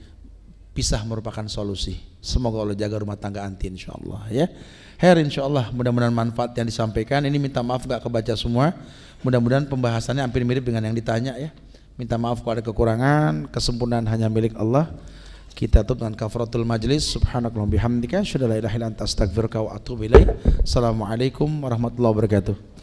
pisah merupakan solusi. Semoga Allah jaga rumah tangga anti insyaallah ya. Insyaallah mudah-mudahan manfaat yang disampaikan. Ini minta maaf nggak kebaca semua. Mudah-mudahan pembahasannya hampir mirip dengan yang ditanya ya. Minta maaf kalau ada kekurangan, kesempurnaan hanya milik Allah. Kita tutup dengan kafaratul majlis. Subhanakallahumma bihamdika asyhadu an la ilaha illa anta astaghfiruka wa atubu ilaik. Assalamualaikum warahmatullahi wabarakatuh.